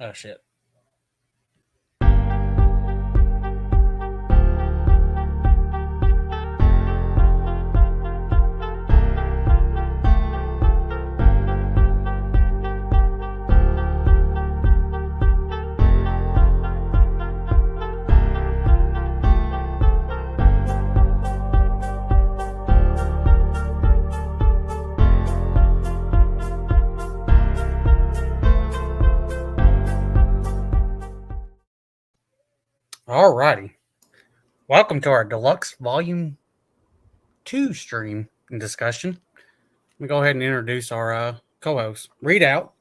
Oh shit. Alrighty. Welcome to our Deluxe Volume 2 stream and discussion. Let me go ahead and introduce our co-host. Read out.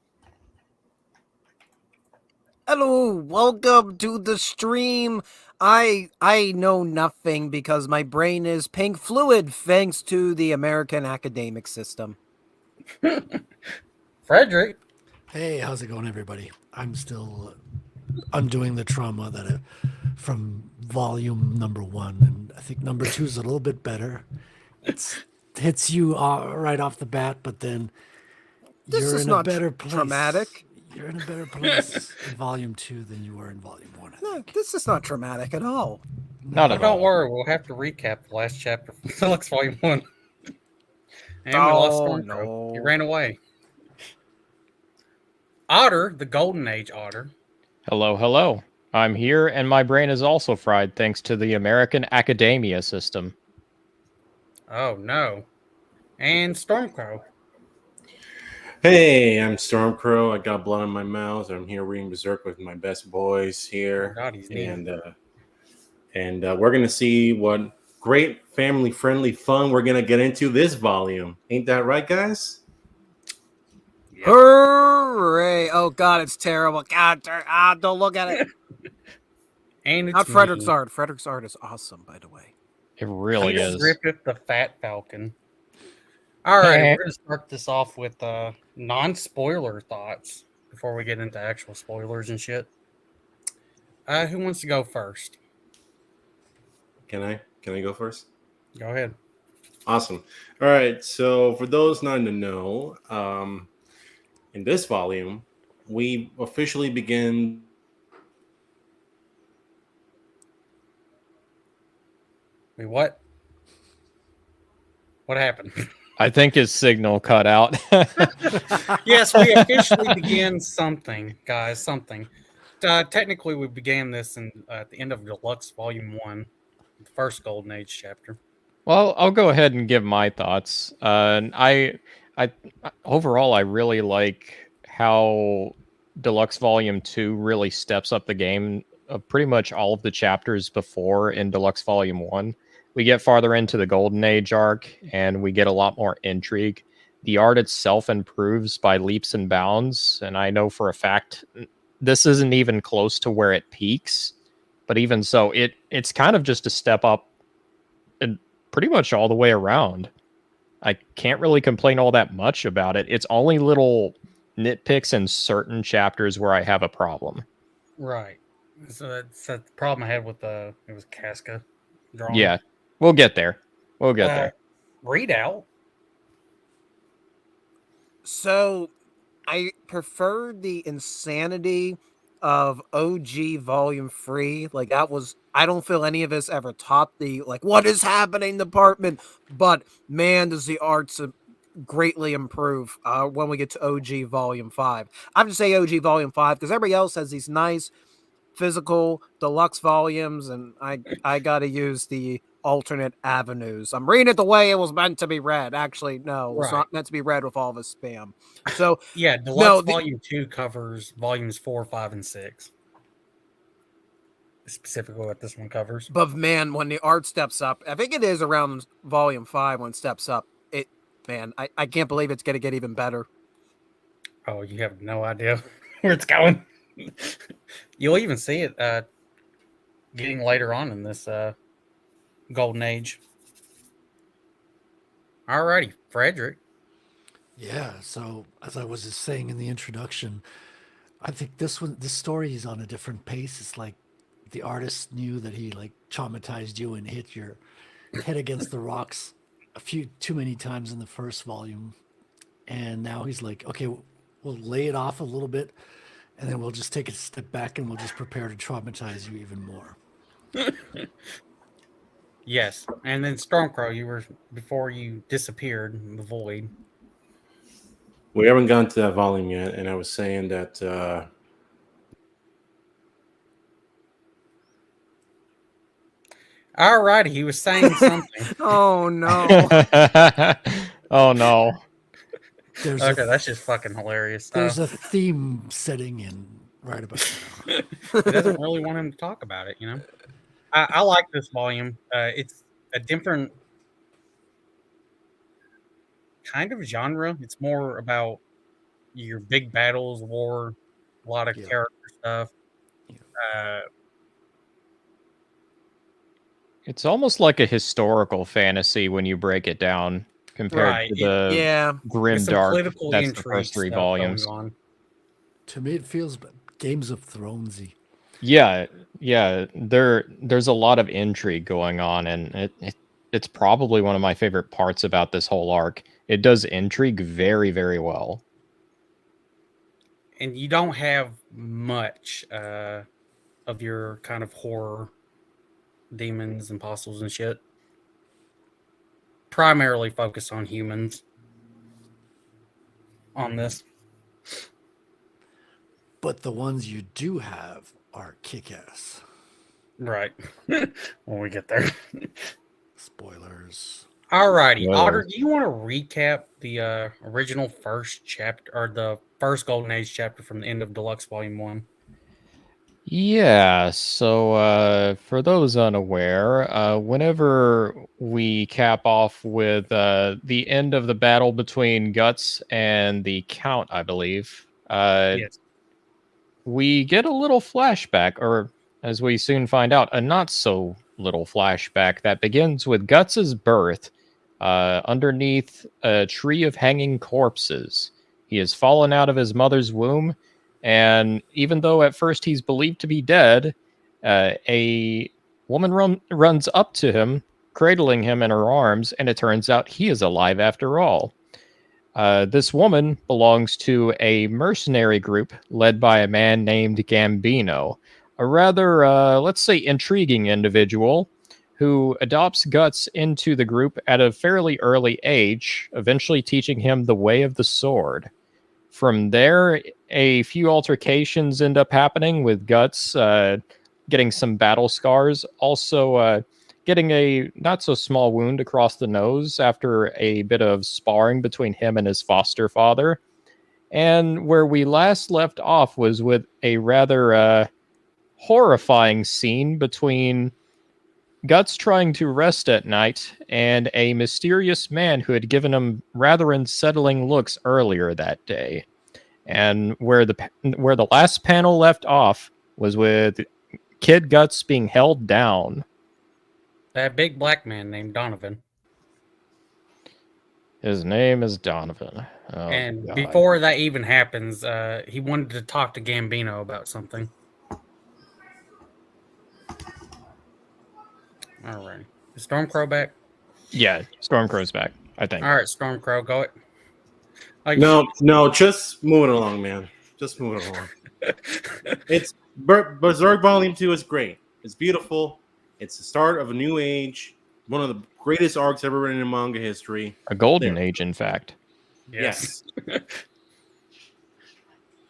Hello, welcome to the stream. I know nothing because my brain is pink fluid thanks to the American academic system. Frederick. Hey, how's it going, everybody? I'm still undoing the trauma that from volume number 1, and I think number 2 is a little bit better. It hits you right off the bat, but then you're in a better place. Traumatic. You're in a better place in volume 2 than you were in volume 1. No, this is not traumatic at all. Not at all. Don't worry, we'll have to recap the last chapter from Deluxe Volume 1. And we Oh, lost Stormcrow. no. He ran away. Otter, the Golden Age Otter. Hello, hello. I'm here, and my brain is also fried thanks to the American academia system. Oh no. And Stormcrow. Hey, I'm Stormcrow. I got blood on my mouth. I'm here reading Berserk with my best boys here, Oh, God, he's neat. and we're gonna see what great family-friendly fun we're gonna get into this volume. Ain't that right, guys? Yep. Hooray! Oh God, it's terrible. God, don't look at it. And it's Not Frederick's me, art. Frederick's art is awesome, by the way. It really Peter is. Griffith, the Fat Falcon. All right, we're going to start this off with non-spoiler thoughts before we get into actual spoilers and shit. Who wants to go first? Can I go first? Go ahead. Awesome. All right. So for those not in the know, in this volume, we officially begin. Wait, what? What happened? I think his signal cut out. Yes, we officially began something, guys. Something. Technically, we began this at the end of Deluxe Volume 1, the first Golden Age chapter. Well, I'll go ahead and give my thoughts. I overall, I really like how Deluxe Volume 2 really steps up the game of pretty much all of the chapters before in Deluxe Volume 1. We get farther into the Golden Age arc, and we get a lot more intrigue. The art itself improves by leaps and bounds, and I know for a fact this isn't even close to where it peaks, but even so, it's kind of just a step up and pretty much all the way around. I can't really complain all that much about it. It's only little nitpicks in certain chapters where I have a problem. Right. So that's the problem I had with it was Casca drawing. Yeah, we'll get there. We'll get there. Read out. So, I prefer the insanity of OG Volume 3. Like, that was, I don't feel any of us ever taught the, like, what is happening department, but man, does the arts greatly improve when we get to OG Volume 5. I have to say OG Volume 5 because everybody else has these nice physical deluxe volumes, and I got to use the alternate avenues. I'm reading it the way it was meant to be read. Actually, no, it's not meant to be read with all this spam. So yeah, Deluxe Volume 2 covers volumes 4, 5, and 6. Specifically what this one covers. But man, when the art steps up, I think it is around Volume 5 when it steps up. I can't believe it's going to get even better. Oh, you have no idea where it's going. You'll even see it getting later on in this Golden Age. Alrighty, Frederick. Yeah, so as I was just saying in the introduction, I think this story is on a different pace. It's like the artist knew that he like traumatized you and hit your head against the rocks a few too many times in the first volume, and now he's like, okay, we'll lay it off a little bit and then we'll just take a step back and we'll just prepare to traumatize you even more. Yes, and then Stormcrow, you were before you disappeared in the void. We haven't gotten to that volume yet, and I was saying that Alrighty, he was saying something. Oh no. Oh no. There's Okay, that's just fucking hilarious. there's a theme setting in right about now. He doesn't really want him to talk about it, you know. I like this volume. It's a different kind of genre. It's more about your big battles, war, a lot of Yeah. character stuff. It's almost like a historical fantasy when you break it down compared Right, to the Yeah. grim There's some dark. political That's the intrigue first three stuff going volumes. on. To me, it feels Games of Thronesy. Yeah, yeah. There's a lot of intrigue going on, and it's probably one of my favorite parts about this whole arc. It does intrigue very, very well. And you don't have much of your kind of horror demons, imposters, and shit. Primarily focused on humans on this. But the ones you do have are kick-ass. Right. When we get there. Spoilers. Alrighty. Well- Otter, do you want to recap the original first chapter, or the first Golden Age chapter from the end of Deluxe Volume 1? Yeah, so for those unaware, whenever we cap off with the end of the battle between Guts and the Count, I believe, Yes. we get a little flashback, or as we soon find out, a not so little flashback that begins with Guts's birth underneath a tree of hanging corpses. He has fallen out of his mother's womb, and even though at first he's believed to be dead, a woman runs up to him, cradling him in her arms, and it turns out he is alive after all. This woman belongs to a mercenary group led by a man named Gambino, a rather, let's say, intriguing individual who adopts Guts into the group at a fairly early age, eventually teaching him the way of the sword. From there, a few altercations end up happening with Guts getting some battle scars, also getting a not so small wound across the nose after a bit of sparring between him and his foster father. And where we last left off was with a rather horrifying scene between Guts trying to rest at night and a mysterious man who had given him rather unsettling looks earlier that day. And where the last panel left off was with Kid Guts being held down. That big black man named Donovan. His name is Donovan. Oh, And God. before that even happens, he wanted to talk to Gambino about something. All right. Is Stormcrow back? Yeah, Stormcrow's back, I think. All right, Stormcrow, go it. Like, no, just moving along, man. Just moving along. It's Berserk Volume 2 is great. It's beautiful. It's the start of a new age. One of the greatest arcs ever written in manga history. A golden age, in fact. Yes.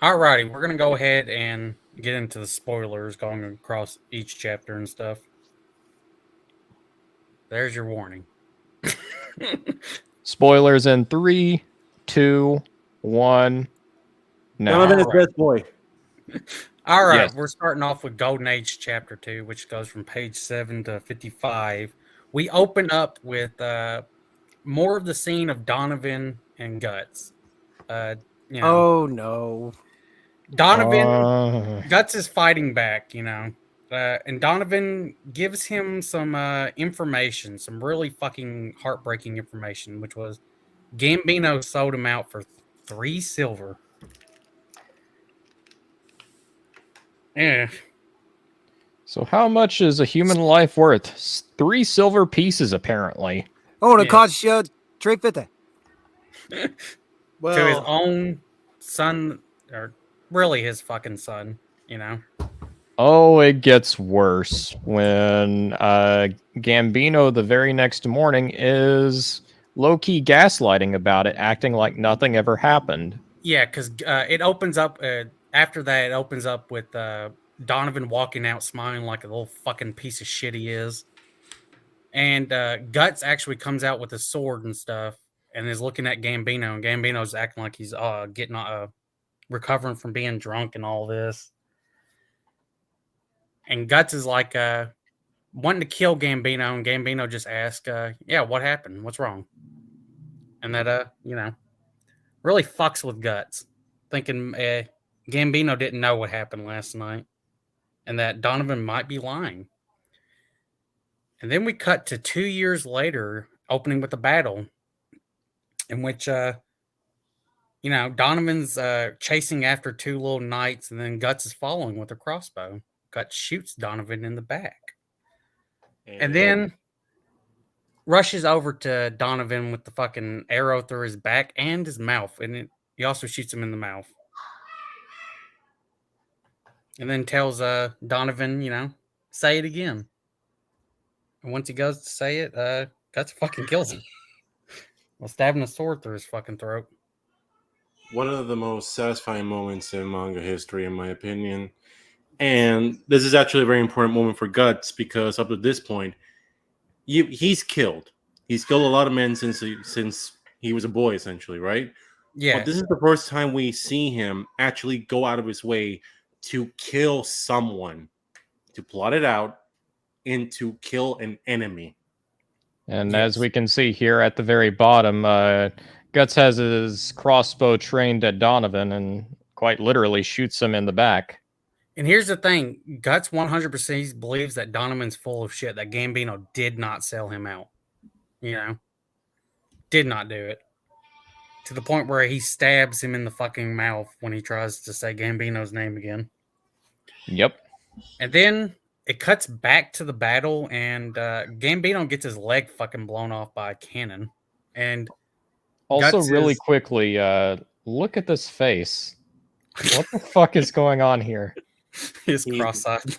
All righty, we're gonna go ahead and get into the spoilers going across each chapter and stuff. There's your warning. Spoilers in 3, 2, 1. Now. Donovan is best boy. All right, Yes. we're starting off with Golden Age Chapter 2, which goes from page 7 to 55. We open up with more of the scene of Donovan and Guts. You know, Oh no. Donovan, Guts is fighting back, you know, and Donovan gives him some information, some really fucking heartbreaking information, which was Gambino sold him out for 3 silver. Yeah. So how much is a human life worth? 3 silver pieces, apparently. Oh, it Yeah. costs you $3.50. To his own son, or really his fucking son, you know? Oh, it gets worse when Gambino the very next morning is low-key gaslighting about it, acting like nothing ever happened. Yeah, because it opens up, after that, it opens up with Donovan walking out smiling like a little fucking piece of shit he is. And Guts actually comes out with a sword and stuff and is looking at Gambino, and Gambino's acting like he's getting recovering from being drunk and all this. And Guts is like wanting to kill Gambino, and Gambino just asks, yeah, what happened? What's wrong? And that, really fucks with Guts, thinking Gambino didn't know what happened last night and that Donovan might be lying. And then we cut to 2 years later, opening with a battle in which, Donovan's chasing after two little knights, and then Guts is following with a crossbow. Guts shoots Donovan in the back. And then rushes over to Donovan with the fucking arrow through his back and his mouth. And he also shoots him in the mouth. And then tells Donovan, say it again. And once he goes to say it, Guts fucking kills him. While stabbing a sword through his fucking throat. One of the most satisfying moments in manga history, in my opinion. And this is actually a very important moment for Guts, because up to this point, he's killed. He's killed a lot of men since he was a boy, essentially, right? Yeah. But this is the first time we see him actually go out of his way to kill someone, to plot it out, and to kill an enemy. And as we can see here at the very bottom, Guts has his crossbow trained at Donovan and quite literally shoots him in the back. And here's the thing. Guts 100% believes that Donovan's full of shit, that Gambino did not sell him out. Did not do it. To the point where he stabs him in the fucking mouth when he tries to say Gambino's name again. Yep. And then it cuts back to the battle, and Gambino gets his leg fucking blown off by a cannon. And also, Guts really is... quickly, look at this face. What the fuck is going on here? He's cross-eyed.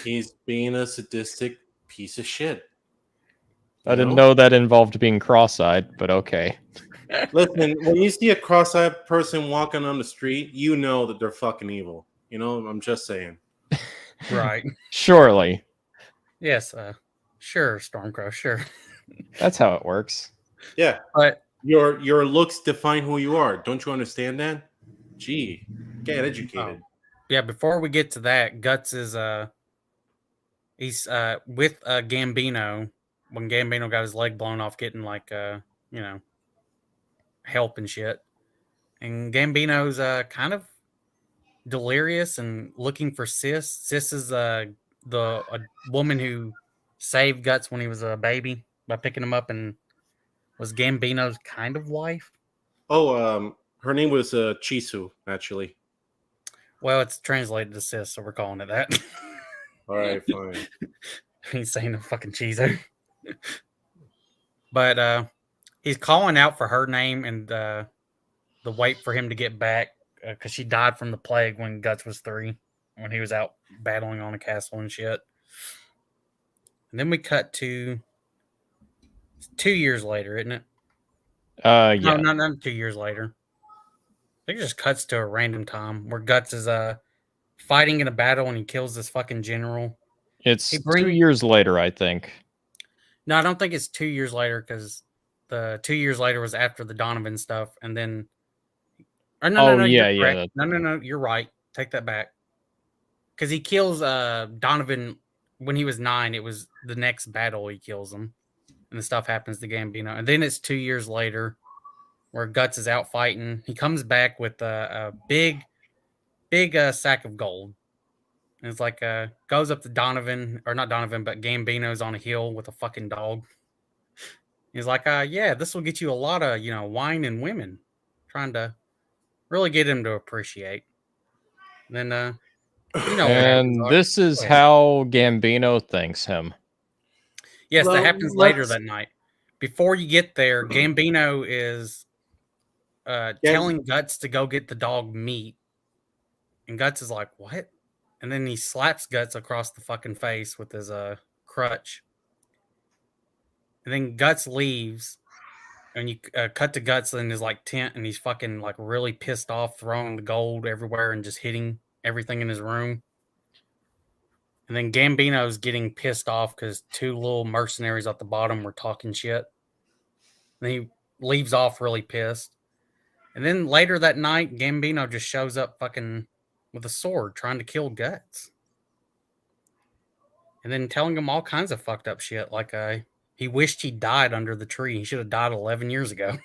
He's being a sadistic piece of shit. I didn't know that involved being cross-eyed, but okay. Listen, when you see a cross-eyed person walking on the street, you know that they're fucking evil. I'm just saying. Right. Surely. Yes, sure, Stormcrow, sure. That's how it works. Yeah. But your looks define who you are. Don't you understand that? Gee, get educated. Yeah, before we get to that, Guts is he's with Gambino when Gambino got his leg blown off, getting like help and shit. And Gambino's kind of delirious and looking for Sis. Sis is a woman who saved Guts when he was a baby by picking him up and was Gambino's kind of wife. Oh, her name was Chisu, actually. Well, it's translated to Sis, so we're calling it that. All right, fine. He's saying a fucking cheeser. But he's calling out for her name and the wait for him to get back because she died from the plague when Guts was 3, when he was out battling on a castle and shit. And then we cut to 2 years later, isn't it? Yeah. No, not 2 years later. I think it just cuts to a random time where Guts is fighting in a battle and he kills this fucking general. It's 2 years later, I think. No, I don't think it's 2 years later because the 2 years later was after the Donovan stuff, and then. Or no, yeah. No, you're right. Take that back. Because he kills Donovan when he was 9. It was the next battle he kills him, and the stuff happens to Gambino, and then it's 2 years later where Guts is out fighting. He comes back with a big sack of gold. And it's like goes up to Donovan, or not Donovan, but Gambino's on a hill with a fucking dog. He's like, yeah, this will get you a lot of, wine and women. Trying to really get him to appreciate. And then, and this is how Gambino thanks him. Yes, that happens later that night. Before you get there, Gambino is telling Guts to go get the dog meat And Guts is like, what? And then he slaps Guts across the fucking face with his crutch. And then Guts leaves. And you cut to Guts in his like tent, and he's fucking like really pissed off, throwing the gold everywhere and just hitting everything in his room. And then Gambino's getting pissed off because two little mercenaries at the bottom were talking shit. And he leaves off really pissed. And then later that night, Gambino just shows up fucking with a sword trying to kill Guts. And then telling him all kinds of fucked up shit. Like he wished he died under the tree. He should have died 11 years ago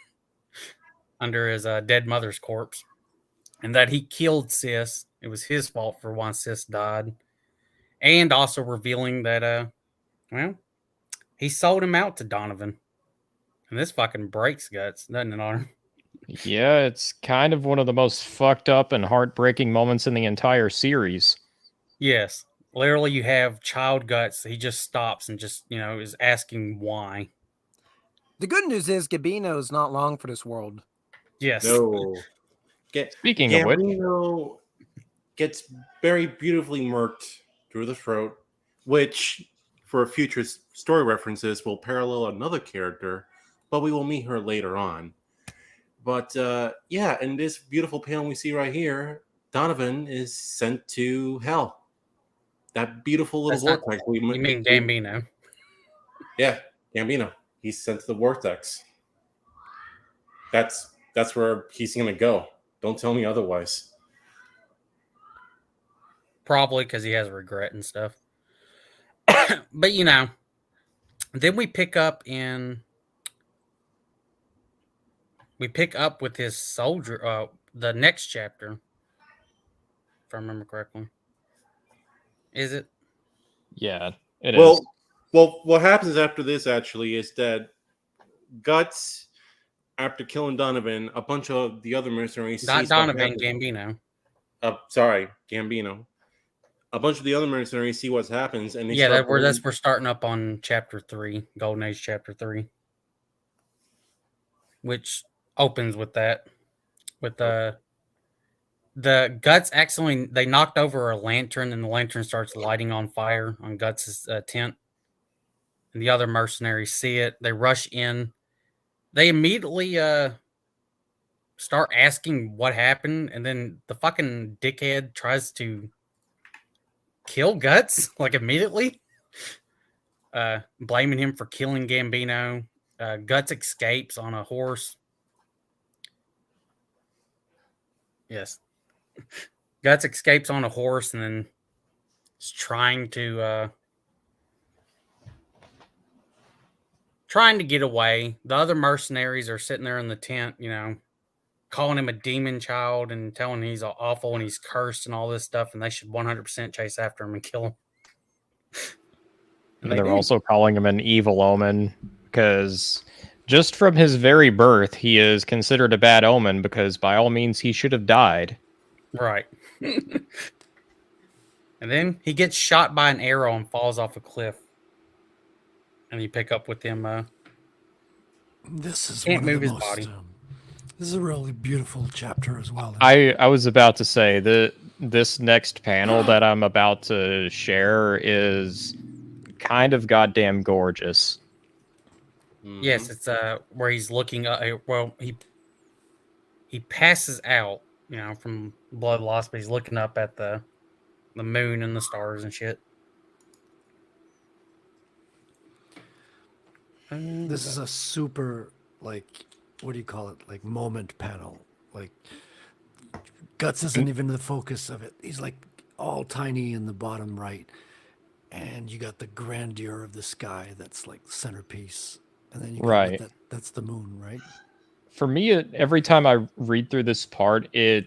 under his dead mother's corpse. And that he killed Sis. It was his fault for why Sis died. And also revealing that, he sold him out to Donovan. And this fucking breaks Guts, doesn't it, Honor? Yeah, it's kind of one of the most fucked up and heartbreaking moments in the entire series. Yes. Literally, you have child Guts. He just stops and just, is asking why. The good news is Gambino is not long for this world. Yes. No. Speaking of which, Gambino gets very beautifully murked through the throat, which, for future story references, will parallel another character, but we will meet her later on. But in this beautiful panel we see right here, Donovan is sent to hell. That beautiful little vortex. You mean Gambino? Yeah, Gambino. He's sent to the vortex. That's where he's gonna go. Don't tell me otherwise. Probably because he has regret and stuff. But then we pick up with his soldier. The next chapter, if I remember correctly. Is it? Yeah, it is. Well, what happens after this actually is that Guts, after killing Donovan, a bunch of the other mercenaries. Not Donovan, Gambino. Sorry, Gambino. A bunch of the other mercenaries see what happens, and we're starting up on chapter 3, Golden Age chapter 3, which opens with that, with the Guts accidentally, they knocked over a lantern, and the lantern starts lighting on fire on Guts' tent. And the other mercenaries see it. They rush in. They immediately start asking what happened, and then the fucking dickhead tries to kill Guts, like immediately. Blaming him for killing Gambino. Guts escapes on a horse. Yes. Guts escapes on a horse and then is trying to get away. The other mercenaries are sitting there in the tent, calling him a demon child and telling him he's awful and he's cursed and all this stuff, and they should 100% chase after him and kill him. And they're also calling him an evil omen because just from his very birth, he is considered a bad omen because by all means he should have died. Right. And then he gets shot by an arrow and falls off a cliff. And you pick up with him. This is can't one of move the his most, body. This is a really beautiful chapter as well. I was about to say that this next panel that I'm about to share is kind of goddamn gorgeous. Mm-hmm. Yes, it's where he's looking he passes out, from blood loss, but he's looking up at the moon and the stars and shit. This is a super, what do you call it? Like moment panel. Like Guts isn't even the focus of it. He's like all tiny in the bottom right. And you got the grandeur of the sky that's like centerpiece. And then you got that's the moon, right? For me, every time I read through this part, it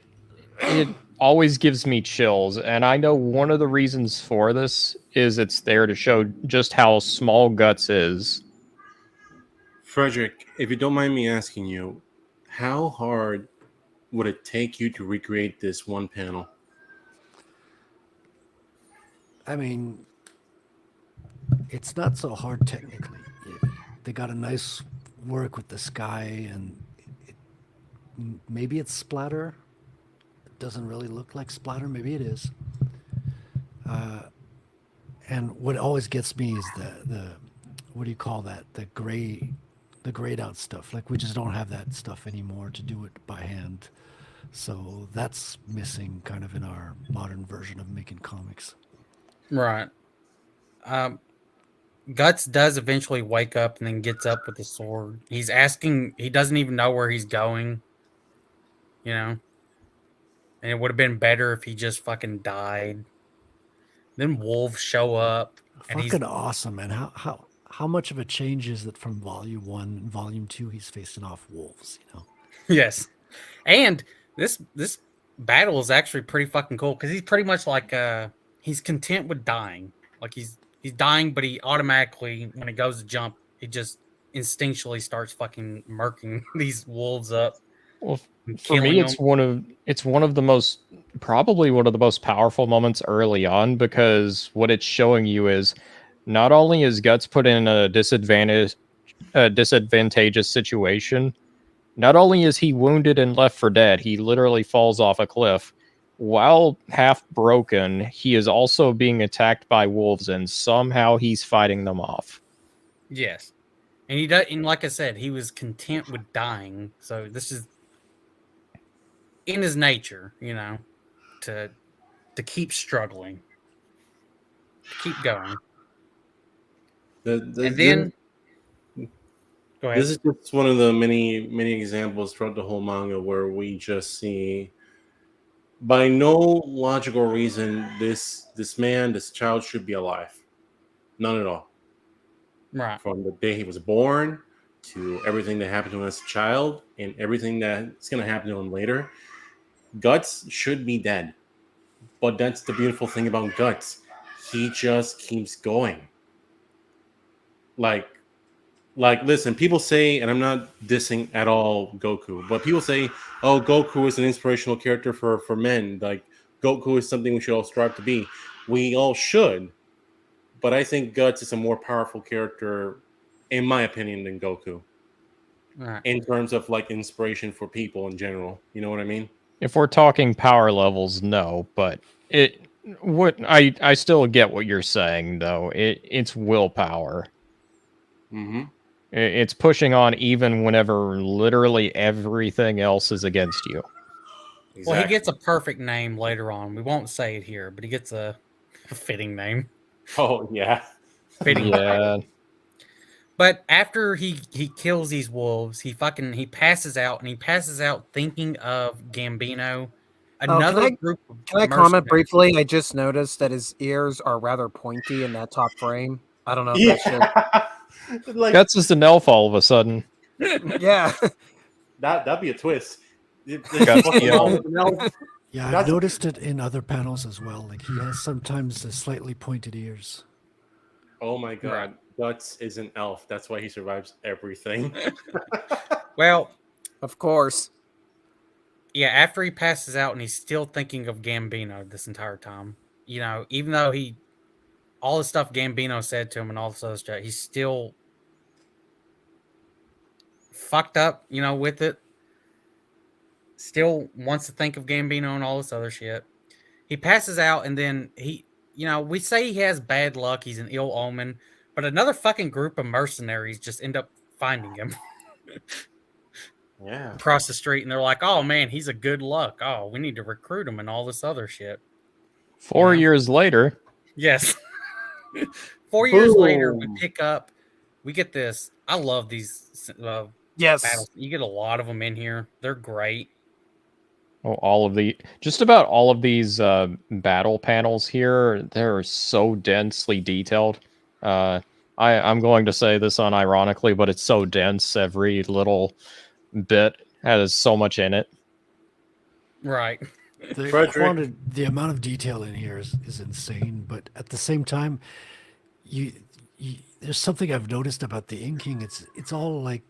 always gives me chills. And I know one of the reasons for this is it's there to show just how small Guts is. Frederick, if you don't mind me asking you, how hard would it take you to recreate this one panel? I mean, it's not so hard technically. They got a nice work with the sky, and maybe it's splatter. doesn't really look like splatter. Maybe it is. And what always gets me is the what do you call that? The grayed out stuff. Like we just don't have that stuff anymore to do it by hand. So that's missing kind of in our modern version of making comics. Right. Um, Guts does eventually wake up and then gets up with the sword. He's asking. He doesn't even know where he's going. You know, and it would have been better if he just fucking died. Then wolves show up, and he's Fucking awesome, man. How much of a change is it from volume 1 and volume 2? He's facing off wolves, you know. yes, and this battle is actually pretty fucking cool because he's pretty much like he's content with dying. Like he's dying, but he automatically when he goes to jump, he just instinctually starts fucking murking these wolves up. Well, And for me, killing it's them. one of the most probably one of the most powerful moments early on because what it's showing you is not only is Guts put in a disadvantageous situation, not only is he wounded and left for dead, he literally falls off a cliff. While half broken, he is also being attacked by wolves, and somehow he's fighting them off. Yes, and he does. And like I said, he was content with dying. So this is in his nature, you know, to keep struggling, to keep going. And then go ahead. This is just one of the many examples throughout the whole manga where we just see, by no logical reason, this child should be alive. None at all. Right. From the day he was born to everything that happened to him as a child and everything that's going to happen to him later, Guts should be dead. But that's the beautiful thing about Guts. He just keeps going. Like, listen, people say, and I'm not dissing at all Goku, but people say, oh, Goku is an inspirational character for men. Like, Goku is something we should all strive to be. We all should. But I think Guts is a more powerful character, in my opinion, than Goku. Right. In terms of, like, inspiration for people in general. You know what I mean? If we're talking power levels, no, but I still get what you're saying though. It's willpower. Mm-hmm. It's pushing on even whenever literally everything else is against you. Exactly. Well, he gets a perfect name later on. We won't say it here, but he gets a fitting name. Oh, yeah. Fitting. Yeah. But after he kills these wolves, he passes out, and he passes out thinking of Gambino. Another group of Can I comment briefly? I just noticed that his ears are rather pointy in that top frame. I don't know if that's just... Like, Guts is an elf all of a sudden. Yeah. that'd be a twist. Guts the elf. Yeah, I've noticed it in other panels as well. Like he has sometimes the slightly pointed ears. Oh my god. Right. Guts is an elf. That's why he survives everything. Well, Of course. yeah, after he passes out and he's still thinking of Gambino this entire time, you know, even though all the stuff Gambino said to him and all this other stuff, he's still fucked up, you know, with it. Still wants to think of Gambino and all this other shit. He passes out and then we say he has bad luck. He's an ill omen, but another fucking group of mercenaries just end up finding him. Yeah. Across the street, and they're like, oh man, he's a good luck. Oh, we need to recruit him and all this other shit. 4 years later. Yes. 4 years later, we get this. I love these Yes. battles. You get a lot of them in here. They're great. Oh, just about all of these battle panels here, they're so densely detailed. I'm going to say this unironically, but it's so dense. Every little bit has so much in it. Right. The amount of detail in here is insane, but at the same time, you there's something I've noticed about the inking. It's all like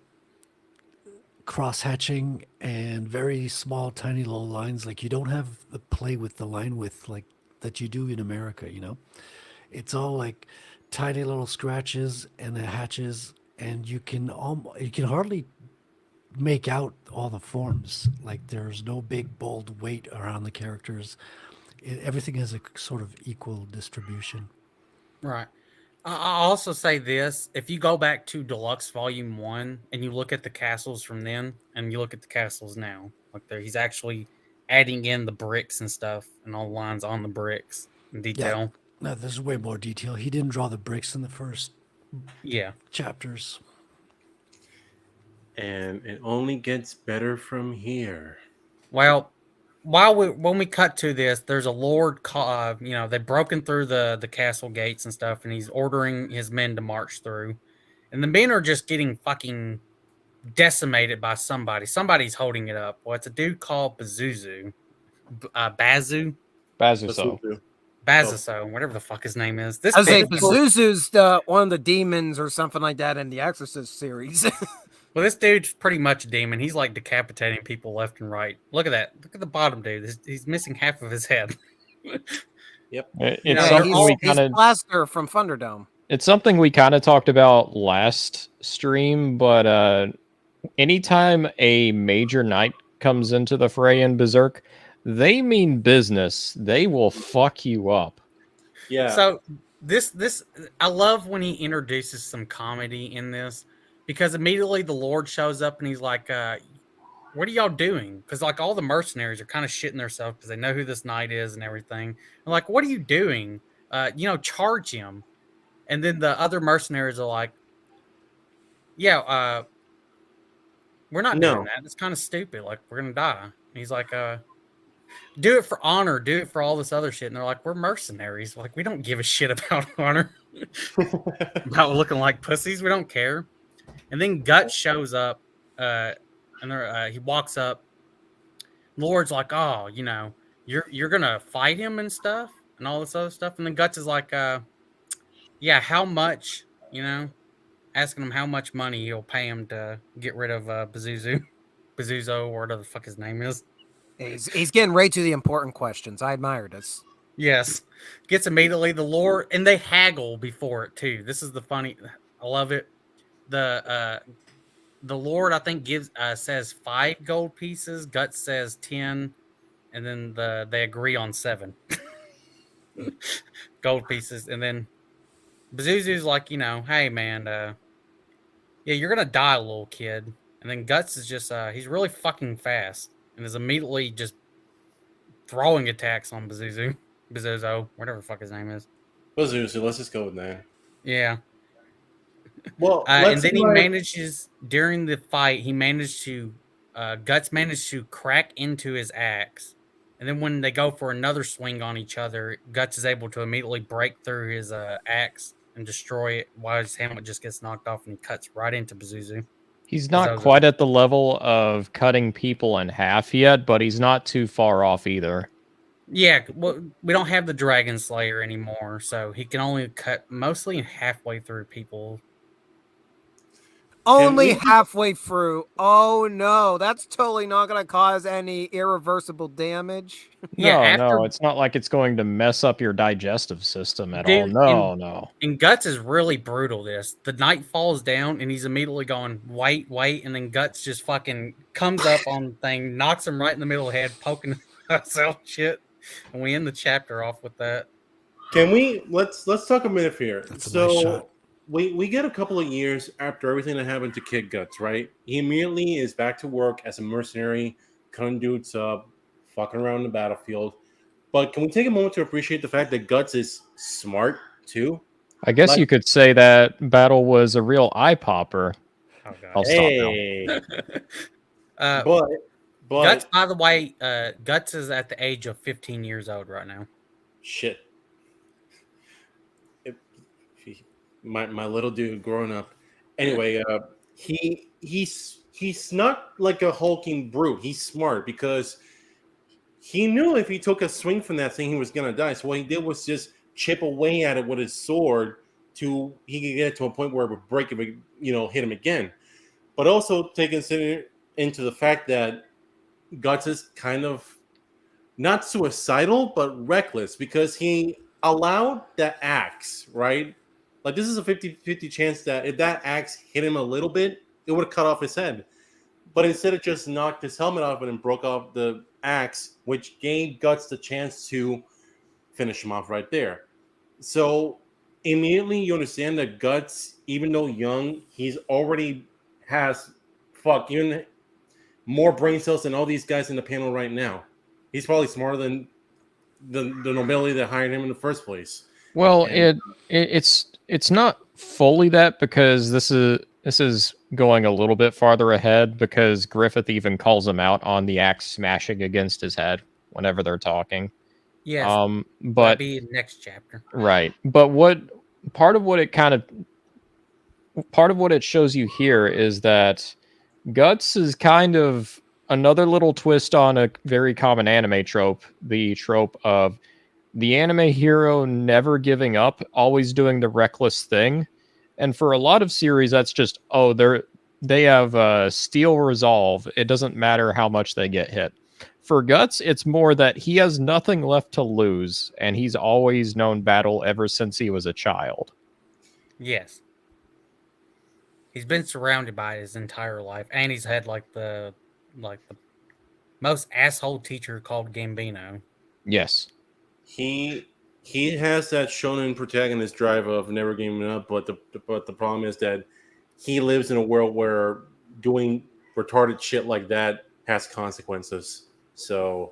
cross hatching and very small, tiny little lines. Like you don't have the play with the line width like that you do in America. You know, it's all like tiny little scratches and the hatches, and you can hardly make out all the forms. Like there's no big bold weight around the characters. Everything has a sort of equal distribution. Right. I'll also say this: if you go back to Deluxe Volume 1 and you look at the castles from then, and you look at the castles now, like there, he's actually adding in the bricks and stuff, and all the lines on the bricks in detail. No, there's way more detail. He didn't draw the bricks in the first Yeah. chapters. And it only gets better from here. Well, when we cut to this, there's a lord. They've broken through the castle gates and stuff, and he's ordering his men to march through, and the men are just getting fucking decimated by somebody. Somebody's holding it up. Well, it's a dude called Bazuzu, Bazu, Bazuso. Bazuso, whatever the fuck his name is. This I was bitch- like, Pazuzu's one of the demons or something like that in the Exorcist series. well, this dude's pretty much a demon. He's like decapitating people left and right. Look at that. Look at the bottom dude. He's missing half of his head. Yep. It's Yeah, something we he's kind of Blaster from Thunderdome. it's something we kind of talked about last stream, but anytime a major knight comes into the fray in Berserk, they mean business. They will fuck you up. Yeah. So this I love when he introduces some comedy in this, because immediately the Lord shows up and he's like, what are y'all doing? Because like all the mercenaries are kind of shitting themselves because they know who this knight is and everything. I'm like, what are you doing? Charge him. And then the other mercenaries are like, yeah, we're not doing that. It's kind of stupid. Like, we're gonna die. And he's like, do it for honor, do it for all this other shit. And they're like, we're mercenaries. Like, we don't give a shit about honor. About looking like pussies. We don't care. And then Gut shows up, and he walks up. Lord's like, oh, you're gonna fight him and stuff and all this other stuff. And then Guts is like, yeah, how much? Asking him how much money he'll pay him to get rid of Bazuzo, or whatever the fuck his name is. He's getting right to the important questions. I admire this. Yes, gets immediately the Lord, and they haggle before it too. This is the funny. I love it. The Lord, I think, says 5 gold pieces. Guts says 10, and then they agree on 7 gold pieces, and then Bazuzu's like, hey man, yeah, you're gonna die, little kid. And then Guts is just he's really fucking fast and is immediately just throwing attacks on Bazuzo, whatever the fuck his name is. Bazuzu, let's just go with that. Yeah. Well, and then he manages during the fight. Guts managed to crack into his axe, and then when they go for another swing on each other, Guts is able to immediately break through his axe and destroy it, while his helmet just gets knocked off and he cuts right into Bazuzu. He's not quite at the level of cutting people in half yet, but he's not too far off either. Yeah, well, we don't have the Dragon Slayer anymore, so he can only cut mostly halfway through people. Only halfway through. Oh no, that's totally not going to cause any irreversible damage. No, it's not like it's going to mess up your digestive system at all. No. And Guts is really brutal. The knight falls down and he's immediately going, wait, and then Guts just fucking comes up on the thing, knocks him right in the middle of the head, poking himself shit. And we end the chapter off with that. Can we let's talk a minute here. That's a nice shot. We get a couple of years after everything that happened to Kid Guts, right? He immediately is back to work as a mercenary, cutting dudes up, fucking around the battlefield. But can we take a moment to appreciate the fact that Guts is smart too? I guess you could say that battle was a real eye popper. Oh god. I'll stop now. But Guts, by the way, Guts is at the age of 15 years old right now. Shit. My little dude growing up. Anyway, he's not like a hulking brute. He's smart because he knew if he took a swing from that thing, he was gonna die. So what he did was just chip away at it with his sword he could get to a point where it would break him, hit him again. But also take into the fact that Guts is kind of not suicidal, but reckless because he allowed that axe, right? Like, this is a 50-50 chance that if that axe hit him a little bit, it would have cut off his head. but instead it just knocked his helmet off and broke off the axe, which gave Guts the chance to finish him off right there. So immediately you understand that Guts, even though young, he's already has even more brain cells than all these guys in the panel right now. He's probably smarter than the nobility that hired him in the first place. Well, And- it's not fully that, because this is going a little bit farther ahead, because Griffith even calls him out on the axe smashing against his head whenever they're talking. Yes, But that'd be next chapter. right. But part of what it shows you here is that Guts is kind of another little twist on a very common anime trope, the trope of the anime hero never giving up, always doing the reckless thing. And for a lot of series, that's just, they have steel resolve. It doesn't matter how much they get hit. For Guts, it's more that he has nothing left to lose, and he's always known battle ever since he was a child. Yes. He's been surrounded by it his entire life, and he's had like the most asshole teacher called Gambino. Yes. He has that shonen protagonist drive of never giving up, but the problem is that he lives in a world where doing retarded shit like that has consequences. So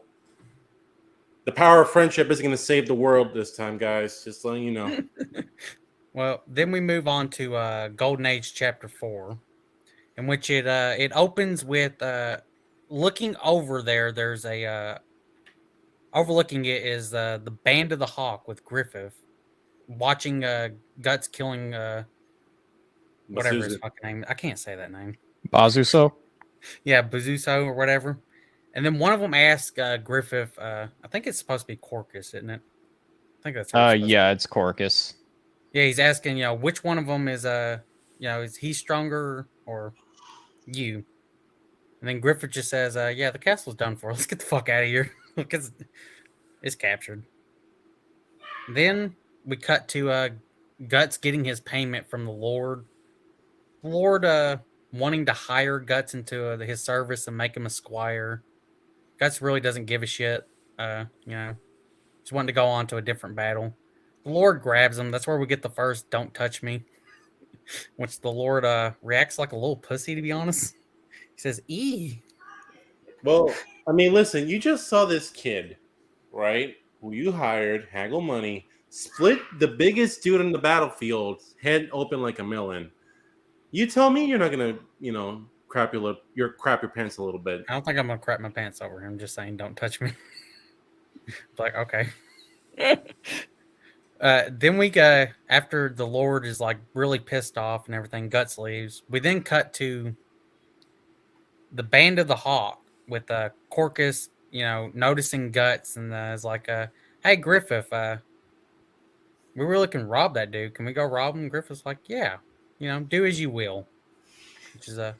the power of friendship isn't going to save the world this time, guys. Just letting you know. Well, then we move on to Golden Age Chapter 4, in which it opens with looking over there. There's a overlooking it is the Band of the Hawk with Griffith, watching Guts killing whatever his Masuzu. fucking name. I can't say that name. Bazuso? Yeah, Bazuso or whatever. And then one of them asks Griffith, I think it's supposed to be Corcus, isn't it? I think that's what it's supposed Yeah, it's Corcus. Yeah, he's asking, which one of them is is he stronger or you? And then Griffith just says, yeah, the castle's done for. Let's get the fuck out of here because it's captured. Then we cut to Guts getting his payment from the Lord. The Lord wanting to hire Guts into his service and make him a squire. Guts really doesn't give a shit. Just wanting to go on to a different battle. The Lord grabs him. That's where we get the first "Don't touch me," which the Lord reacts like a little pussy. To be honest, he says, "E." Well, I mean, listen, you just saw this kid, right? Who you hired, haggle money, split the biggest dude on the battlefield, head open like a melon. You tell me you're not gonna, crap your pants a little bit. I don't think I'm gonna crap my pants over him. Just saying, don't touch me. Like, okay. Then we go after the Lord is like really pissed off and everything. Guts leaves. We then cut to the Band of the Hawk with Corcus, noticing Guts and is like, "Hey Griffith, we really can rob that dude. Can we go rob him?" Griffith's like, "Yeah, do as you will," which is a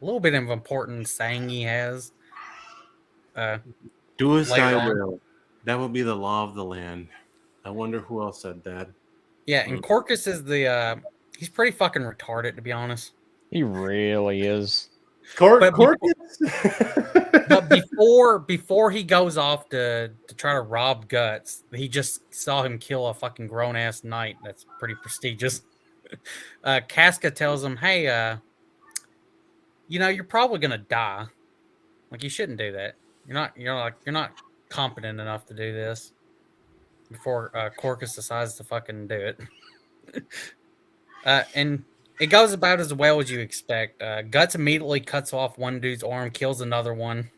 little bit of an important saying he has. Do as Later I on. will. That will be the law of the land. I wonder who else said that. Yeah, and Corcus is he's pretty fucking retarded, to be honest. He really is. But Corcus? But before he goes off to try to rob Guts, he just saw him kill a fucking grown ass knight. That's pretty prestigious. Casca tells him, "Hey, you're probably gonna die. Like you shouldn't do that. You're not competent enough to do this." Before Corcus decides to fucking do it, and it goes about as well as you expect. Guts immediately cuts off one dude's arm, kills another one,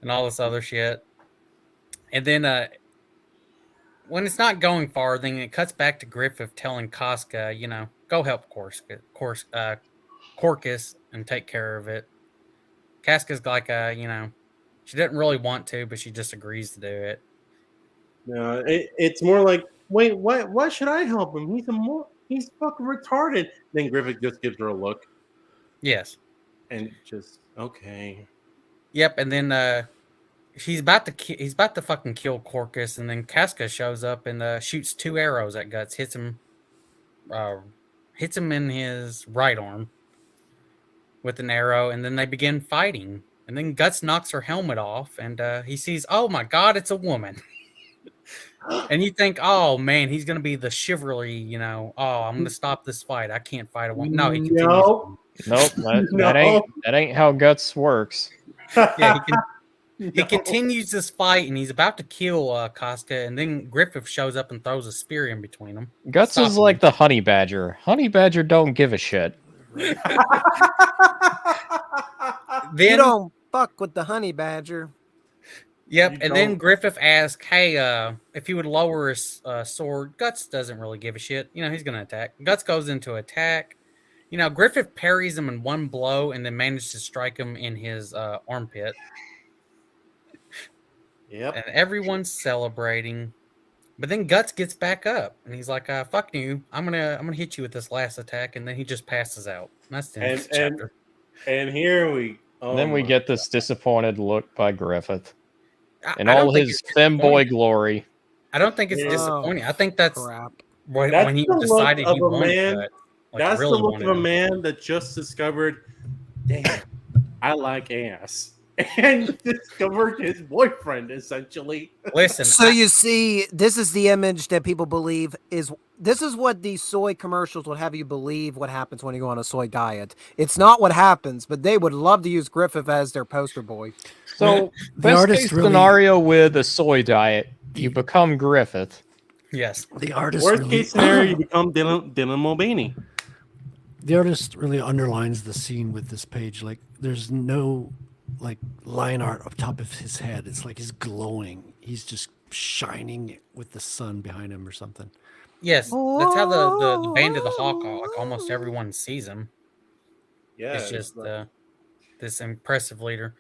and all this other shit. And then when it's not going far, then it cuts back to Griffith telling Casca, go help Corcus and take care of it. Casca's like, she didn't really want to, but she just agrees to do it. No, it's more like, wait, why should I help him? He's fucking retarded. Then Griffith just gives her a look. Yes. And just, okay. Yep, and then he's about to fucking kill Corcus, and then Casca shows up and shoots 2 arrows at Guts, hits him in his right arm. with an arrow, and then they begin fighting. And then Guts knocks her helmet off, and he sees, oh my god, it's a woman. And you think, oh man, he's gonna be the chivalry, oh, I'm gonna stop this fight. I can't fight a woman. No, he continues. Nope, that ain't how Guts works. Yeah, he continues this fight, and he's about to kill Casca, and then Griffith shows up and throws a spear in between them. Guts is like the honey badger. Honey badger don't give a shit. You don't fuck with the honey badger. Yep, and then Griffith asks, hey, if he would lower his sword. Guts doesn't really give a shit. He's going to attack. Guts goes into attack. Griffith parries him in one blow and then manages to strike him in his armpit. Yep. And everyone's celebrating. But then Guts gets back up, and he's like, fuck you. I'm gonna hit you with this last attack, and then he just passes out. And that's the end of the chapter. And here we... then we get this disappointed look by Griffith. In all his femboy glory. I don't think it's disappointing. I think that's when he decided he wanted that. That's the look of a man that just discovered, damn, I like ass. And discovered his boyfriend, essentially. Listen. So you see, this is the image that people believe this is what these soy commercials would have you believe what happens when you go on a soy diet. It's not what happens, but they would love to use Griffith as their poster boy. So, best case scenario with a soy diet, you become Griffith. Yes. The artist Worst case scenario, you become Dylan Mulvaney. The artist really underlines the scene with this page. Like, there's no line art up top of his head. It's like he's glowing. He's just shining with the sun behind him or something. Yes, that's how the Band of the Hawk, like almost everyone sees him. Yeah, it's just this impressive leader.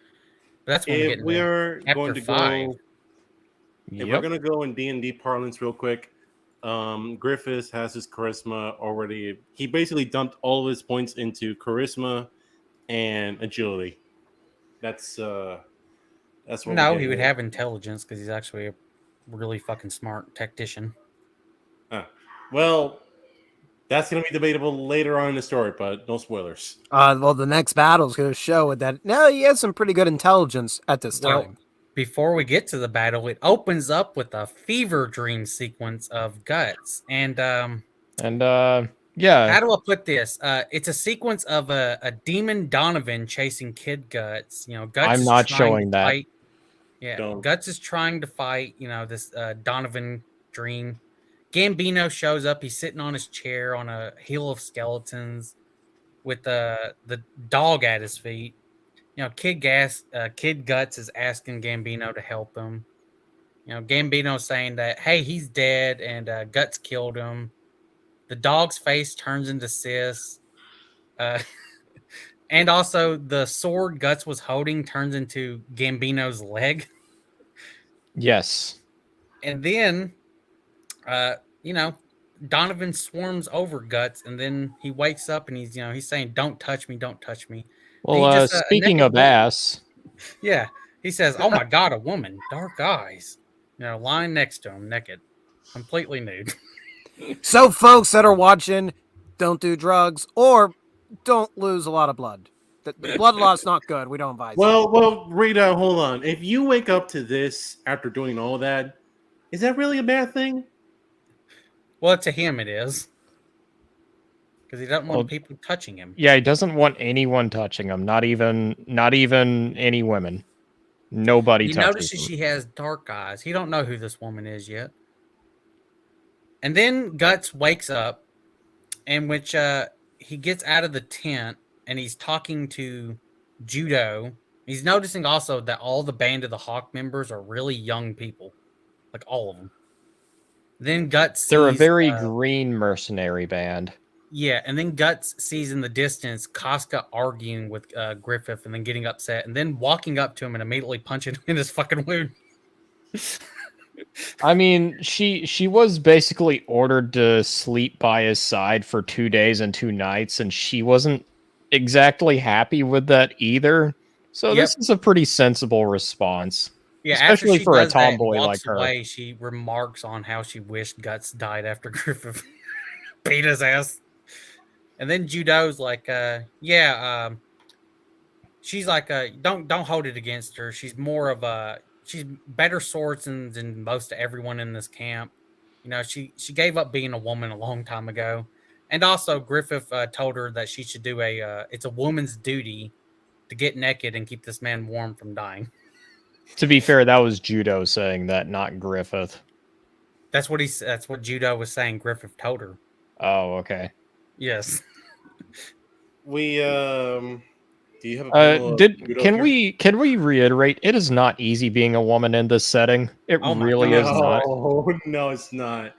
But that's when if we're going to five. go. If we're gonna go in D&D parlance real quick, Griffiths has his charisma already. He basically dumped all of his points into charisma and agility. That's what. No, he would have intelligence because he's actually a really fucking smart tactician. Well, that's going to be debatable later on in the story, but no spoilers. Well, the next battle is going to show that. No, he has some pretty good intelligence at this time. Before we get to the battle, it opens up with a fever dream sequence of Guts, and yeah. How do I put this? It's a sequence of a demon Donovan chasing Kid Guts. Guts. I'm not showing that. Fight. Yeah, Guts is trying to fight. This Donovan dream. Gambino shows up. He's sitting on his chair on a hill of skeletons with the dog at his feet. Kid Guts is asking Gambino to help him. Gambino saying that, hey, he's dead and Guts killed him. The dog's face turns into Sis. And also the sword Guts was holding turns into Gambino's leg. Yes. And then, Donovan swarms over Guts, and then he wakes up and he's saying, "Don't touch me, don't touch me." Well, speaking of ass, yeah, he says, "Oh my God, a woman, dark eyes, lying next to him, naked, completely nude." So, folks that are watching, don't do drugs or don't lose a lot of blood. The blood loss not good. We don't advise. Well, Rita, hold on. If you wake up to this after doing all that, is that really a bad thing? Well, to him it is. Because he doesn't want people touching him. Yeah, he doesn't want anyone touching him. Not even any women. Nobody touches him. He notices she has dark eyes. He don't know who this woman is yet. And then Guts wakes up, in which he gets out of the tent and he's talking to Judo. He's noticing also that all the Band of the Hawk members are really young people. Like all of them. Then Guts sees, they're a very green mercenary band. Yeah, and then Guts sees in the distance Casca arguing with Griffith and then getting upset and then walking up to him and immediately punching him in his fucking wound. I mean, she was basically ordered to sleep by his side for 2 days and 2 nights, and she wasn't exactly happy with that either. So this is a pretty sensible response. Yeah, especially for a tomboy like her. Away, she remarks on how she wished Guts died after Griffith beat his ass. And then Judo's like, she's like don't hold it against her. She's more of a she's better swordsman than most of everyone in this camp. You know, she gave up being a woman a long time ago, and also Griffith told her that she should do it's a woman's duty to get naked and keep this man warm from dying. To be fair, that was Judo saying that, not Griffith. That's what Judo was saying. Griffith told her. Oh, okay. Yes. We do you have a panel of Judo Can here? we reiterate? It is not easy being a woman in this setting. It Oh my really God. is not. No, no, it's not.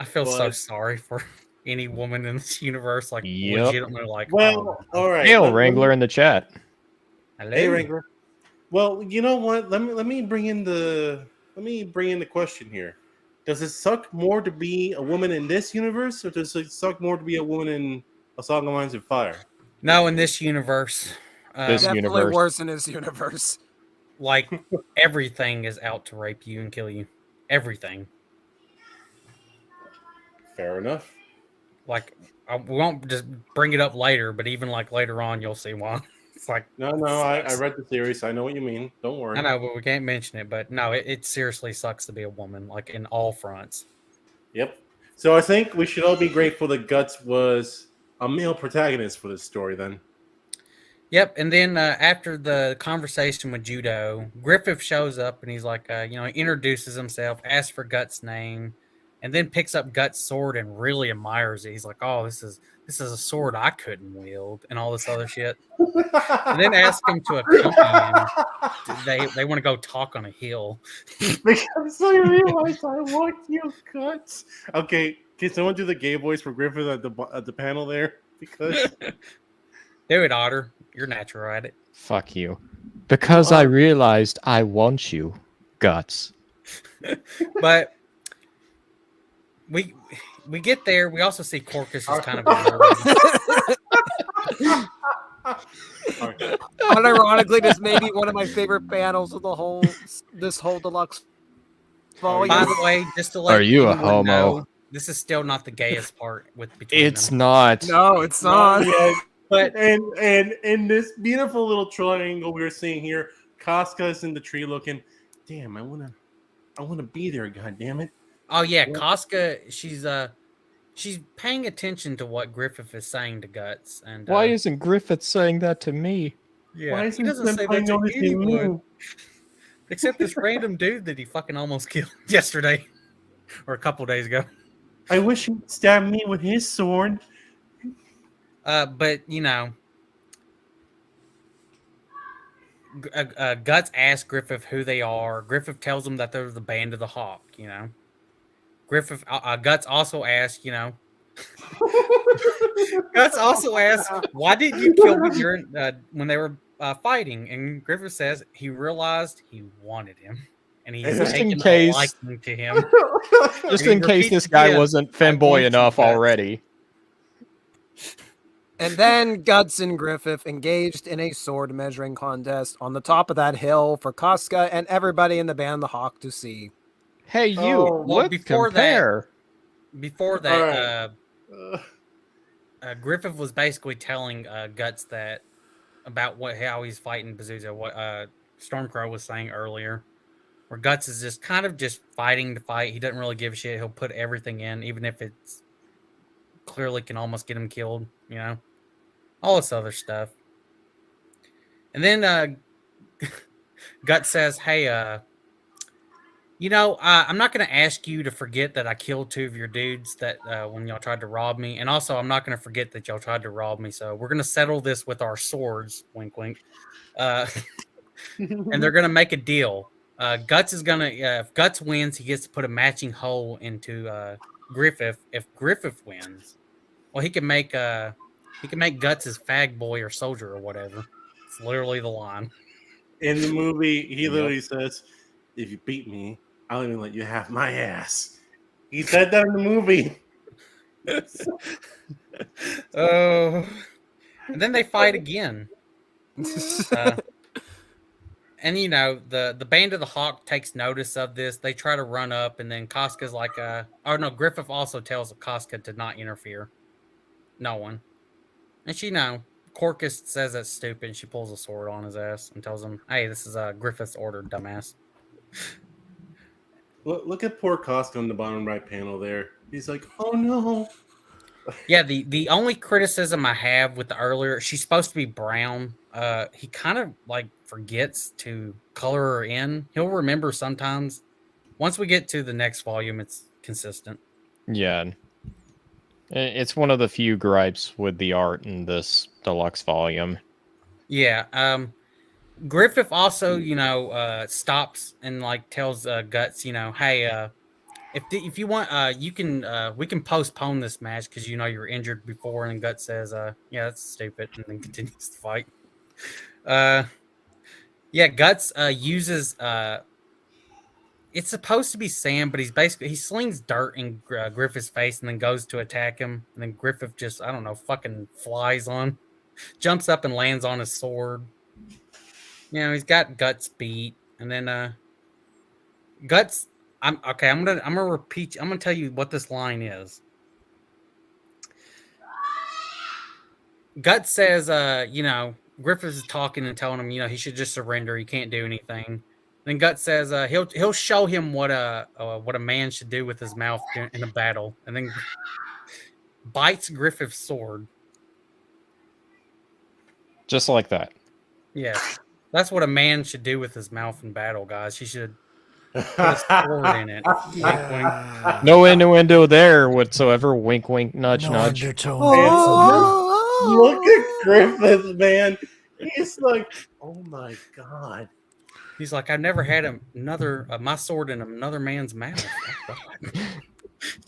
I feel so But- sorry for any woman in this universe. Like, Yep. legitimately, like, Well, all right. Hail, let me- Wrangler in the chat. hello. Hey, Wrangler. Well, you know what? Let me bring in the question here. Does it suck more to be a woman in this universe, or does it suck more to be a woman in A Song of Mines and Fire? No, in this universe, This Definitely universe. worse in his universe. like everything is out to rape you and kill you. Everything. Fair enough. Like, we won't just bring it up later, but even like later on, you'll see why. It's like, No, I read the series. I know what you mean. Don't worry. I know, but we can't mention it. But no, it seriously sucks to be a woman, like in all fronts. Yep. So I think we should all be grateful that Guts was a male protagonist for this story. Then. Yep, and then after the conversation with Judo, Griffith shows up and he's like, he introduces himself, asks for Guts' name, and then picks up Guts' sword and really admires it. He's like, "Oh, this is a sword I couldn't wield," and all this other shit. And then asks him to accompany him. They want to go talk on a hill. Because I realized I want you, Guts. Okay, can someone do the gay voice for Griffith at the panel there? Because Do it, Otter. You're natural at it. Fuck you. Because I realized I want you, Guts. But we get there. We also see Corcus is kind of annoyed. Unironically, this may be one of my favorite panels of this whole deluxe volume. By the way, just to let Are you a anyone homo? know, this is still not the gayest part between It's them. not. No, it's not. But and in this beautiful little triangle we're seeing here, Casca's in the tree looking. Damn, I wanna be there. God damn it! oh yeah, Casca, she's paying attention to what Griffith is saying to Guts, and Why isn't Griffith saying that to me? yeah, Why he isn't doesn't say Senpai that to noticing anyone me? except this random dude that he fucking almost killed yesterday or a couple days ago. I wish he'd stab me with his sword. But Guts asks Griffith who they are. Griffith tells him that they're the Band of the Hawk. Griffith Guts also asks, Guts also asks, why did you kill me during when they were fighting? And Griffith says he realized he wanted him, and he's Just taken in case- a liking to him. Just And in he case repeats this guy again, wasn't I want femboy you, enough Guts. already. And then Guts and Griffith engaged in a sword measuring contest on the top of that hill for Casca and everybody in the Band of the Hawk to see. Hey, you, Oh, well, let's before that- compare. Before All that, right. Griffith was basically telling Guts that about how he's fighting Bazooka, what Stormcrow was saying earlier, where Guts is just kind of just fighting to fight. He doesn't really give a shit. He'll put everything in, even if it's clearly can almost get him killed, all this other stuff. And then Guts says, "Hey, I'm not going to ask you to forget that I killed 2 of your dudes that when y'all tried to rob me. And also, I'm not going to forget that y'all tried to rob me. So we're going to settle this with our swords." Wink, wink. And they're going to make a deal. Guts is going to, if Guts wins, he gets to put a matching hole into Griffith. If Griffith wins, well, he can make Guts his fag boy or soldier or whatever. It's literally the line. In the movie, he literally says, "If you beat me, I'll even let you have my ass." He said that in the movie. Oh, and then they fight again. And the Band of the Hawk takes notice of this. They try to run up, and then Casca's like, oh no, Griffith also tells Casca to not interfere. No one. And she Corcus says that's stupid. And she pulls a sword on his ass and tells him, "Hey, this is Griffith's order, dumbass." Look at poor Costco in the bottom right panel there. He's like, oh no. Yeah, the only criticism I have with the earlier, she's supposed to be brown. He kind of like forgets to color her in. He'll remember sometimes. Once we get to the next volume, it's consistent. Yeah. It's one of the few gripes with the art in this deluxe volume. Yeah. Griffith also, stops and like tells Guts, hey, if you want, you can we can postpone this match because you're injured before. And Guts says, yeah, that's stupid, and then continues to fight. Yeah, Guts uses it's supposed to be sand, but he slings dirt in Griffith's face and then goes to attack him, and then Griffith just fucking flies on, jumps up and lands on his sword. He's got Guts beat, and then Guts. I'm gonna repeat. I'm gonna tell you what this line is. Guts says, Griffith is talking and telling him, he should just surrender. He can't do anything. Then Guts says, he'll show him what a man should do with his mouth in a battle, and then bites Griffith's sword. Just like that. Yeah, that's what a man should do with his mouth in battle, guys. He should put a sword in it. Wink, wink. No innuendo there whatsoever. Wink, wink, nudge, No nudge. undertone. Look at Griffith, man. He's like, oh my god. He's like, I've never had my sword in another man's mouth.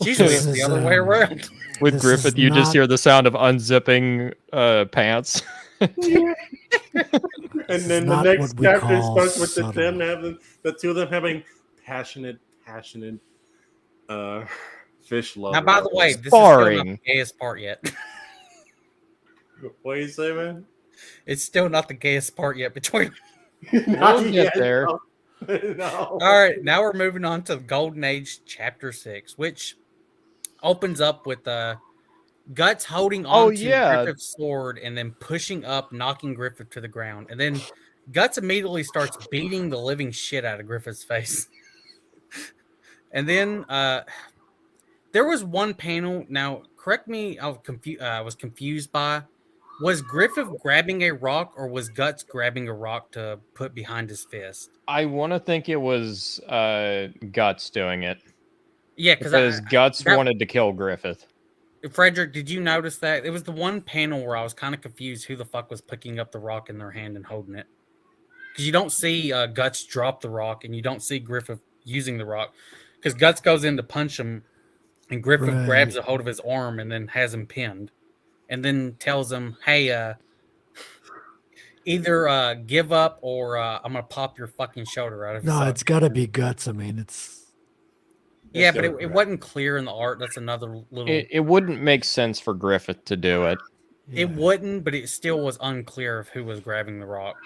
Jesus, it's the other way around. With Griffith, you just hear the sound of unzipping pants. And then the next chapter starts with the two of them having passionate fish love. Now, by the way, this is still not the gayest part yet. What do you say, man? It's still not the gayest part yet between. We'll get there. No. All right, now we're moving on to Golden Age Chapter 6, which opens up with Guts holding on to Griffith's sword and then pushing up, knocking Griffith to the ground. And then Guts immediately starts beating the living shit out of Griffith's face. And then there was one panel. Now, correct me, I was confused by. Was Griffith grabbing a rock, or was Guts grabbing a rock to put behind his fist? I want to think it was Guts doing it. Yeah, because Guts wanted to kill Griffith. Frederick, did you notice that? It was the one panel where I was kind of confused who the fuck was picking up the rock in their hand and holding it. Because you don't see Guts drop the rock, and you don't see Griffith using the rock. Because Guts goes in to punch him, and Griffith grabs a hold of his arm and then has him pinned. And then tells him, hey, either give up or I'm going to pop your fucking shoulder out of your socket. It's got to be Guts. I mean, it's... Yeah, but it wasn't clear in the art. That's another little... It wouldn't make sense for Griffith to do it. It wouldn't, but it still was unclear of who was grabbing the rock.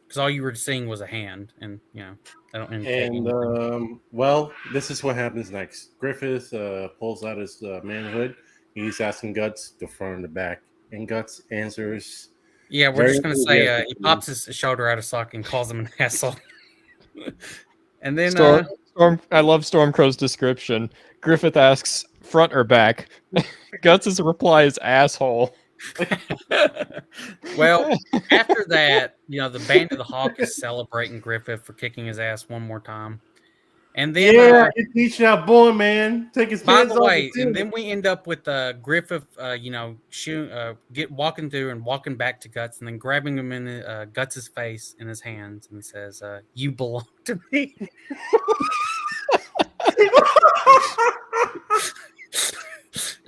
Because all you were seeing was a hand. And, I don't... And, well, this is what happens next. Griffith pulls out his manhood. He's asking Guts to front and the back, and Guts answers. Yeah, we're just gonna say he pops his shoulder out of socket and calls him an asshole. And then Storm, I love Stormcrow's description. Griffith asks, "Front or back?" Guts' reply is asshole. Well, after that, the Band of the Hawk is celebrating Griffith for kicking his ass one more time. And then, teach that boy, man. Take his by the way, and then we end up with Griffith, walking through and walking back to Guts, and then grabbing him in Guts' face in his hands, and he says, "You belong to me."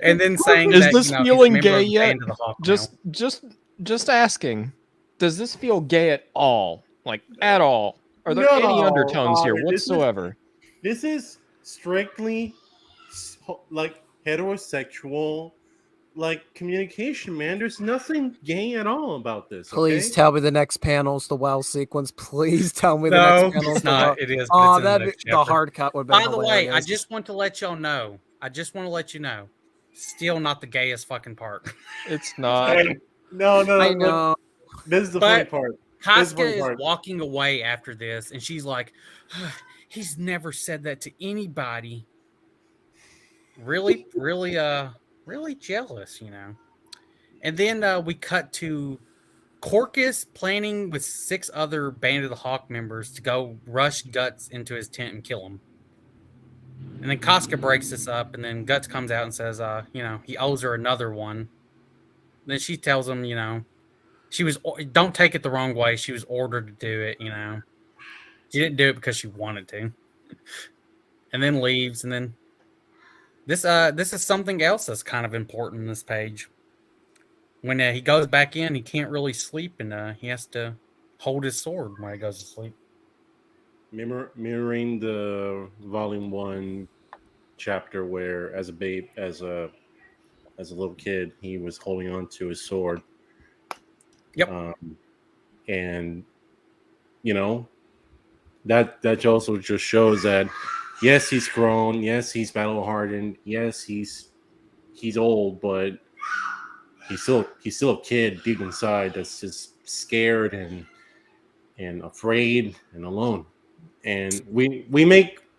And then saying, "Is this feeling gay yet?" Just asking. Does this feel gay at all? Like at all? Are there any undertones here whatsoever? This is strictly like heterosexual communication, man. There's nothing gay at all about this. Please tell me the next panel's the WoW sequence. Please tell me the next panel's it's not. It is. Oh, the hard cut would be By the way, I just want to let y'all know. Still not the gayest fucking part. It's not. No, I no, no. know. This is the funny But part. This is the Casca funny is part. walking away after this, and she's like, he's never said that to anybody. Really, really jealous, you know. And then we cut to Corcus planning with 6 other Band of the Hawk members to go rush Guts into his tent and kill him. And then Casca breaks this up, and then Guts comes out and says, you know, he owes her another one. Then she tells him, you know, don't take it the wrong way. She was ordered to do it, you know. She didn't do it because she wanted to. And then leaves, and then this is something else that's kind of important in this page. When he goes back in, he can't really sleep, and he has to hold his sword when he goes to sleep. Mirroring the volume 1 chapter where as a little kid he was holding on to his sword. Yep. And you know that also just shows that yes, he's grown, yes, he's battle hardened, yes, he's old, but he's still a kid deep inside that's just scared and afraid and alone. And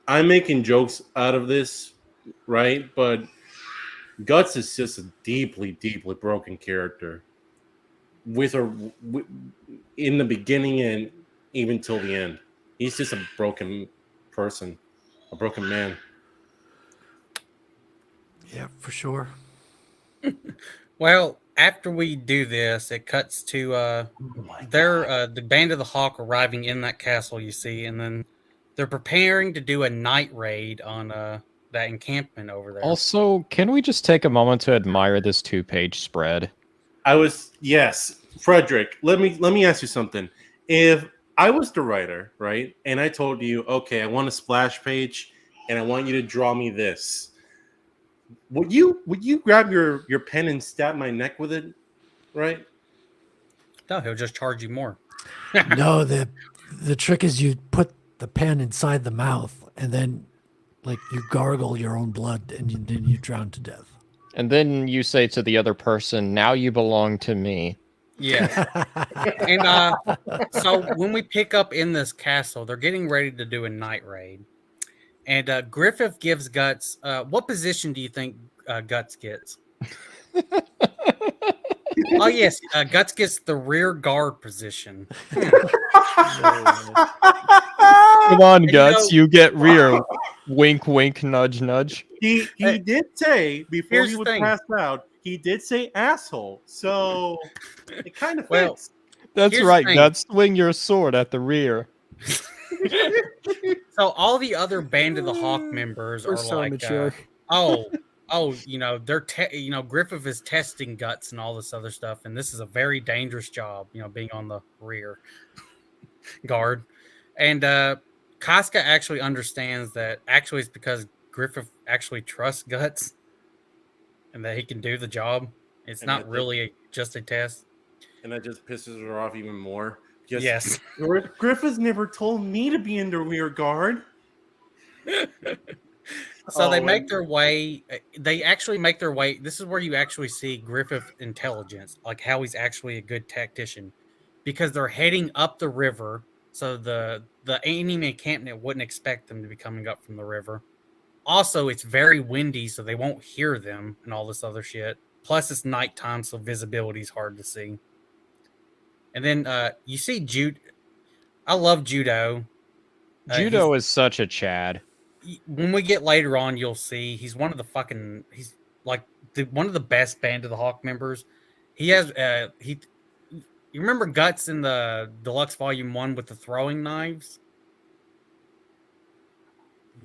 I'm making jokes out of this, right? But Guts is just a deeply, deeply broken character in the beginning and even till the end. He's just a broken person, a broken man. Yeah, for sure. Well, after we do this, it cuts to the Band of the Hawk arriving in that castle you see, and then they're preparing to do a night raid on that encampment over there. Also, can we just take a moment to admire this 2-page spread? Yes, Frederick. Let me ask you something. If I was the writer, right, and I told you, okay, I want a splash page, and I want you to draw me this, would you grab your pen and stab my neck with it, right? No, he'll just charge you more. No, the trick is you put the pen inside the mouth and then like you gargle your own blood and then you drown to death. And then you say to the other person, now you belong to me. Yeah. And so when we pick up in this castle, they're getting ready to do a night raid. And Griffith gives Guts, what position do you think Guts gets? Oh, yes. Guts gets the rear guard position. Come on, Guts, you get rear. Wow. Wink, wink, nudge, nudge. He did say before Here's he the was thing. passed out, he did say asshole. So it kind of Well, fits. That's Here's the right, thing. Guts. Swing your sword at the rear. So all the other Band of the Hawk members We're are so like, mature. you know, Griffith is testing Guts and all this other stuff, and this is a very dangerous job, you know, being on the rear guard. And Casca actually understands that actually it's because Griffith actually trusts Guts and that he can do the job. It's And not that- really just a test. And that just pisses her off even more. Because Yes. Griffiths never told me to be in the rear guard. So they Oh, make their way. They actually make their way. This is where you actually see Griffith's intelligence, like how he's actually a good tactician, because they're heading up the river. So the enemy encampment wouldn't expect them to be coming up from the river. Also, it's very windy, so they won't hear them and all this other shit. Plus, it's nighttime, so visibility is hard to see. And then you see Jude. I love Judo. Judo is such a Chad. When we get later on, you'll see he's one of the fucking. He's like one of the best Band of the Hawk members. He has You remember Guts in the Deluxe Volume 1 with the throwing knives?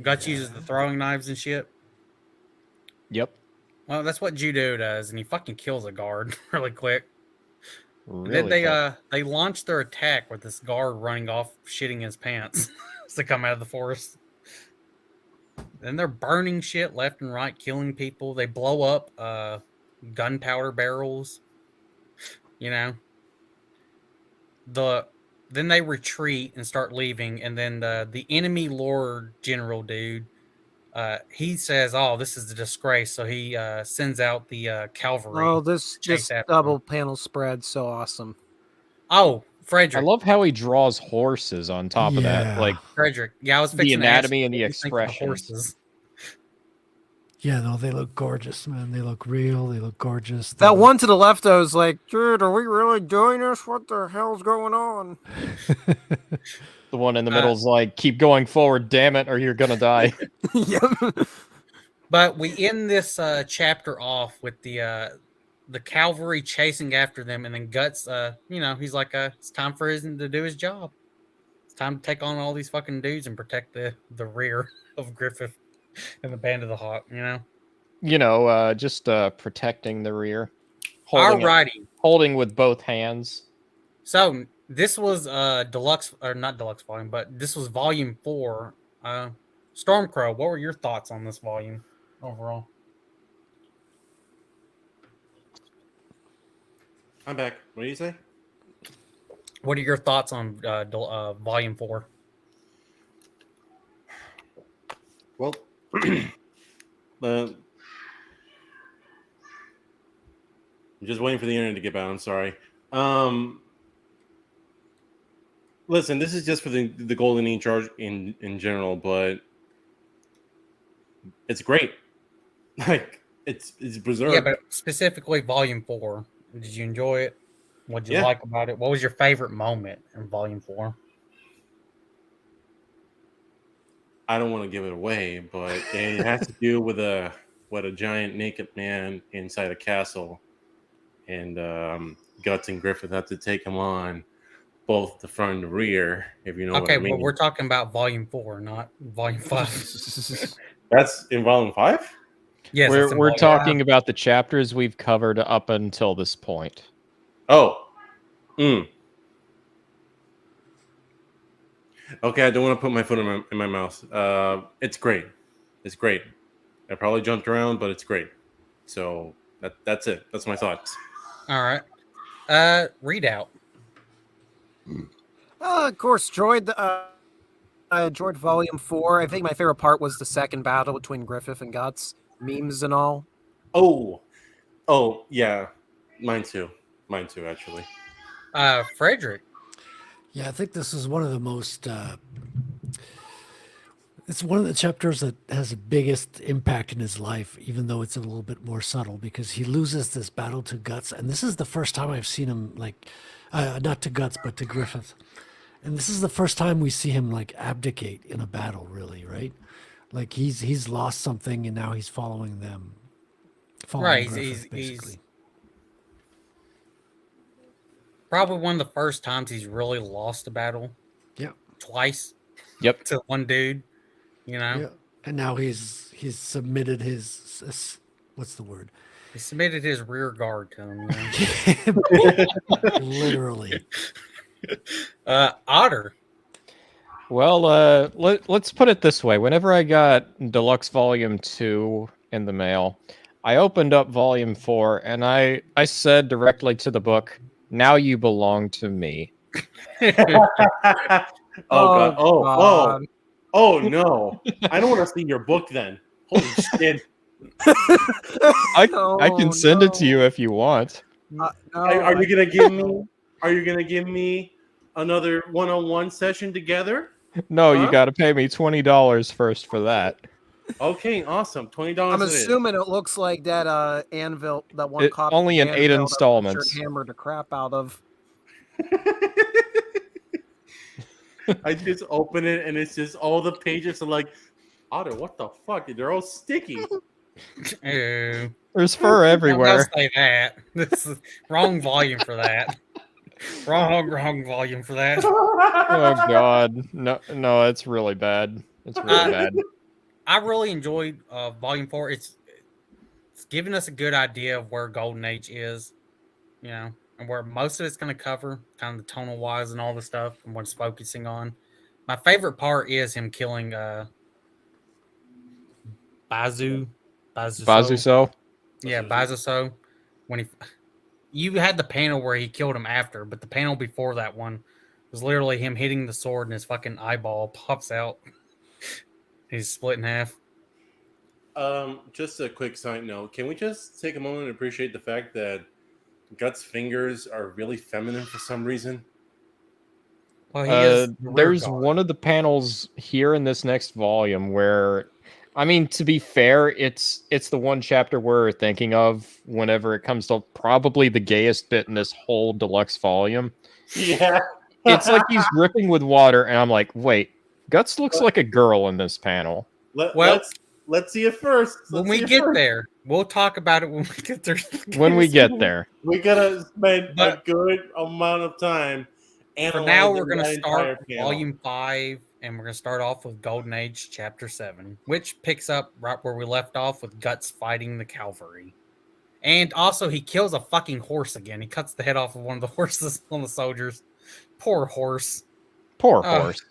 Guts uses the throwing knives and shit. Yep. Well, that's what Judo does, and he fucking kills a guard really quick. Really And then quick. they launch their attack with this guard running off, shitting his pants to come out of the forest. Then they're burning shit left and right, killing people. They blow up gunpowder barrels. You know. Then they retreat and start leaving, and then the enemy lord general dude he says, "Oh, this is a disgrace." So he sends out the cavalry. Oh, this chase after double him. panel spread so awesome. Oh, I Frederick. love how he draws horses on top of that, Yeah. like Frederick. Yeah, I was the fixing to ask anatomy you, and the what do you think of the expressions. horses. Yeah, no, they look gorgeous, man. They look real. They look gorgeous. They That look- one to the left, I was like, dude, are we really doing this? What the hell's going on? The one in the middle is like, keep going forward, damn it, or you're gonna die. Yeah. But we end this chapter off with the cavalry chasing after them, and then Guts, he's like, it's time for him to do his job. It's time to take on all these fucking dudes and protect the rear of Griffith and the Band of the Hawk. Just protecting the rear, holding with both hands. So this was deluxe, or not deluxe volume, but this was volume 4. Stormcrow, what were your thoughts on this volume overall? I'm back. What do you say? What are your thoughts on volume 4? Well, I'm just waiting for the internet to get back. I'm sorry. Listen, this is just for the Golden Age arc in general, but it's great. Like it's Berserk. Yeah, but specifically volume 4. Did you enjoy it? What did you like about it? What was your favorite moment in volume 4? I don't want to give it away, but it has to do with a giant naked man inside a castle, and Guts and Griffith have to take him on, both the front and the rear. If you know what I mean. Well, we're talking about volume 4, not volume 5. That's in volume 5. Yes, we're talking about the chapters we've covered up until this point. Oh. Okay, I don't want to put my foot in my mouth. It's great. It's great. I probably jumped around, but it's great. So that's it. That's my thoughts. All right. Readout. Of course, I enjoyed volume 4. I think my favorite part was the second battle between Griffith and Guts, memes and all. Oh, yeah. Mine too, actually. Frederick. Yeah, I think this is one of the most. It's one of the chapters that has the biggest impact in his life, even though it's a little bit more subtle, because he loses this battle to Guts, and this is the first time I've seen him not to Guts, but to Griffith, and this is the first time we see him abdicate in a battle, really, right? Like he's lost something, and now he's following them. Right, Griffith, basically. he's probably one of the first times he's really lost a battle. Yeah. Twice. Yep. To one dude. Yeah. And now he's submitted his what's the word? He submitted his rear guard to him. Literally. Otter. Well, let's put it this way. Whenever I got Deluxe Volume 2 in the mail, I opened up Volume 4, and I said directly to the book, "Now you belong to me." God. Oh no. I don't want to see your book then. Holy shit. I can send it to you if you want. Are you gonna give me another one-on-one session together? No, you got to pay me $20 first for that. Okay, awesome. $20. I'm assuming it looks like that anvil, that one copy. Only in 8 installments. Hammered the crap out of. I just open it and it's just all the pages are like, Otter, what the fuck? They're all sticky. Ew. There's fur everywhere. Don't say that. This is wrong volume for that. Wrong volume for that. Oh God, no, it's really bad. It's really bad. I really enjoyed volume 4. It's giving us a good idea of where Golden Age is, and where most of it's going to cover, kind of the tonal wise and all the stuff, and what it's focusing on. My favorite part is him killing Bazuso. Yeah, Bazuso. When you had the panel where he killed him after, but the panel before that one was literally him hitting the sword and his fucking eyeball pops out. He's split in half. Just a quick side note. Can we just take a moment and appreciate the fact that Guts' fingers are really feminine for some reason? Well, he is the rear There's guard. one of the panels here in this next volume where, I mean, to be fair, it's the one chapter we're thinking of whenever it comes to probably the gayest bit in this whole deluxe volume. Yeah. It's like he's dripping with water, and I'm like, wait, Guts looks like a girl in this panel. Well, let's see it first. when we get there, we'll talk about it when we get there. When we get there. We gotta spend a But- good amount of time. For now, we're analyzing going to that entire start panel. Volume 5, and we're going to start off with Golden Age Chapter 7, which picks up right where we left off with Guts fighting the cavalry. And also, he kills a fucking horse again. He cuts the head off of one of the horses on the soldiers. Poor horse. Poor horse.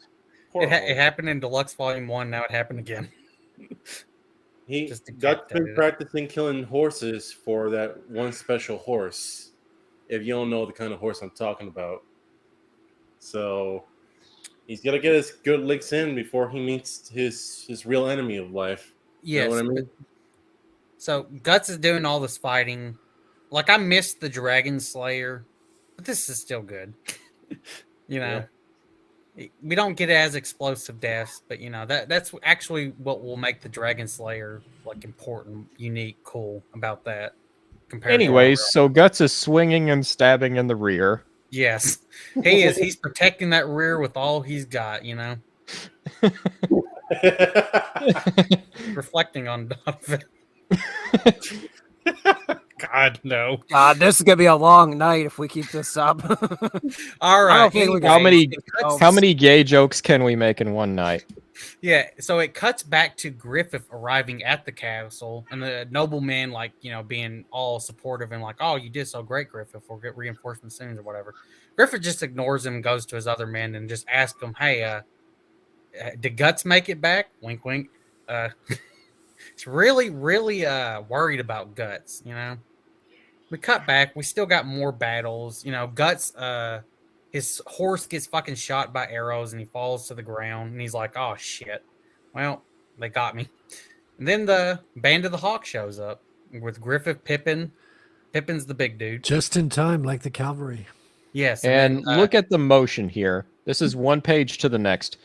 Poor It horse. happened in Deluxe Volume 1. Now it happened again. He Just Guts been decapitated. practicing killing horses for that one special horse. If you don't know the kind of horse I'm talking about. So he's got to get his good licks in before he meets his real enemy of life. Yes. You know what I mean? So Guts is doing all this fighting. Like, I missed the Dragon Slayer, but this is still good. You know, we don't get as explosive deaths, but you know that's actually what will make the Dragon Slayer like important, unique, cool about that. Compared to Anyways, so Guts is swinging and stabbing in the rear. yes, he is. He's protecting that rear with all he's got. You know, reflecting on Donovan. God no! God, this is gonna be a long night if we keep this up. All I right. don't think we How can many finish it. how many gay jokes can we make in one night? Yeah, so it cuts back to Griffith arriving at the castle, and the nobleman, like, you know, being all supportive and like, "Oh, you did so great, Griffith. We'll get reinforcements soon," or whatever. Griffith just ignores him, goes to his other men, and just asks him, "Hey, did Guts make it back?" Wink, wink. It's really, really worried about Guts. You know, we cut back. We still got more battles. You know, Guts. His horse gets fucking shot by arrows and he falls to the ground and he's like, "Oh shit. Well, they got me." And then the Band of the Hawk shows up with Griffith, Pippin. Pippin's the big dude. Just in time, like the cavalry. Yes. And then, look at the motion here. This is one page to the next.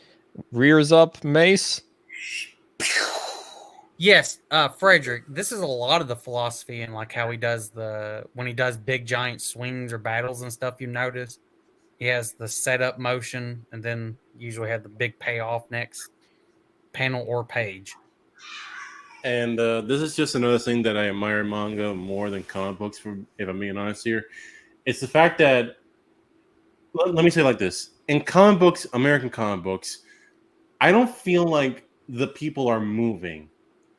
Rears up, mace. yes, Frederick, this is a lot of the philosophy and like how he does when he does big giant swings or battles and stuff, you notice. He has the setup motion and then usually have the big payoff next panel or page. And this is just another thing that I admire manga more than comic books, if I'm being honest here. It's the fact that, let me say it like this. In comic books, American comic books, I don't feel like the people are moving.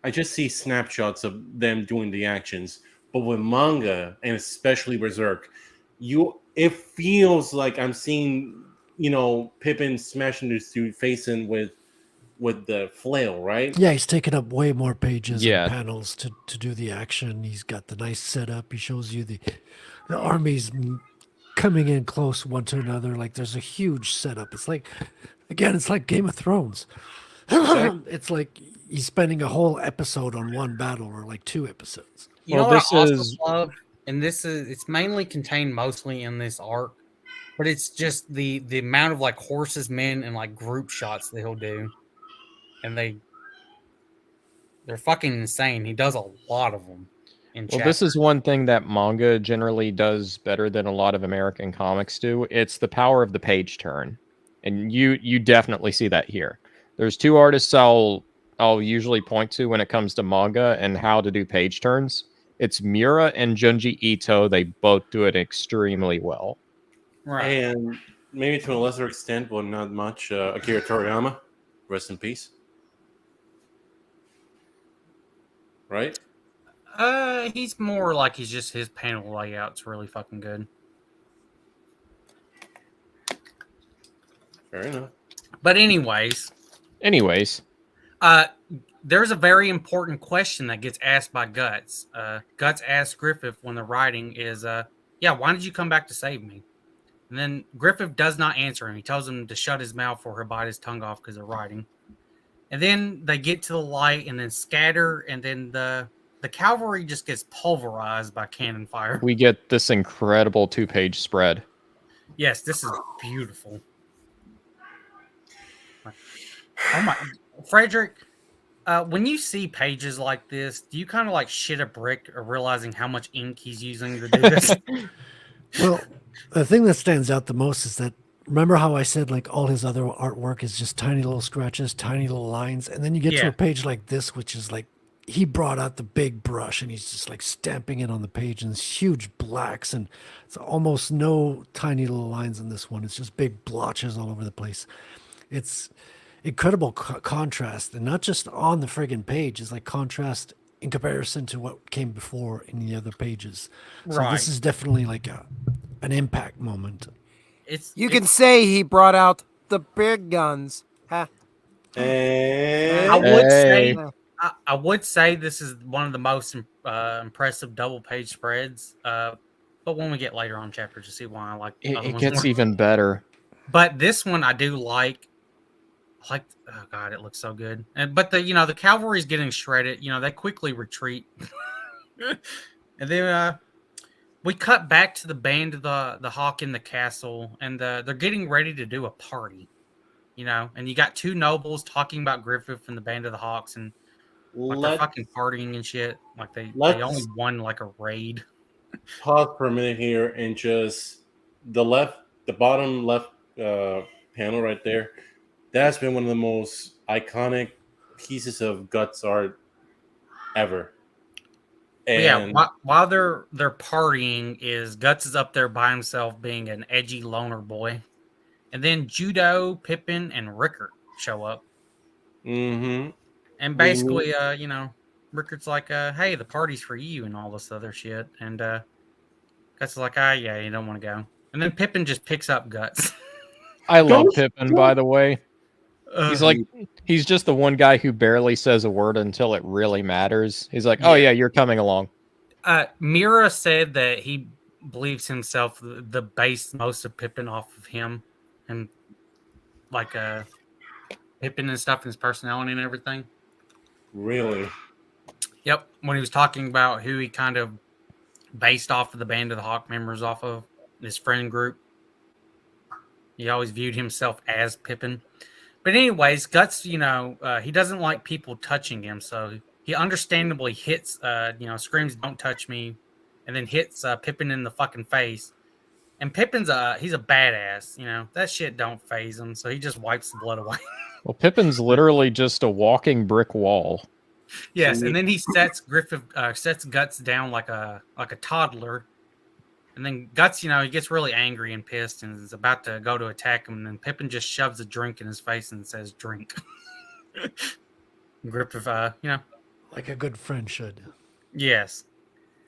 I just see snapshots of them doing the actions. But with manga, and especially Berserk, it feels like I'm seeing, Pippin smashing this dude face in with the flail, right? Yeah, he's taken up way more pages Yeah. and panels to do the action. He's got the nice setup. He shows you the armies coming in close one to another. Like there's a huge setup. It's like, again, it's like Game of Thrones. It's like he's spending a whole episode on one battle or like 2 episodes. You Well, know what this I also is- love, and it's mainly contained mostly in this arc, but it's just the amount of like horses, men, and like group shots that he'll do, and they're fucking insane. He does a lot of them. Well, this is one thing that manga generally does better than a lot of American comics do. It's the power of the page turn. And you definitely see that here. There's 2 artists I'll usually point to when it comes to manga and how to do page turns. It's Miura and Junji Ito. They both do it extremely well. right. And maybe to a lesser extent, but not much, Akira Toriyama, rest in peace. Right? He's more like his panel layout's really fucking good. Fair enough. But anyways, there's a very important question that gets asked by Guts. Guts asks Griffith when they're writing is, why did you come back to save me? And then Griffith does not answer him. He tells him to shut his mouth or he'll bite his tongue off because they're writing. And then they get to the light and then scatter, and then the cavalry just gets pulverized by cannon fire. We get this incredible 2-page spread. Yes, this is beautiful. Oh my, Frederick, when you see pages like this, do you kind of like shit a brick or realizing how much ink he's using to do this? Well, the thing that stands out the most is that remember how I said like all his other artwork is just tiny little scratches, tiny little lines, and then you get to Yeah. a page like this, which is like he brought out the big brush and he's just like stamping it on the page and it's huge blacks and it's almost no tiny little lines in this one. It's just big blotches all over the place. It's incredible contrast, and not just on the friggin' page. It's like contrast in comparison to what came before in the other pages. So Right. this is definitely like an impact moment. You can say he brought out the big guns. Ha. And I would say Hey. I would say this is one of the most impressive double page spreads. But when we get later on chapters, you see why I like the other It ones gets more. even better. But this one I do like. Oh god, it looks so good. But the cavalry's getting shredded. They quickly retreat. And then we cut back to the band of the Hawk in the castle, and they're getting ready to do a party. And you got two nobles talking about Griffith and the band of the Hawks, and like they're let's fucking partying and shit. Like they let's- only won like a raid. pause for a minute here and just the bottom left panel right there. That's been one of the most iconic pieces of Guts art ever. And While they're partying, is Guts is up there by himself being an edgy loner boy, and then Judo, Pippin, and Rickert show up, mm-hmm. and basically, Rickert's like, "Hey, the party's for you," and all this other shit, and Guts is like, "Ah, yeah, you don't want to go," and then Pippin just picks up Guts. I love Pippin, by the way. He's Uh, like, he's just the one guy who barely says a word until it really matters. He's like, oh yeah, you're coming along. Mira said that he believes himself the base most of Pippin off of him, and like Pippin and stuff, and his personality and everything. Really? Yep, when he was talking about who he kind of based off of the Band of the Hawk members off of his friend group, he always viewed himself as Pippin. But anyways, Guts, he doesn't like people touching him, so he understandably hits, screams, "Don't touch me," and then hits Pippin in the fucking face. And Pippin's he's a badass, that shit don't phase him, so he just wipes the blood away. Well, Pippin's literally just a walking brick wall. Yes, and then he sets Guts down like a toddler. And then Guts, he gets really angry and pissed and is about to go to attack him. And then Pippin just shoves a drink in his face and says, "Drink." Griffith, Like a good friend should. Yes.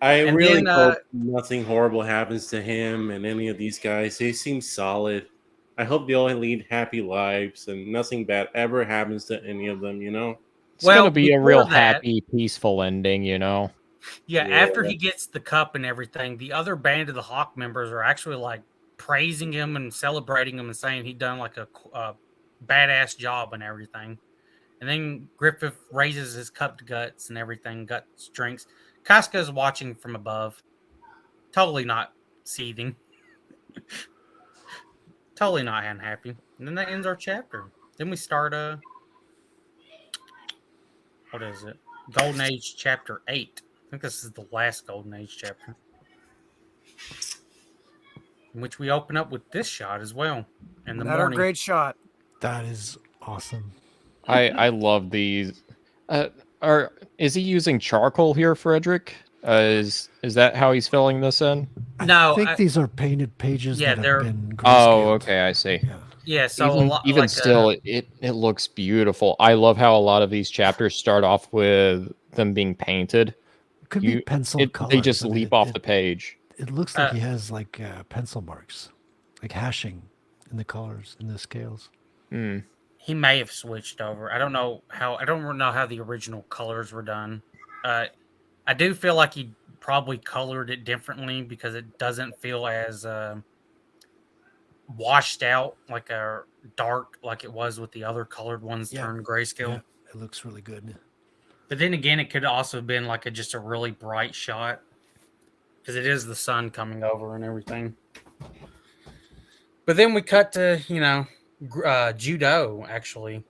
I And really then, hope nothing horrible happens to him and any of these guys. They seem solid. I hope they all lead happy lives and nothing bad ever happens to any of them, It's going to be a real before that- happy, peaceful ending, Yeah, Yeah. after he gets the cup and everything, the other Band of the Hawk members are actually like praising him and celebrating him and saying he'd done like a badass job and everything. And then Griffith raises his cup to Guts and everything. Guts drinks. Casca's watching from above, totally not seething, totally not unhappy. And then that ends our chapter. Then we start what is it? Golden Age chapter 8. I think this is the last Golden Age chapter, in which we open up with this shot as well. In the Another morning. great shot. That is awesome. I love these. Is he using charcoal here, Frederick? Is that how he's filling this in? No, I think these are painted pages yeah, that they're- have been Oh, grayscaled. okay, I see. Yeah. Yeah, so even a lot, even like, still, it looks beautiful. I love how a lot of these chapters start off with them being painted. It could be pencil colors. They just I mean, leap off the page. It looks like he has like pencil marks, like hashing in the colors in the scales. he may have switched over. I don't know how the original colors were done. I do feel like he probably colored it differently because it doesn't feel as washed out like a dark like it was with the other colored ones Yeah. turned grayscale. It looks really good. But then again, it could also have been like just a really bright shot because it is the sun coming over and everything. But then we cut to, Judo actually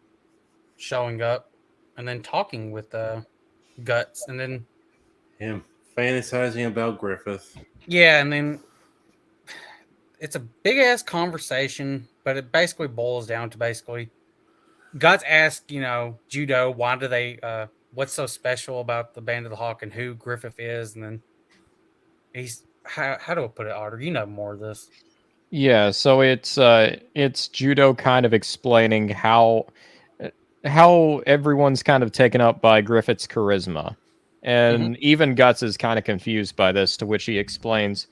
showing up and then talking with Guts. And then, Him fantasizing about Griffith. yeah, and then it's a big ass conversation, but it basically boils down to Guts asked, Judo, why do they, what's so special about the Band of the Hawk and who Griffith is? And then how do I put it, Otter? You know more of this. Yeah, so it's Judo kind of explaining how everyone's kind of taken up by Griffith's charisma. And even Guts is kind of confused by this, to which he explains,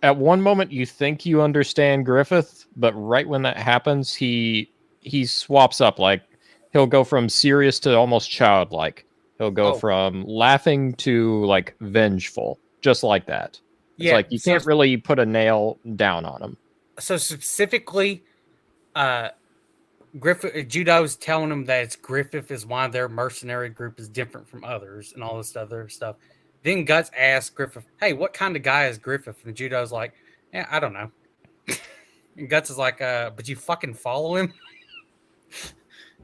at one moment you think you understand Griffith, but right when that happens, he swaps up. Like, he'll go from serious to almost childlike. He'll go from laughing to like vengeful, just like that. It's like you can't really put a nail down on him. So specifically, Judo's telling him that Griffith is why their mercenary group is different from others and all this other stuff. Then Guts asks Griffith, "Hey, what kind of guy is Griffith?" And Judo's like, "Yeah, I don't know." And Guts is like, "But you fucking follow him?"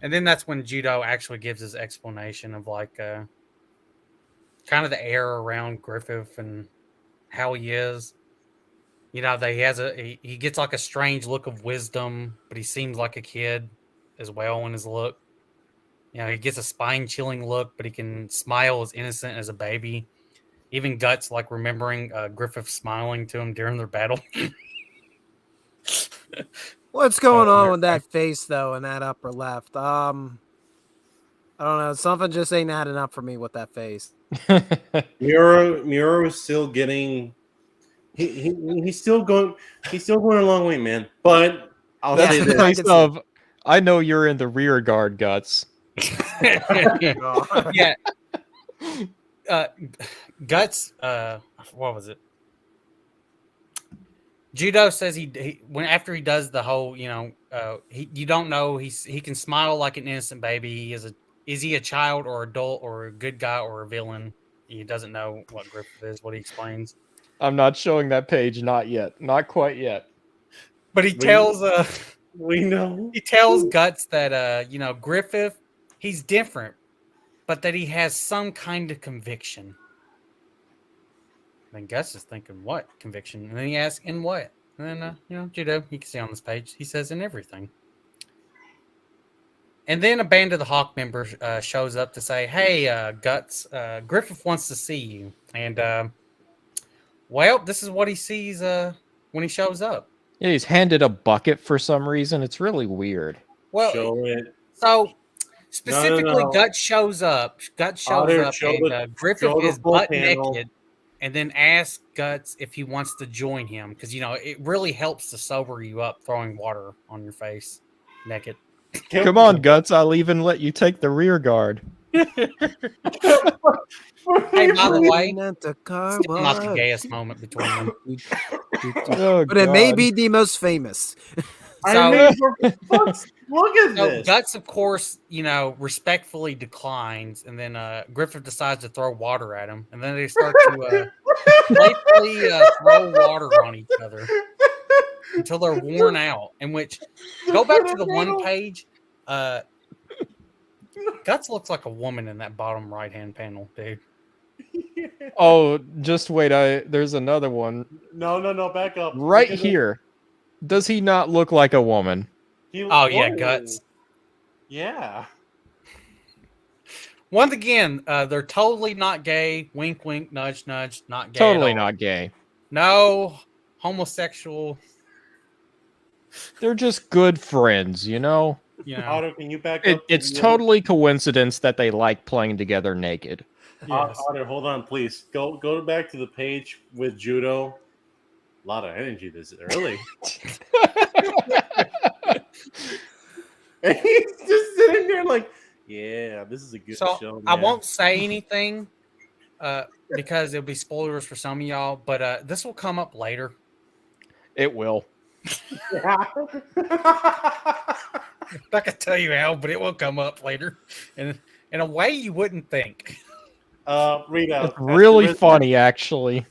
And then that's when Judo actually gives his explanation of like, kind of the air around Griffith and how he is. That he gets like a strange look of wisdom, but he seems like a kid as well in his look. He gets a spine-chilling look, but he can smile as innocent as a baby. Even Guts like remembering Griffith smiling to him during their battle. What's going on with that face though in that upper left? I don't know. Something just ain't adding up for me with that face. Miura is still getting. He's still going a long way, man. But I'll say this: I know you're in the rear guard, Guts. Yeah. Guts. What was it? Judo says after he does the whole, you don't know he can smile like an innocent baby. Is he a child or adult or a good guy or a villain? He doesn't know what Griffith is. What he explains. I'm not showing that page. Not yet. Not quite yet. But he tells we know. He tells Guts that Griffith, he's different, but that he has some kind of conviction. Then Guts is thinking, what conviction? And then he asks, in what? And then, Judo, you can see on this page, he says, in everything. And then a Band of the Hawk member shows up to say, hey, Guts, Griffith wants to see you. And, this is what he sees when he shows up. Yeah, he's handed a bucket for some reason. It's really weird. Well, show it. So, specifically, No. Guts shows up. And Griffith is butt naked. And then asks Guts if he wants to join him. Because, it really helps to sober you up throwing water on your face naked. Come on, Guts. I'll even let you take the rear guard. Hey, by the way, still not the gayest moment between them. But it may be the most famous. Look at this. Guts, of course, respectfully declines, and then Griffith decides to throw water at him, and then they start to playfully throw water on each other until they're worn out. In which, go back to the one page. Guts looks like a woman in that bottom right-hand panel, dude. Oh, just wait. There's another one. No, back up. Right here. Does he not look like a woman? Yeah, Guts. Yeah. Once again, they're totally not gay. Wink, wink, nudge, nudge. Not gay. Totally not gay. No homosexual. They're just good friends, Otter, can you back up? It's totally coincidence that they like playing together naked. Yes. Otter, hold on, please. Go back to the page with Judo. A lot of energy this early. And he's just sitting there like, yeah, this is a good show. Man. I won't say anything because it'll be spoilers for some of y'all, but this will come up later. It will. not gonna tell you how, but it will come up later, and in a way you wouldn't think. Read out. It's really funny, actually.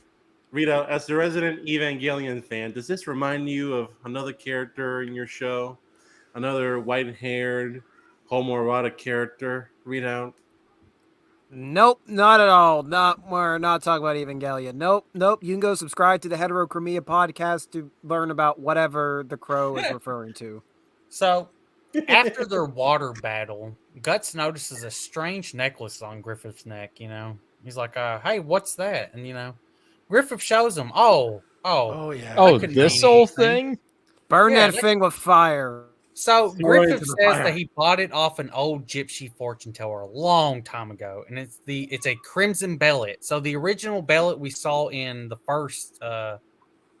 Read out. As the resident Evangelion fan, does this remind you of another character in your show? Another white-haired homoerotic character? Read out. Nope, not at all. We're not talking about Evangelion. Nope. You can go subscribe to the Heterochromia podcast to learn about whatever the crow is referring to. So, after their water battle, Guts notices a strange necklace on Griffith's neck. He's like, "Hey, what's that?" And Griffith shows him. Oh, yeah. Oh, couldn't this mean whole anything. thing? Burn Yeah, that thing with fire. So Throw it Griffith into the says fire. that he bought it off an old gypsy fortune teller a long time ago, and it's a crimson bellet. So the original bellet we saw in the first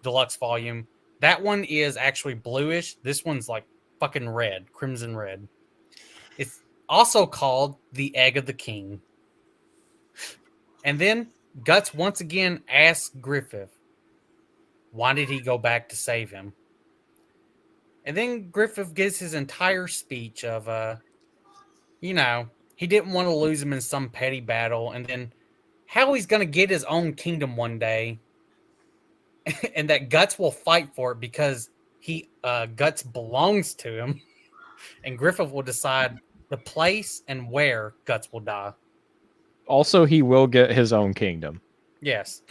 deluxe volume, that one is actually bluish. This one's like fucking red, crimson red. It's also called the Egg of the King. And then Guts once again asks Griffith, why did he go back to save him? And then Griffith gives his entire speech of, he didn't want to lose him in some petty battle, and then how he's going to get his own kingdom one day, and that Guts will fight for it because Guts belongs to him, and Griffith will decide the place and where Guts will die. Also, he will get his own kingdom. Yes.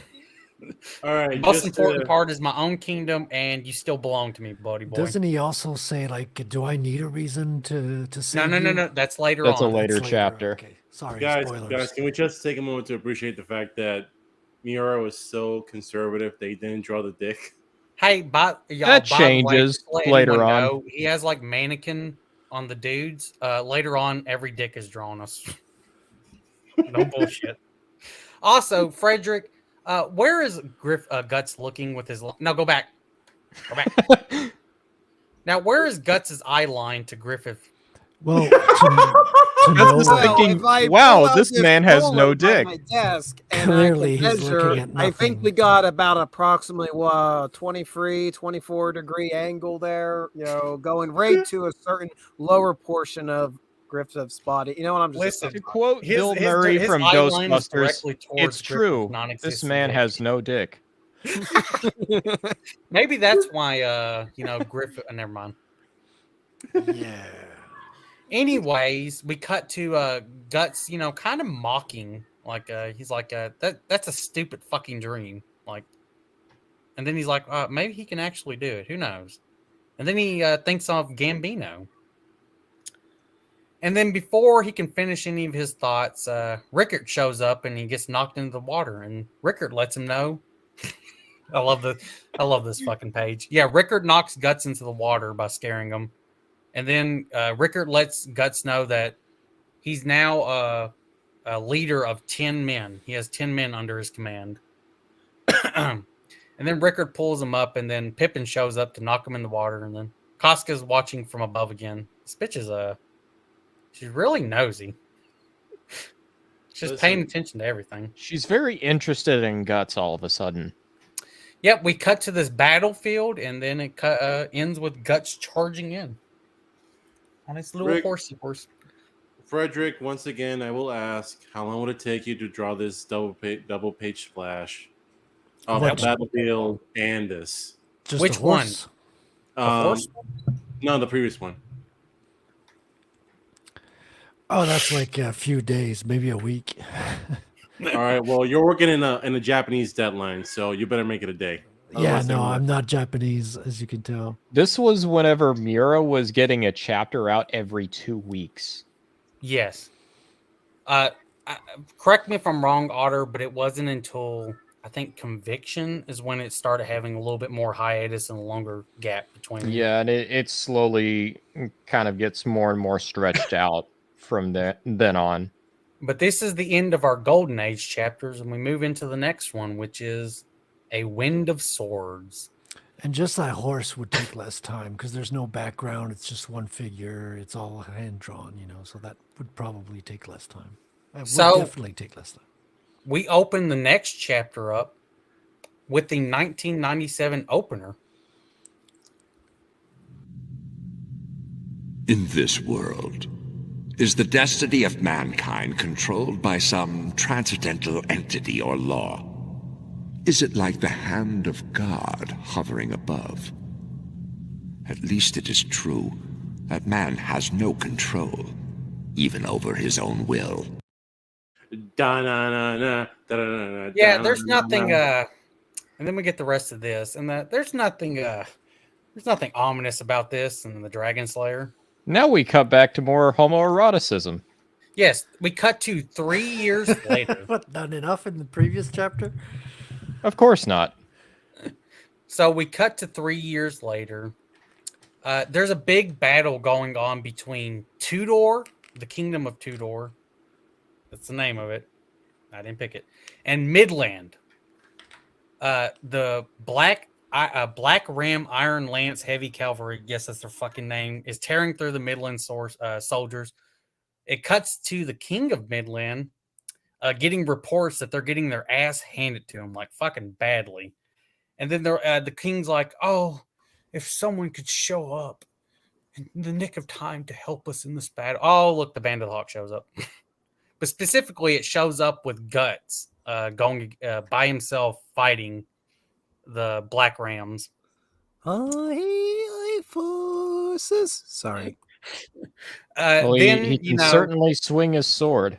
All right. The most important part is my own kingdom, and you still belong to me, buddy boy. Doesn't he also say, like, do I need a reason to save you? No. That's later That's on. a later That's chapter. Okay. Sorry, Guys, spoilers. can we just take a moment to appreciate the fact that Miura was so conservative they didn't draw the dick? Hey, That by the way, changes just to let later anyone on. know, he has like mannequin on the dudes. Later on, every dick is drawn us. No bullshit. Also, Frederick, where is Guts looking with his? No, go back. Go back. Now, where is Guts' eye line to Griffith? Well, to That's know just that- thinking, if I wow, pull out this man has roller no by dick. My desk and Clearly, I can he's measure, looking at I think nothing. we got about approximately 23, 24 degree angle there. Going right to a certain lower portion of Griffith's body. You know what I'm just Listen, To quote His- Bill his- Murray his from eye line is Ghostbusters, directly towards it's true. Griffith's non-existent This man dick. has no dick. Maybe that's why Griffith. Never mind. yeah. Anyways, we cut to Guts, kind of mocking, like he's like that's a stupid fucking dream, like, and then he's like, maybe he can actually do it. Who knows? And then he thinks of Gambino, and then before he can finish any of his thoughts, Rickard shows up and he gets knocked into the water, and Rickard lets him know. I love this fucking page. Yeah, Rickard knocks Guts into the water by scaring him. And then Rickard lets Guts know that he's now a leader of 10 men. He has 10 men under his command. And then Rickard pulls him up, and then Pippin shows up to knock him in the water. And then Casca's watching from above again. This bitch is she's really nosy. She's paying attention to everything. She's very interested in Guts all of a sudden. Yep, we cut to this battlefield, and then it ends with Guts charging in on his little horsey horse. Frederick, once again, I will ask, how long would it take you to draw this double page splash of Which- Battlefield and this? Just Which a horse. horse? No, the previous one. Oh, that's like a few days, maybe a week. All right. Well, you're working in a Japanese deadline, so you better make it a day. Yeah, Otherwise, no, they're- I'm not Japanese, as you can tell. This was whenever Miura was getting a chapter out every 2 weeks. Yes. Correct me if I'm wrong, Otter, but it wasn't until I think Conviction is when it started having a little bit more hiatus and a longer gap between. Yeah, and it slowly kind of gets more and more stretched out from then on. But this is the end of our Golden Age chapters, and we move into the next one, which is A Wind of Swords. And just that horse would take less time because there's no background. It's just one figure. It's all hand drawn, so that would probably take less time. It would definitely take less time. We open the next chapter up with the 1997 opener. In this world, is the destiny of mankind controlled by some transcendental entity or law? Is it like the hand of God hovering above? At least it is true that man has no control, even over his own will. Yeah, there's nothing and then we get the rest of this, and there's nothing ominous about this and the Dragon Slayer. Now we cut back to more homoeroticism. Yes, we cut to 3 years later. What, not enough in the previous chapter? Of course not. So we cut to 3 years later. There's a big battle going on between Tudor, the Kingdom of Tudor. That's the name of it. I didn't pick it. And Midland. The Black Ram Iron Lance Heavy Cavalry, yes, that's their fucking name, is tearing through the Midland soldiers. It cuts to the King of Midland getting reports that they're getting their ass handed to him, like fucking badly. And then the King's like, oh, if someone could show up in the nick of time to help us in this battle. Oh, look, the Band of the Hawk shows up. But specifically, it shows up with Guts going by himself fighting the Black Rams. Forces. Sorry. Well, Then he can certainly swing his sword.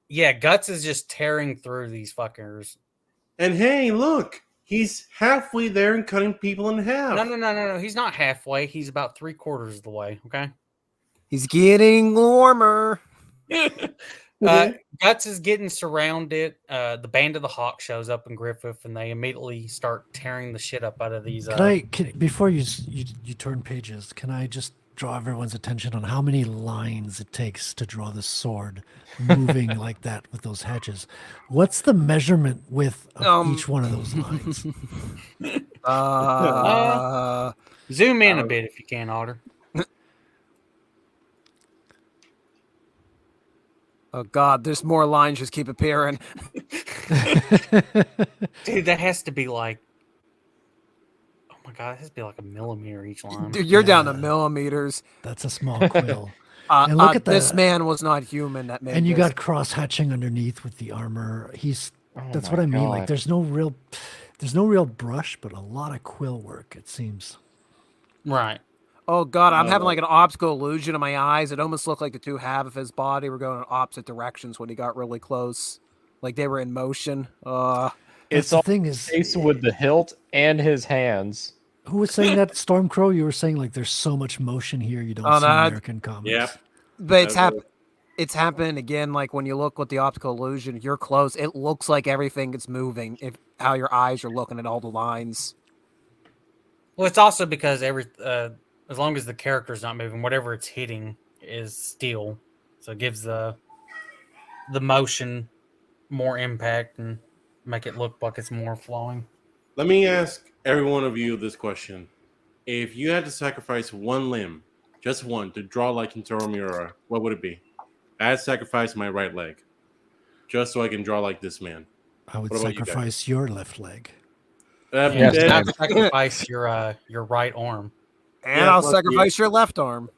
Yeah, Guts is just tearing through these fuckers. And hey, look, he's halfway there and cutting people in half. No. He's not halfway. He's about 3/4 of the way. Okay. He's getting warmer. Guts is getting surrounded. The Band of the Hawk shows up in Griffith, and they immediately start tearing the shit up out of these. Before you turn pages, can I just draw everyone's attention on how many lines it takes to draw the sword moving like that with those hedges? What's the measurement width of each one of those lines? Zoom in a bit if you can, Otter. Oh God, there's more lines just keep appearing. Dude, that has to be like, oh my God, it has to be like a millimeter each line. Dude, you're down to millimeters. That's a small quill. And look at this man was not human. That made and you this. got cross hatching underneath with the armor. That's my what I mean. God. Like there's no real brush, but a lot of quill work. It seems. Right. Oh God, I'm having like an optical illusion in my eyes. It almost looked like the two halves of his body were going in opposite directions when he got really close, like they were in motion. It's the all thing is, face with the hilt and his hands. who was saying that? Stormcrow? You were saying like there's so much motion here you don't see in American comics. Yeah. But it's happened again. Like when you look with the optical illusion, you're close. It looks like everything is moving. If how your eyes are looking at all the lines. Well, it's also because as long as the character's not moving, whatever it's hitting is steel, so it gives the motion more impact and make it look like it's more flowing. Let me ask every one of you this question. If you had to sacrifice one limb, just one, to draw like Kentaro Miura, what would it be? I'd sacrifice my right leg, just so I can draw like this man. I would What about you guys? sacrifice your left leg. Yeah, Yes. not sacrifice your right arm. And Yeah, I'll plus sacrifice your left arm.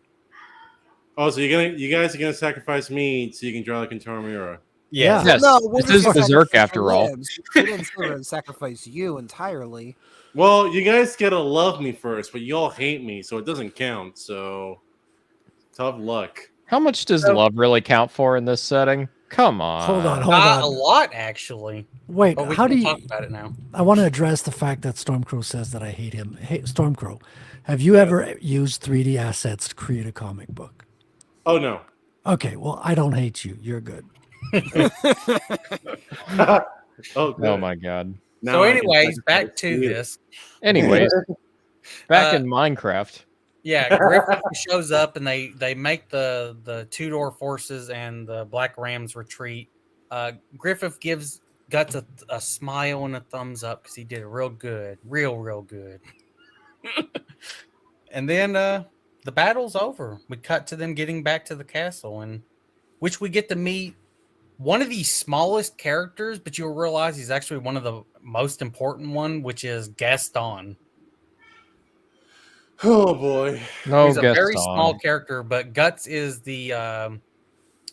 Oh, so you guys are gonna sacrifice me so you can draw like Kentaro Miura. Yeah. Yes, we this is didn't Berserk sacrifice your after all. limbs. We didn't say we're gonna sacrifice you entirely. Well, you guys gotta love me first, but you all hate me, so it doesn't count. So tough luck. How much does love really count for in this setting? Come on. Hold on. Not a lot, actually. Wait, But we how can do you? talk about it now. I want to address the fact that Stormcrow says that I hate him. Hey, Stormcrow, have you ever used 3D assets to create a comic book? Oh no. Okay, well, I don't hate you. You're good. Oh, Oh good. my God. Now So, I can anyways, sacrifice back to you. this. Anyways, back Uh, in Minecraft. Yeah, Griffith shows up and they make the Tudor forces and the Black Rams retreat. Griffith gives Guts a smile and a thumbs up because he did it real good. Real good. And then the battle's over. We cut to them getting back to the castle, and which we get to meet one of the smallest characters, but you'll realize he's actually one of the most important one, which is Gaston. Oh boy. No, He's a very Gaston. small character, but Guts is the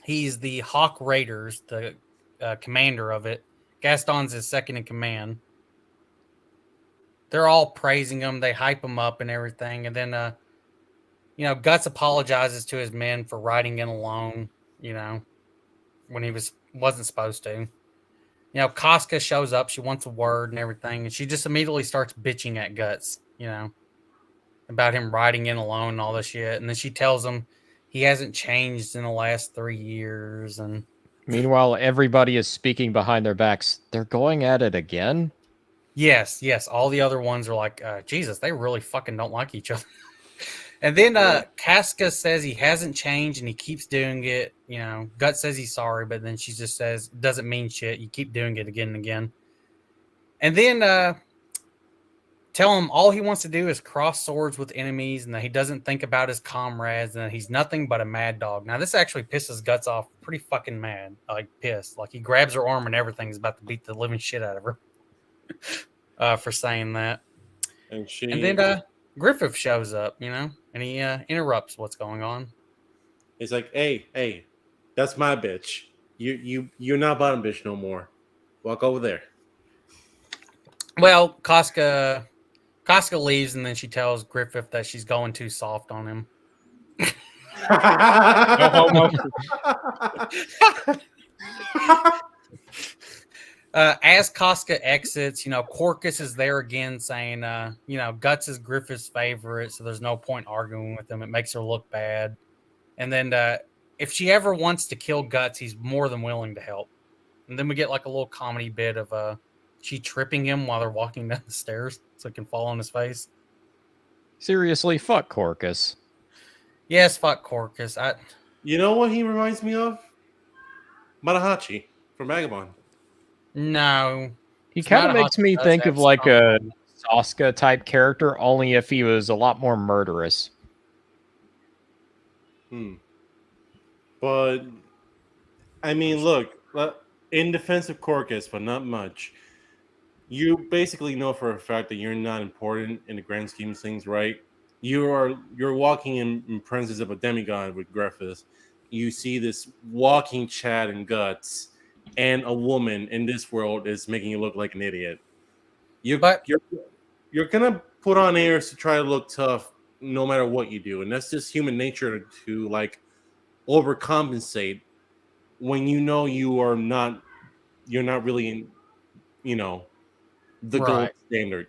he's the Hawk Raiders, the commander of it. Gaston's his second in command. They're all praising him. They hype him up and everything. And then, Guts apologizes to his men for riding in alone, when he wasn't supposed to. Casca shows up. She wants a word and everything. And she just immediately starts bitching at Guts, about him riding in alone and all this shit. And then she tells him he hasn't changed in the last 3 years. And Meanwhile, everybody is speaking behind their backs. They're going at it again? yes. All the other ones are like, Jesus, they really fucking don't like each other. And then Casca says he hasn't changed and he keeps doing it. Guts says he's sorry, but then she just says, doesn't mean shit. You keep doing it again and again. And then tell him all he wants to do is cross swords with enemies and that he doesn't think about his comrades and that he's nothing but a mad dog. Now, this actually pisses Guts off pretty fucking mad. Like, pissed. Like, he grabs her arm and everything is about to beat the living shit out of her for saying that. And then Griffith shows up, and he interrupts what's going on. It's like, hey, that's my bitch. You're not bottom bitch no more. Walk over there. Well, Casca leaves, and then she tells Griffith that she's going too soft on him. No homo. As Casca exits, Corcus is there again saying, Guts is Griffith's favorite, so there's no point arguing with him. It makes her look bad. And then if she ever wants to kill Guts, he's more than willing to help. And then we get like a little comedy bit of she tripping him while they're walking down the stairs so it can fall on his face. Seriously, fuck Corcus. Yes, fuck Corcus. You know what he reminds me of? Matahachi from Vagabond. No. He kind of makes me think of like a Sasuke type character, only if he was a lot more murderous. But, I mean, look, in defense of Corcus, but not much, you basically know for a fact that you're not important in the grand scheme of things, right? You're walking in presence of a demigod with Griffith. You see this walking Chad and Guts, and a woman in this world is making you look like an idiot. You're gonna put on airs to try to look tough no matter what you do, and that's just human nature to like overcompensate when you know you're not really in the gold standard,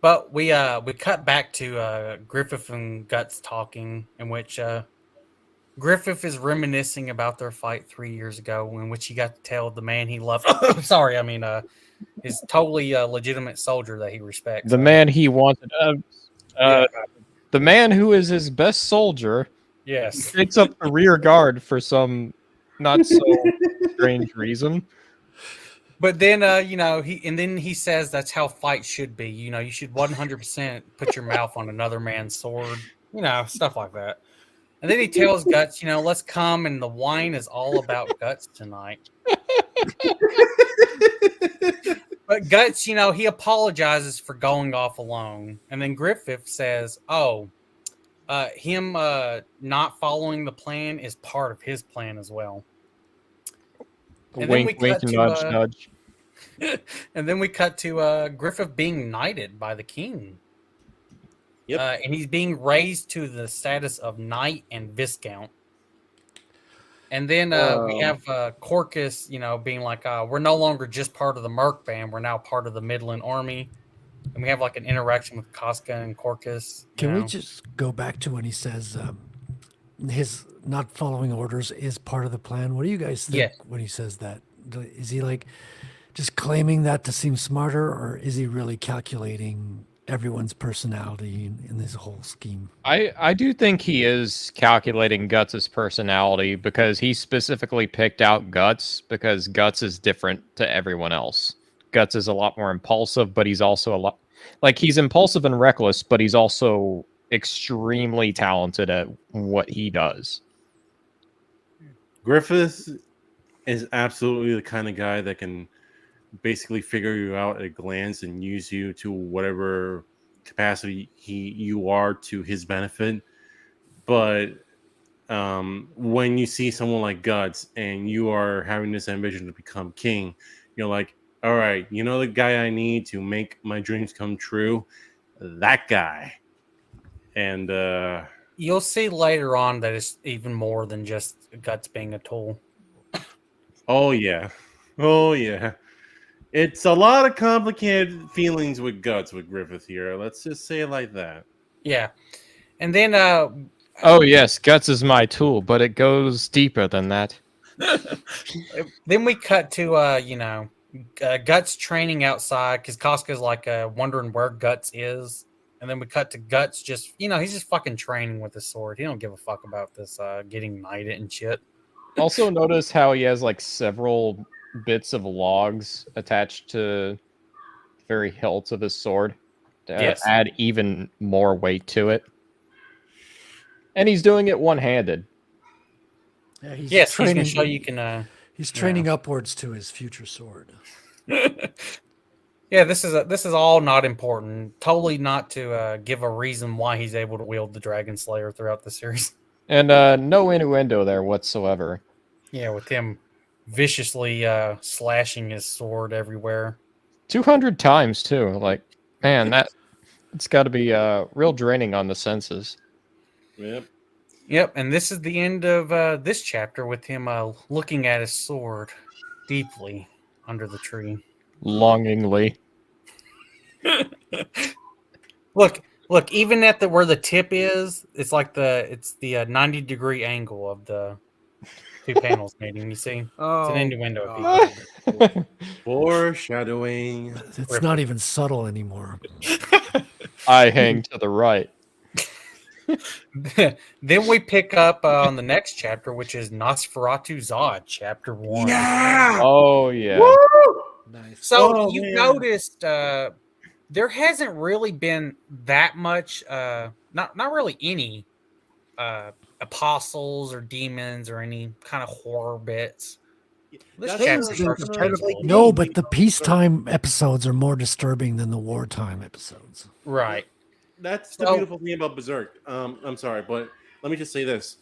But we cut back to Griffith and Guts talking, in which Griffith is reminiscing about their fight 3 years ago, in which he got to tell the man he loved. Sorry, I mean, his totally legitimate soldier that he respects. The man he wanted. The man who is his best soldier. Yes. Takes up the rear guard for some not so strange reason. But then, he says that's how fights should be. You should 100% put your mouth on another man's sword. Stuff like that. And then he tells Guts, let's come, and the wine is all about Guts tonight. But Guts, he apologizes for going off alone. And then Griffith says, him not following the plan is part of his plan as well. And wink, wink, nudge, nudge. And then we cut to Griffith being knighted by the king. Yep. And he's being raised to the status of knight and viscount. And then we have Corcus, being like, we're no longer just part of the Merc band. We're now part of the Midland Army. And we have like an interaction with Casca and Corcus. Can we just go back to when he says his not following orders is part of the plan? What do you guys think when he says that? Is he like just claiming that to seem smarter, or is he really calculating everyone's personality in this whole scheme? I do think he is calculating Guts' personality, because he specifically picked out Guts because Guts is different to everyone else. Guts is a lot more impulsive, but he's also a lot he's impulsive and reckless, but he's also extremely talented at what he does. Griffith is absolutely the kind of guy that can basically figure you out at a glance and use you to whatever capacity you are to his benefit. But when you see someone like Guts and you are having this ambition to become king, you're like, all right, you know the guy I need to make my dreams come true? That guy. And You'll see later on that it's even more than just Guts being a tool. oh yeah. It's a lot of complicated feelings with Guts with Griffith here. Let's just say it like that. Yeah. And then Oh yes, Guts is my tool, but it goes deeper than that. then we cut to Guts training outside because Casca's like wondering where Guts is. And then we cut to Guts just, he's just fucking training with his sword. He don't give a fuck about this getting knighted and shit. Also notice how he has like several bits of logs attached to the very hilt of his sword to Yes. add even more weight to it. And he's doing it one-handed. Yeah, He's going to show you can... he's training upwards to his future sword. Yeah, this is all not important. Totally not to give a reason why he's able to wield the Dragon Slayer throughout the series. And no innuendo there whatsoever. Yeah, with him viciously slashing his sword everywhere. 200 times too. Like, man, it's got to be real draining on the senses. Yep. And this is the end of this chapter with him looking at his sword deeply under the tree. Longingly. Look, even at where the tip is, it's like the 90-degree angle of the two panels meeting. You see? Oh, it's an innuendo. Foreshadowing. It's not even subtle anymore. I hang to the right. Then we pick up on the next chapter, which is Nosferatu Zod, chapter 1. Yeah. Oh yeah. Woo! Nice. So you noticed there hasn't really been that much, not really any apostles or demons or any kind of horror bits. This chapter starts incredibly No, but the peacetime episodes are more disturbing than the wartime episodes. right. That's the beautiful thing about Berserk. I'm sorry, but let me just say this.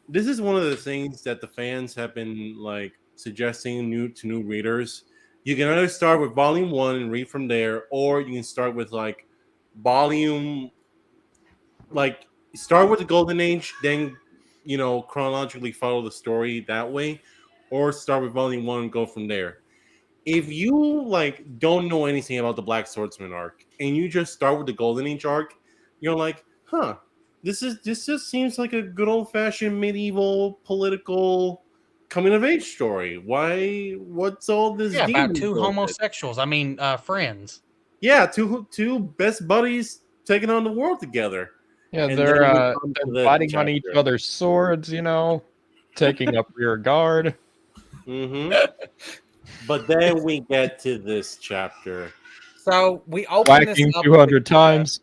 This is one of the things that the fans have been like suggesting to new readers. You can either start with volume 1 and read from there, or you can start with like start with the Golden Age, then chronologically follow the story that way, or start with volume 1 and go from there. If you don't know anything about the Black Swordsman arc and you just start with the Golden Age arc, you're like, this just seems like a good old-fashioned medieval political coming of age story. What's all this? Yeah, about two homosexuals. I mean, friends. Yeah, two best buddies taking on the world together. Yeah, And they're the fighting on each chapter. other's swords, taking up rear guard. Mm-hmm. But then we get to this chapter. So we open this Whacking up 200 times.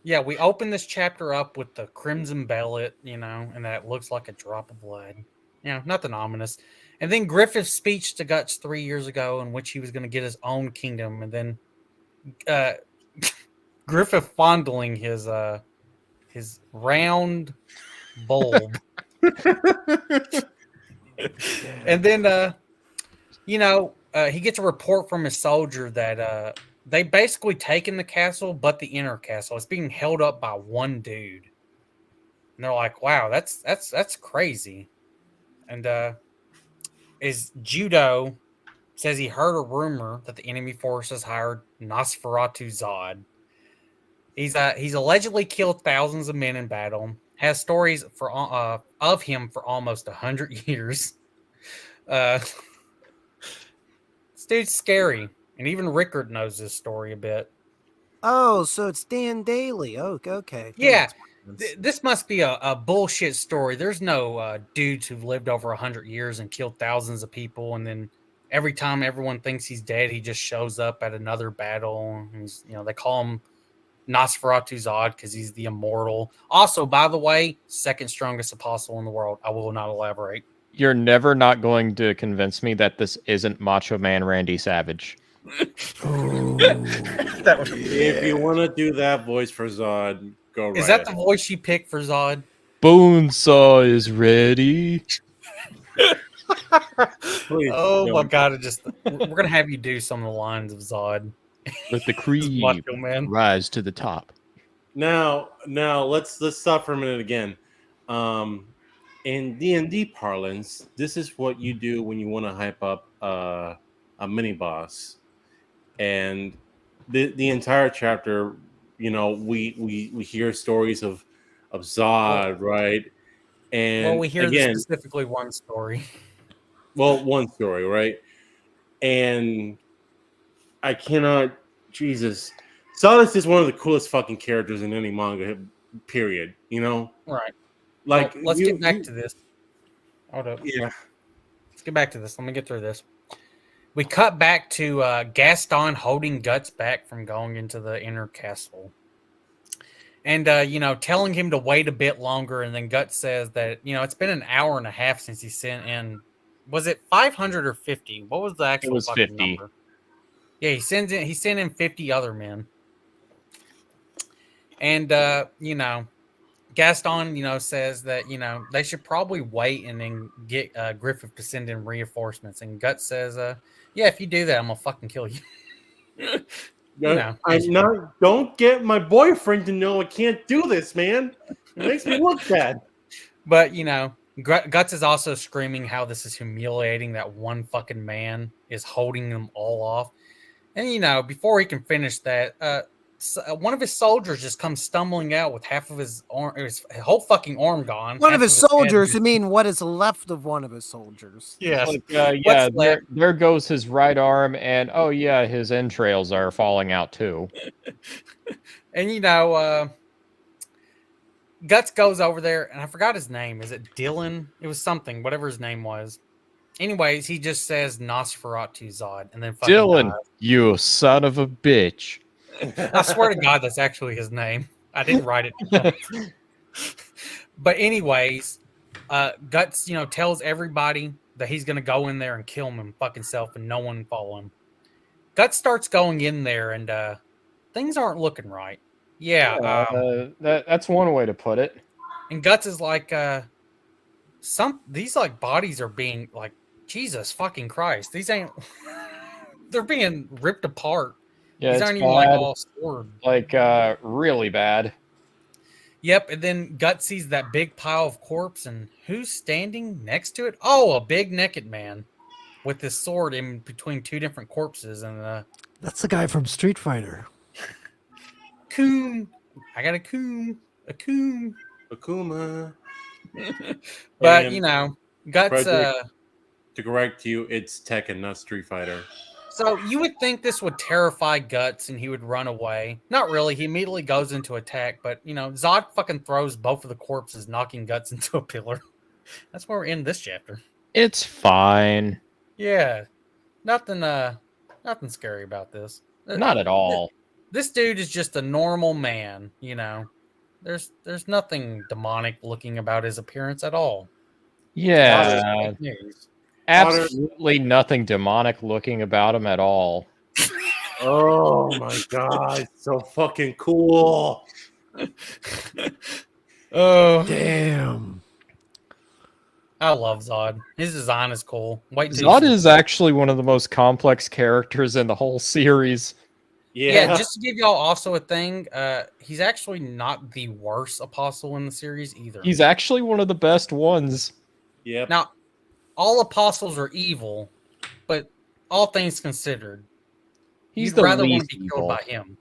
Yeah, we open this chapter up with the crimson bellet, and that looks like a drop of blood. Nothing ominous. And then Griffith's speech to Guts 3 years ago, in which he was going to get his own kingdom, and then Griffith fondling his round bulb. And then he gets a report from his soldier that they basically taken the castle, but the inner castle. It's being held up by one dude. And they're like, wow, that's crazy. And is Judo says he heard a rumor that the enemy forces hired Nosferatu Zod. He's allegedly killed thousands of men in battle. Has stories of him for almost 100 years. This dude's scary, and even Rickard knows this story a bit. Oh, so it's Dan Daly. Oh, okay. Yeah, this must be a bullshit story. There's no dudes who've lived over 100 years and killed thousands of people, and then every time everyone thinks he's dead, he just shows up at another battle. He's, they call him Nosferatu Zod because he's the immortal. Also, by the way, second strongest apostle in the world. I will not elaborate. You're never not going to convince me that this isn't Macho Man Randy Savage. Oh, That would If you want to do that voice for Zod, go right Is that ahead. the voice you picked for Zod? Bonesaw is ready. Please Oh my don't. god! We're gonna have you do some of the lines of Zod. Let the As cream Macho Man. rise to the top. Now let's stop for a minute again. In D&D parlance, this is what you do when you want to hype up a mini boss. And the entire chapter, we hear stories of Zod, right? Well, And we hear again, specifically one story. well, one story, right? And I cannot, Jesus, Zod is just one of the coolest fucking characters in any manga. Period. Right. Like Well, let's get back to this. Hold up. yeah. Let's get back to this. Let me get through this. We cut back to Gaston holding Guts back from going into the inner castle. And, telling him to wait a bit longer. And then Guts says that, it's been an hour and a half since he sent in. Was it 500 or 50? What was the actual was fucking 50. number? Yeah, he sent in 50 other men. And, Gaston, says that, they should probably wait and then get Griffith to send in reinforcements. And Guts says, yeah, if you do that, I'm going to fucking kill you. I'm not. Don't get my boyfriend to know I can't do this, man. It makes me look bad. But Guts is also screaming how this is humiliating that one fucking man is holding them all off. And before he can finish that, one of his soldiers just comes stumbling out with half of his arm, his whole fucking arm gone. One half of his head soldiers. just- I mean, what is left of one of his soldiers? Yes. Like, What's left? there goes his right arm, and oh yeah, his entrails are falling out too. And Guts goes over there, and I forgot his name. Is it Dylan? It was something, whatever his name was. Anyways, he just says Nosferatu Zod, and then fucking Dylan, dies. you son of a bitch. I swear to God, that's actually his name. I didn't write it down. But anyways, Guts, tells everybody that he's gonna go in there and kill him fucking self, and no one follow him. Guts starts going in there, and things aren't looking right. Yeah, That's one way to put it. and Guts is like, these like bodies are being like, Jesus fucking Christ, these ain't. They're being ripped apart. Yeah, These it's aren't even like bad. all stored. Like really bad. Yep, and then Guts sees that big pile of corpse, and who's standing next to it? Oh, a big naked man with his sword in between two different corpses, and that's the guy from Street Fighter. coon. I got a coon. Akuma. But And Guts. Frederick, to correct you, it's Tekken, not Street Fighter. So you would think this would terrify Guts, and he would run away. Not really. He immediately goes into attack, but Zod fucking throws both of the corpses, knocking Guts into a pillar. That's where we're in this chapter. It's fine. Yeah, nothing scary about this. Not at all. This dude is just a normal man, There's nothing demonic looking about his appearance at all. Yeah. Fake news. Absolutely nothing demonic looking about him at all. Oh my god, so fucking cool. Oh, Damn. I love Zod. His design is cool. Wait till Zod you see- is actually one of the most complex characters in the whole series. Yeah, just to give y'all also a thing, he's actually not the worst apostle in the series either. He's actually one of the best ones. Yep. Now, all apostles are evil, but all things considered, He's you'd the rather want least to be evil. killed by him.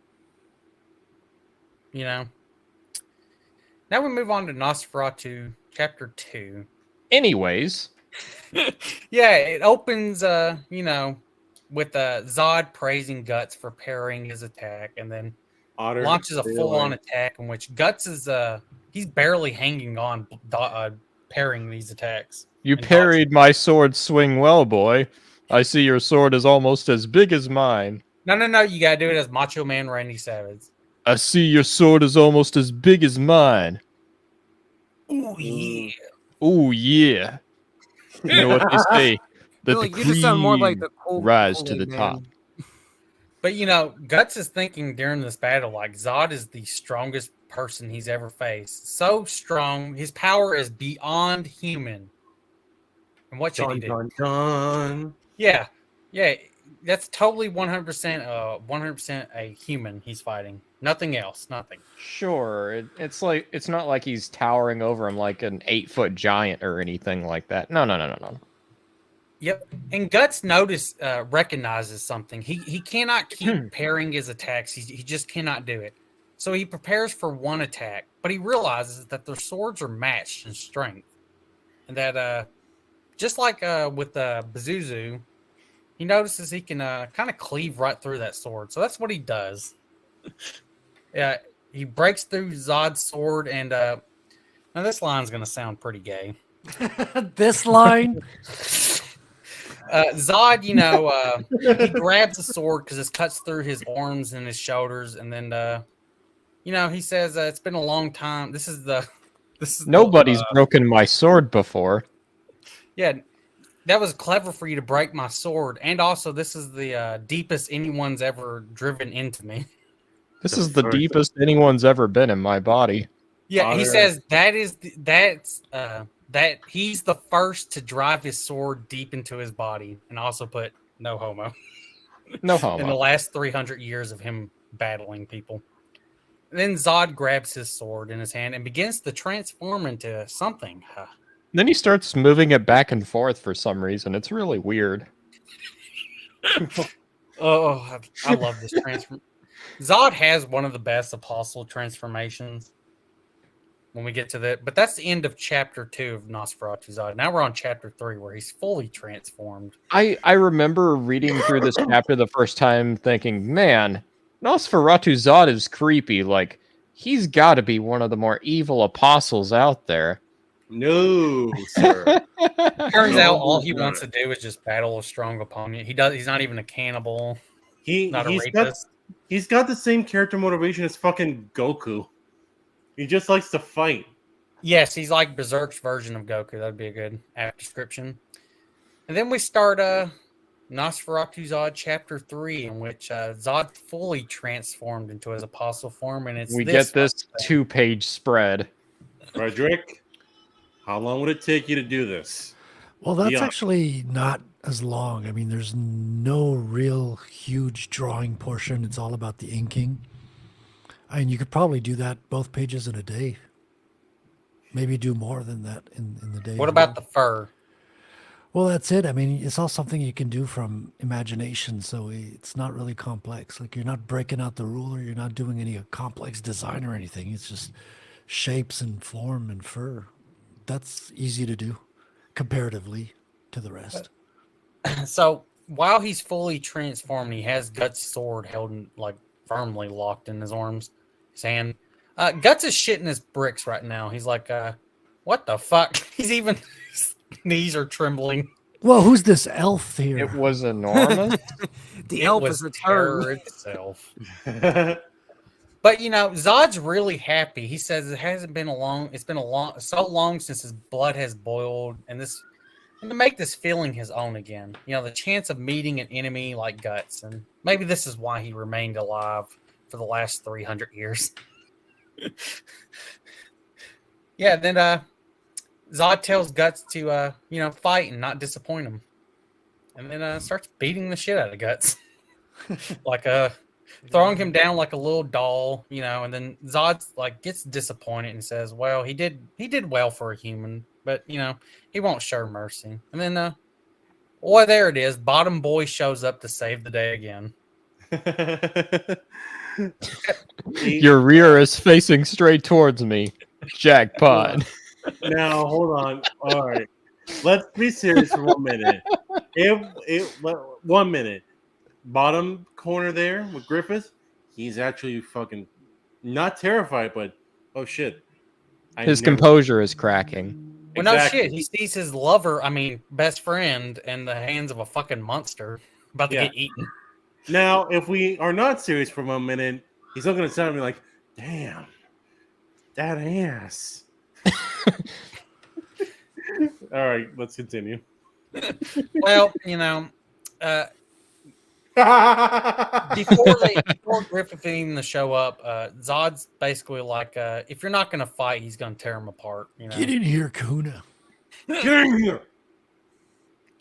Now we move on to Nosferatu chapter 2. Anyways, Yeah, it opens, with Zod praising Guts for parrying his attack, and then Otter launches a full-on sailing. attack in which Guts is he's barely hanging on, parrying these attacks. you And parried my sword swing well, boy. I see your sword is almost as big as mine. No, you gotta do it as Macho Man Randy Savage. I see your sword is almost as big as mine. Ooh, yeah. Oh yeah. You know what they say? That Billy, the you just sound more like cream the cool rise to Kool-Aid the top. man. But Guts is thinking during this battle like Zod is the strongest person he's ever faced. So strong, his power is beyond human. And what should he Dun do? dun dun. Yeah, yeah, that's totally 100%, 100% a human he's fighting. Nothing else. Nothing. Sure, it's not like he's towering over him like an 8-foot giant or anything like that. No. Yep. And Guts recognizes something. He cannot keep parrying his attacks. He just cannot do it. So he prepares for one attack, but he realizes that their swords are matched in strength, and that just like with Pazuzu, he notices he can kind of cleave right through that sword. So that's what he does. Yeah, he breaks through Zod's sword, and now this line's going to sound pretty gay. This line. Zod, he grabs the sword because it cuts through his arms and his shoulders, and then, he says it's been a long time. Nobody's broken my sword before. Yeah, that was clever for you to break my sword, and also this is the deepest anyone's ever driven into me. This is the deepest anyone's ever been in my body. Yeah, he says that he's the first to drive his sword deep into his body, and also put no homo. No homo. In the last 300 years of him battling people. And then Zod grabs his sword in his hand and begins to transform into something. Then he starts moving it back and forth for some reason. It's really weird. Oh, I love this transform. Zod has one of the best apostle transformations when we get to that. But that's the end of chapter 2 of Nosferatu Zod. Now we're on chapter 3 where he's fully transformed. I remember reading through this chapter the first time thinking, man, Nosferatu Zod is creepy. Like, he's got to be one of the more evil apostles out there. No, sir. Turns out all he wants to do is just battle a strong opponent. He's not even a cannibal. He's not a rapist. He's got the same character motivation as fucking Goku. He just likes to fight. Yes, he's like Berserk's version of Goku. That'd be a good apt description. And then we start Nosferatu Zod chapter 3, in which Zod fully transformed into his apostle form, and we get this 2-page spread. Frederick, how long would it take you to do this? Well, that's actually not as long. I mean, there's no real huge drawing portion. It's all about the inking. I mean, you could probably do that both pages in a day. Maybe do more than that in the day. What about the fur? Well, that's it. I mean, it's all something you can do from imagination, so it's not really complex. Like, you're not breaking out the ruler. You're not doing any complex design or anything. It's just shapes and form and fur. That's easy to do comparatively to the rest. So while he's fully transformed, he has Guts' sword held firmly locked in his arms, his hand. Guts is shitting his bricks right now. He's like, what the fuck? His knees are trembling. Well, who's this elf here? It was enormous. The elf is a terror itself. But Zod's really happy. He says it's been so long since his blood has boiled, and to make this feeling his own again. The chance of meeting an enemy like Guts, and maybe this is why he remained alive for the last 300 years. Yeah, then Zod tells Guts to fight and not disappoint him, and then starts beating the shit out of Guts, throwing him down like a little doll, and then Zod gets disappointed and says, well, he did well for a human, but he won't show mercy. And then there it is, Bottom Boy shows up to save the day again. Your rear is facing straight towards me. Jackpot. Now hold on. All right, let's be serious for 1 minute. 1 minute. Bottom corner there with Griffith, he's actually fucking not terrified, but oh shit. His composure is cracking. Well, no shit. He sees his best friend in the hands of a fucking monster about to get eaten. Now, if we are not serious for 1 minute, he's looking at something like, damn, that ass. All right, let's continue. Well, Before Griffith even the show up, Zod's basically like, if you're not gonna fight, he's gonna tear him apart. You know? Get in here, Kuna. Get in here.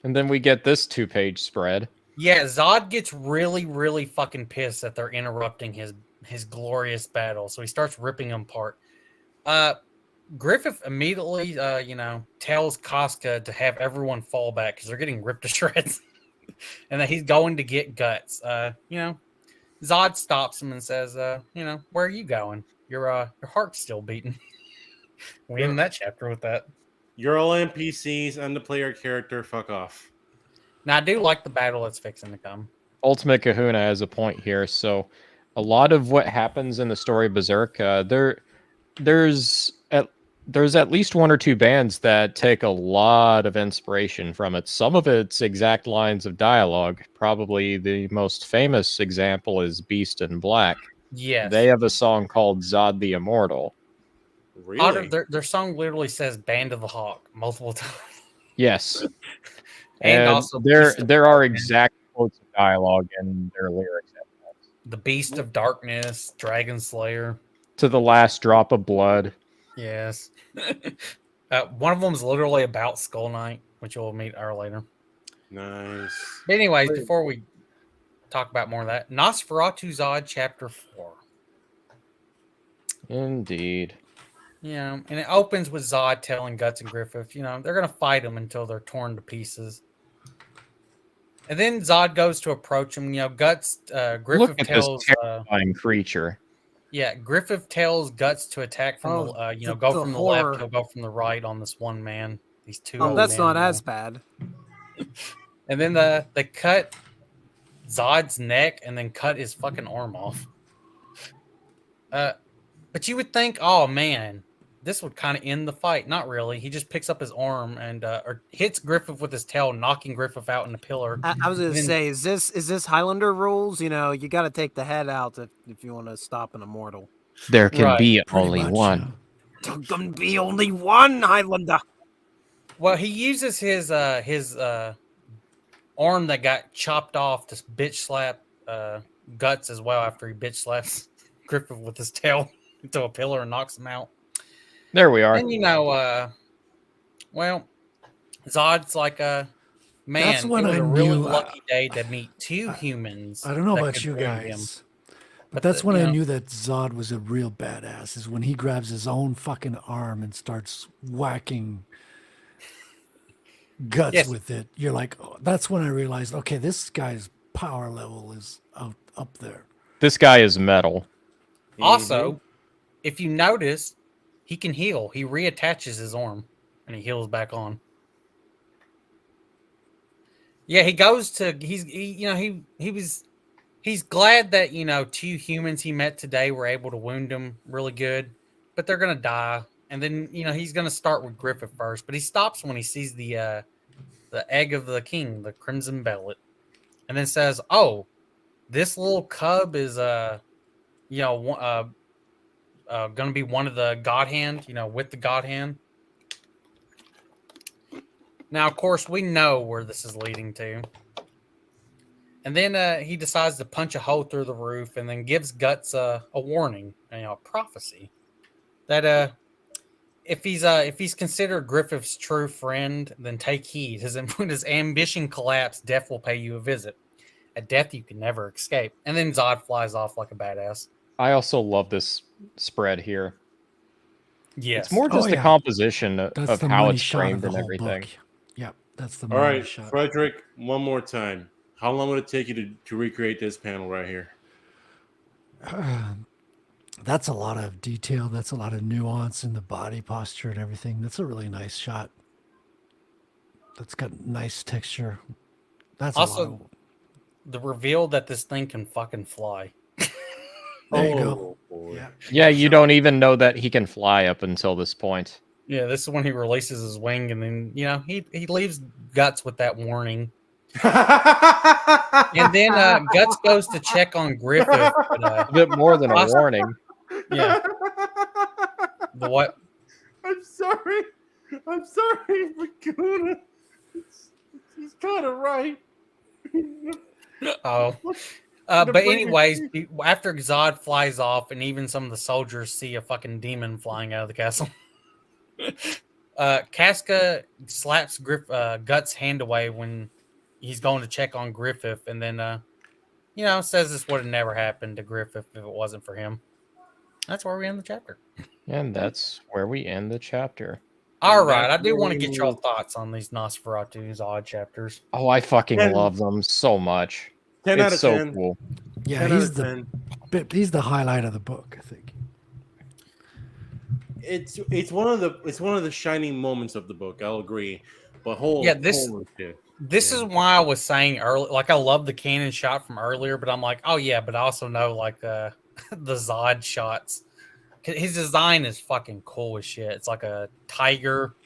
And then we get this 2-page spread. Yeah, Zod gets really, really fucking pissed that they're interrupting his glorious battle, so he starts ripping them apart. Griffith immediately, tells Casca to have everyone fall back because they're getting ripped to shreds, and that he's going to get Guts. Zod stops him and says, where are you going? Your heart's still beating. We end that chapter with that. You're all NPCs. I'm the player character. Fuck off. Now, I do like the battle that's fixing to come. Ultimate Kahuna has a point here. So, a lot of what happens in the story of Berserk, there's at least one or two bands that take a lot of inspiration from it. Some of it's exact lines of dialogue. Probably the most famous example is Beast in Black. Yes. They have a song called Zod the Immortal. Really? Their song literally says Band of the Hawk multiple times. Yes. And also there are exact quotes of dialogue in their lyrics. The Beast of Darkness, Dragon Slayer. To the last drop of blood. Yes. One of them is literally about Skull Knight, which we'll meet later. Nice. But anyways, before we talk about more of that, Nosferatu Zod Chapter 4. Indeed. And it opens with Zod telling Guts and Griffith, they're going to fight him until they're torn to pieces. And then Zod goes to approach him. Guts, Griffith Look at tells... this terrifying creature. Yeah, Griffith tells Guts to attack from go from the left, he'll go from the right on this one man. These two. Oh, that's not as bad. And then they cut Zod's neck and then cut his fucking arm off. But you would think, oh man, this would kind of end the fight. Not really. He just picks up his arm and or hits Griffith with his tail, knocking Griffith out in the pillar. I was gonna say, is this Highlander rules? You got to take the head out if you want to stop an immortal. There can be Pretty only much, one. There can be only one Highlander. Well, he uses his arm that got chopped off to bitch slap Guts as well after he bitch slaps Griffith with his tail into a pillar and knocks him out. There we are. And Zod's like man, That's when it was I a really knew, lucky day to meet two humans. I don't know that about could you bring guys, him. but that's when I knew that Zod was a real badass. Is when he grabs his own fucking arm and starts whacking Guts with it. You're like, oh, that's when I realized, okay, this guy's power level is up there. This guy is metal. Also, if you notice, he can heal. He reattaches his arm and he heals back on. Yeah, he goes to he's glad that two humans he met today were able to wound him really good, but they're gonna die. And then he's gonna start with Griffith first, but he stops when he sees the egg of the king, the Crimson Bellet, and then says, "Oh, this little cub is gonna be one of the God Hand, with the God Hand." Now, of course, we know where this is leading to. And then he decides to punch a hole through the roof and then gives Guts a warning, a prophecy that if he's considered Griffith's true friend, then take heed. When his ambition collapse, death will pay you a visit. A death you can never escape. And then Zod flies off like a badass. I also love this spread here. Yes. It's more just the composition of the how money it's shot framed of the and whole everything. book. Yep, that's the All money right, shot. Frederick, one more time. How long would it take you to recreate this panel right here? That's a lot of detail. That's a lot of nuance in the body posture and everything. That's a really nice shot. That's got nice texture. That's also the reveal that this thing can fucking fly. There you go. Boy. Yeah, you don't even know that he can fly up until this point. Yeah, this is when he releases his wing, and then he leaves Guts with that warning. And then Guts goes to check on Griffith. A bit more than a warning. Yeah. The what? I'm sorry, Laguna. He's kind of right. Oh. The But brain- anyways, after Zod flies off, and even some of the soldiers see a fucking demon flying out of the castle, Casca slaps Guts' hand away when he's going to check on Griffith, and then says this would have never happened to Griffith if it wasn't for him. That's where we end the chapter. And that's where we end the chapter. All right, I that's do where want to we get your move. thoughts on these Nosferatu's odd chapters. Oh, I fucking 10 love them so much. 10 out It's of so 10. cool. Yeah, 10 he's out of 10. he's the highlight of the book, I think. It's one of the shining moments of the book. I'll agree. But Yeah, this holy shit. This is why I was saying earlier, like I love the cannon shot from earlier, but I'm like, oh yeah, but I also know like the Zod shots. His design is fucking cool as shit. It's like a tiger,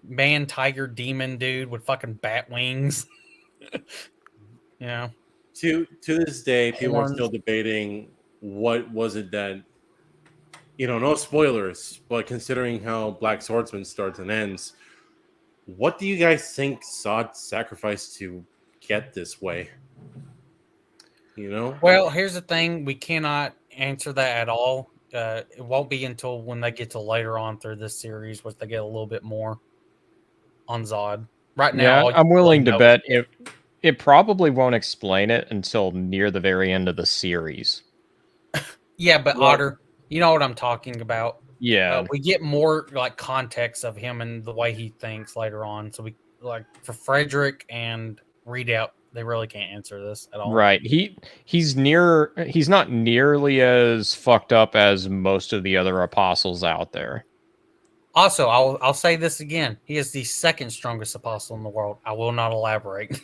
man, tiger, demon dude with fucking bat wings. You know, To this day, people are Horns. still debating what was it that no spoilers, but considering how Black Swordsman starts and ends, what do you guys think Zod sacrificed to get this way? Well, here's the thing: we cannot answer that at all. It won't be until when they get to later on through this series, which they get a little bit more on Zod. Right now, Yeah, all you I'm willing really to know- bet it probably won't explain it until near the very end of the series. Yeah, but Well- Otter, you know what I'm talking about. Yeah. We get more like context of him and the way he thinks later on. So we like for Frederick and Readout, they really can't answer this at all. Right. He's not nearly as fucked up as most of the other apostles out there. Also, I'll say this again. He is the second strongest apostle in the world. I will not elaborate.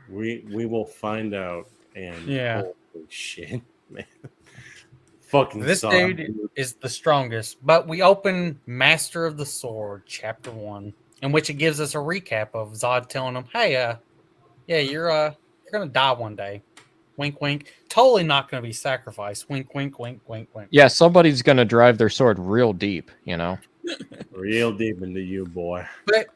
We will find out. And Yeah. holy shit, man. Fucking This Zod, dude is the strongest. But we open Master of the Sword, Chapter 1, in which it gives us a recap of Zod telling him, "Hey, yeah, you're gonna die one day. Wink, wink. Totally not gonna be sacrificed. Wink, wink, wink, wink, wink." Yeah, somebody's gonna drive their sword real deep, real deep into you, boy. But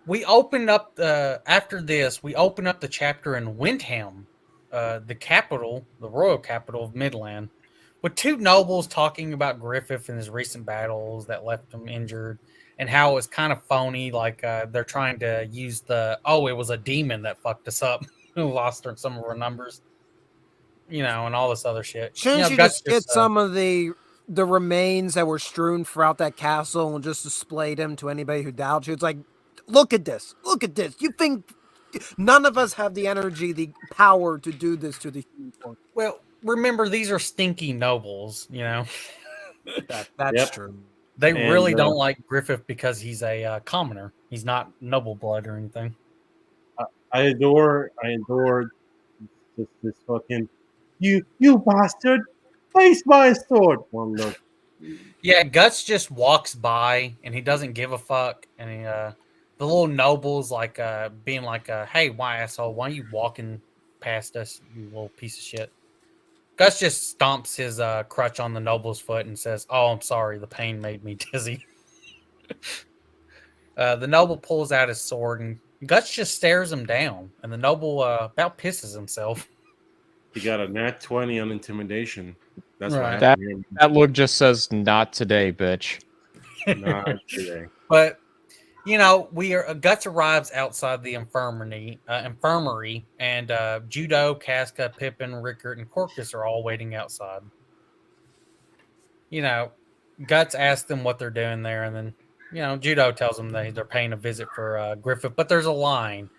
we opened up after this. We open up the chapter in Windhelm, the capital, the royal capital of Midland, with two nobles talking about Griffith and his recent battles that left him injured, and how it was kind of phony. Like they're trying to use it was a demon that fucked us up, who lost some of our numbers, and all this other shit. Shouldn't you Guts just get some of the remains that were strewn throughout that castle and just display them to anybody who doubts you? It's like, look at this. Look at this. You think none of us have the energy, the power to do this to the human form? Well, remember, these are stinky nobles, That's Yep. true. They And, really don't like Griffith because he's a commoner. He's not noble blood or anything. I adore this fucking you bastard. Face my sword. One look. Yeah, Guts just walks by and he doesn't give a fuck. And he, the little nobles like being like, "Hey, why asshole? Why are you walking past us, you little piece of shit?" Gus just stomps his crutch on the noble's foot and says, "Oh, I'm sorry. The pain made me dizzy." The noble pulls out his sword and Guts just stares him down. And the noble about pisses himself. He got a nat 20 on intimidation. That's Right. what happened. That look just says not today, bitch. Not today. But Guts arrives outside the infirmary, and Judo, Casca, Pippin, Rickert, and Corcus are all waiting outside. Guts asks them what they're doing there, and then Judo tells them they're paying a visit for Griffith, but there's a line,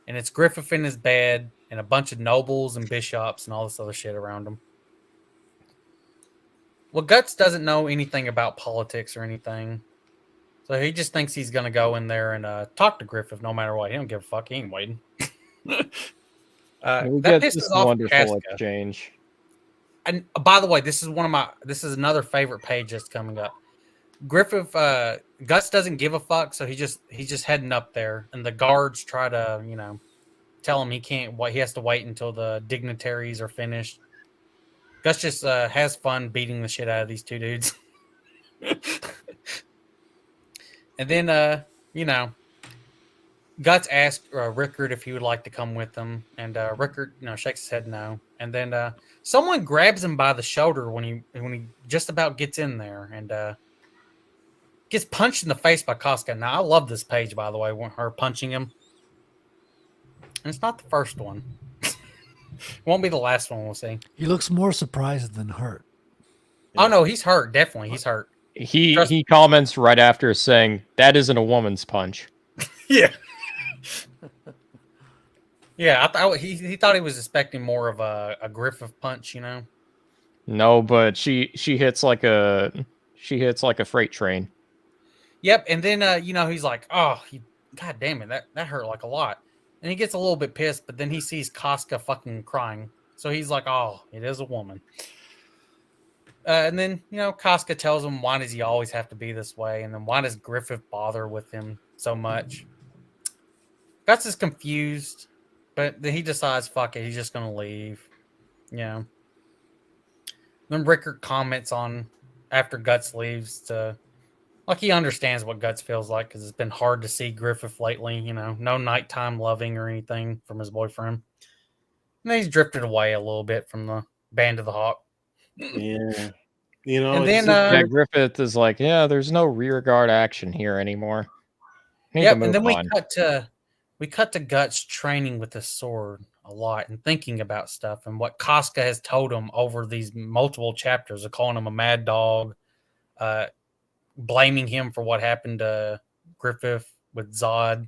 and it's Griffith in his bed and a bunch of nobles and bishops and all this other shit around him. Well, Guts doesn't know anything about politics or anything. So he just thinks he's going to go in there and talk to Griffith no matter what. He don't give a fuck. He ain't waiting. We That get pisses this off wonderful Casca. exchange. And by the way, this is another favorite page that's coming up. Griffith, Guts doesn't give a fuck, so he's just heading up there, and the guards try to, tell him he can't wait. He has to wait until the dignitaries are finished. Gus just has fun beating the shit out of these two dudes. And then, Guts asks Rickard if he would like to come with them, and Rickard, shakes his head no. And then someone grabs him by the shoulder when he just about gets in there, and gets punched in the face by Casca. Now I love this page, by the way, when her punching him, and it's not the first one. Won't be the last one we'll see. He looks more surprised than hurt. Oh no, he's hurt. Definitely, he's hurt. He comments right after saying, "That isn't a woman's punch." Yeah. Yeah, I thought he thought he was expecting more of a Griffith punch, No, but she hits like a freight train. Yep, and then he's like, "Oh, God damn it, that hurt like a lot," and he gets a little bit pissed, but then he sees Casca fucking crying, so he's like, "Oh, it is a woman." And then Casca tells him, "Why does he always have to be this way?" And then why does Griffith bother with him so much? Guts is confused, but then he decides, fuck it, he's just gonna leave. Then Rickard comments on after Guts leaves he understands what Guts feels like because it's been hard to see Griffith lately. No nighttime loving or anything from his boyfriend. And then he's drifted away a little bit from the Band of the Hawk. Yeah. And then Griffith is like, yeah, there's no rear guard action here anymore. Yep, and then we cut to Guts training with his sword a lot and thinking about stuff and what Casca has told him over these multiple chapters of calling him a mad dog, blaming him for what happened to Griffith with Zod.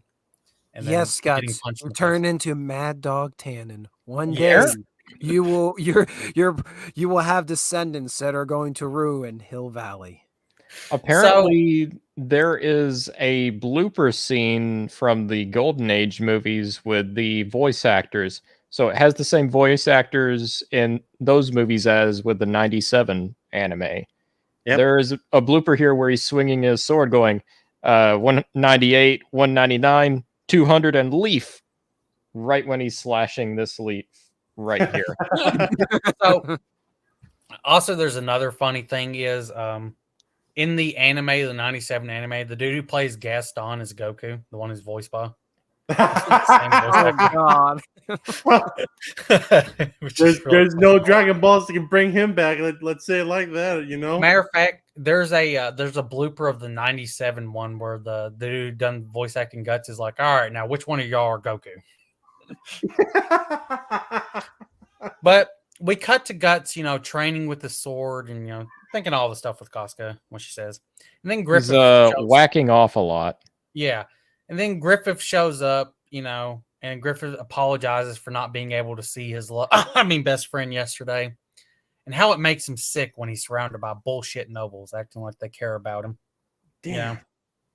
And yes, Guts, turn into Mad Dog Tannen. One day Yeah. you will have descendants that are going to ruin Hill Valley. Apparently, there is a blooper scene from the Golden Age movies with the voice actors. So it has the same voice actors in those movies as with the 97 anime. Yep. There is a blooper here where he's swinging his sword going 198, 199, 200, and leaf right when he's slashing this leaf right here. So, also, there's another funny thing is in the anime, the 97 anime, the dude who plays Gaston is Goku, the one who's voiced by. Oh, God. There's no Dragon Balls that can bring him back. Let's say it like that, Matter of fact, there's a blooper of the 97 one where the dude done voice acting Guts is like, all right, now which one of y'all are Goku? But we cut to Guts, training with the sword and thinking all the stuff with Casca, what she says. And then Griffith whacking off a lot. Yeah. And then Griffith shows up, and Griffith apologizes for not being able to see his best friend yesterday. And how it makes him sick when he's surrounded by bullshit nobles acting like they care about him. Damn.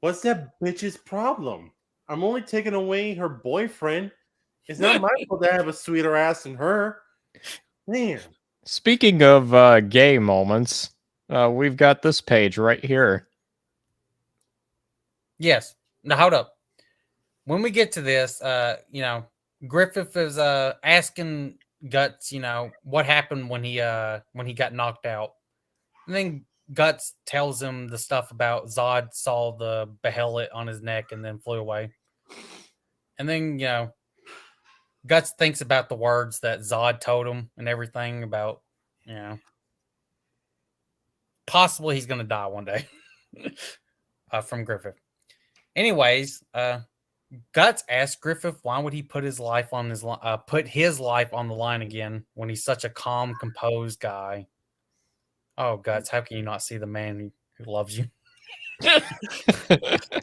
What's that bitch's problem? I'm only taking away her boyfriend. It's not my fault to have a sweeter ass than her. Man. Speaking of gay moments, we've got this page right here. Yes. Now, hold up. When we get to this, Griffith is asking Guts, what happened when he got knocked out. And then Guts tells him the stuff about Zod saw the behelit on his neck and then flew away. And then, Guts thinks about the words that Zod told him and everything about, possibly he's going to die one day from Griffith. Anyways, Guts asks Griffith why would he put his life on the line again when he's such a calm, composed guy. Oh, Guts, how can you not see the man who loves you?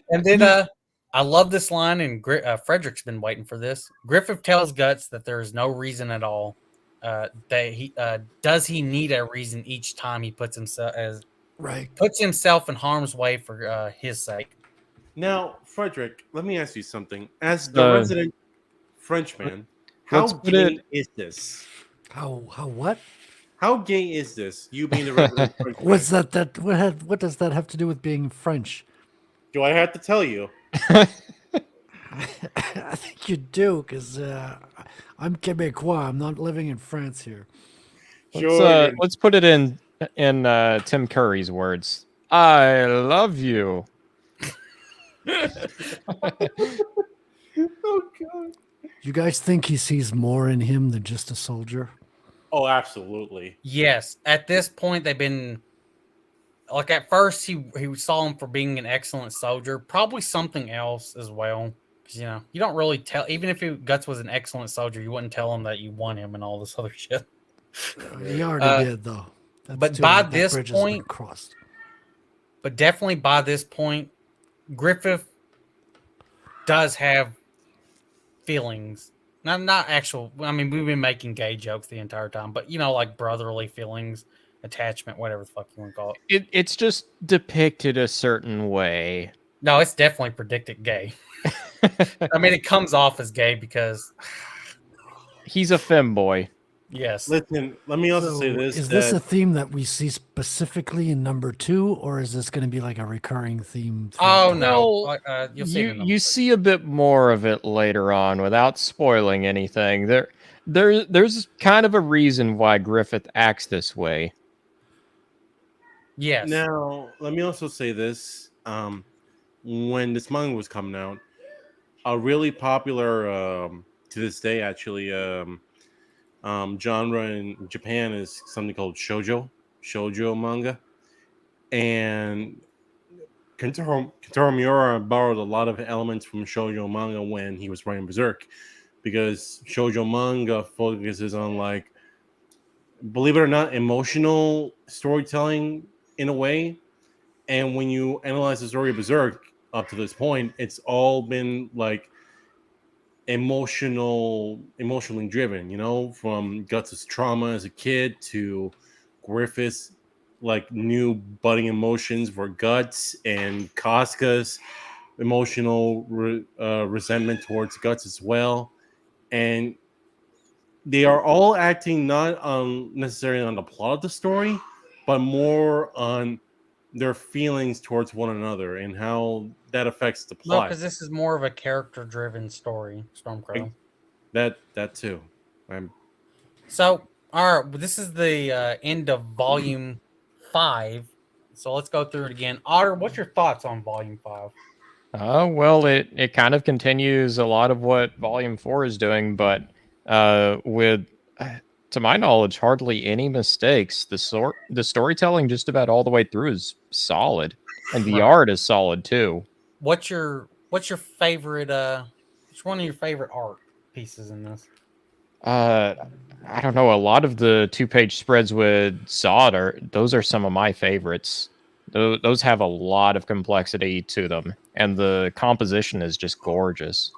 And then I love this line, and Frederick's been waiting for this. Griffith tells Guts that there is no reason at all. Does he need a reason each time he puts himself in harm's way for his sake? Now, Frederick, let me ask you something. As the resident Frenchman, how gay is this? How what? How gay is this? You being the resident Frenchman. What's that? What does that have to do with being French? Do I have to tell you? I think you do, because I'm Quebecois. I'm not living in France here. Sure. Let's put it in Tim Curry's words. I love you. You guys think he sees more in him than just a soldier? Oh, absolutely. Yes, at this point they've been like at first he saw him for being an excellent soldier, probably something else as well. 'Cause, you know, you don't really tell, even if Guts was an excellent soldier, you wouldn't tell him that you want him and all this other shit. He already Uh, did, though. but Too by late. That this bridge has been point, crossed. but definitely by this point, Griffith does have feelings. Not actual. I mean, we've been making gay jokes the entire time, but you know, like brotherly feelings, attachment, whatever the fuck you want to call it. It's just depicted a certain way. No, it's definitely predicted gay. I mean, it comes off as gay because He's a femboy. yes. Listen, let me also say this. Is this that- a theme that we see specifically in number 2, or is this going to be like a recurring theme? Oh throughout the- no, Well, you'll see it in you number see a bit more of it later on without spoiling anything. There's kind of a reason why Griffith acts this way. yes. Now, let me also say this. When this manga was coming out, a really popular, to this day, actually, genre in Japan is something called shoujo manga. And Kentaro Miura borrowed a lot of elements from shoujo manga when he was writing Berserk, because shoujo manga focuses on, like, believe it or not, emotional storytelling in a way. And when you analyze the story of Berserk up to this point, it's all been like emotionally driven, you know, from Guts' trauma as a kid to Griffith's like new budding emotions for Guts, and Casca's emotional resentment towards Guts as well. And they are all acting not necessarily on the plot of the story, but more on their feelings towards one another and how that affects the No, plot. because this is more of a character-driven story, Stormcrow. That too. So, all right, this is the end of Volume 5. So let's go through it again. Otter, what's your thoughts on Volume 5? Well, it kind of continues a lot of what Volume 4 is doing, but with, to my knowledge, hardly any mistakes. The storytelling just about all the way through is solid, and the Right. art is solid too. What's your favorite? What's one of your favorite art pieces in this? I don't know. A lot of the 2-page spreads with Zod those are some of my favorites. Those have a lot of complexity to them, and the composition is just gorgeous.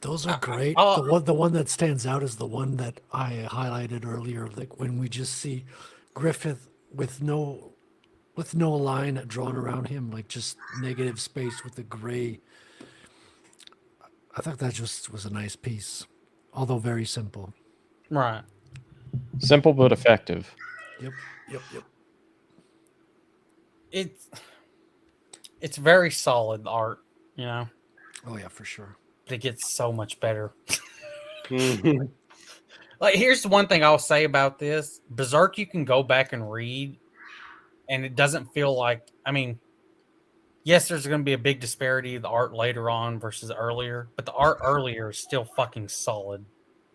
Those are great. I'll- The one that stands out is the one that I highlighted earlier, like when we just see Griffith with no line drawn around him, like just negative space with the gray. I thought that just was a nice piece, although very simple. Right. Simple but effective. Yep. It's very solid art, you know. Oh yeah, for sure. It gets so much better. Mhm. Like, here's the one thing I'll say about this: Berserk, you can go back and read, and it doesn't feel like. I mean, yes, there's going to be a big disparity of the art later on versus earlier, but the art earlier is still fucking solid,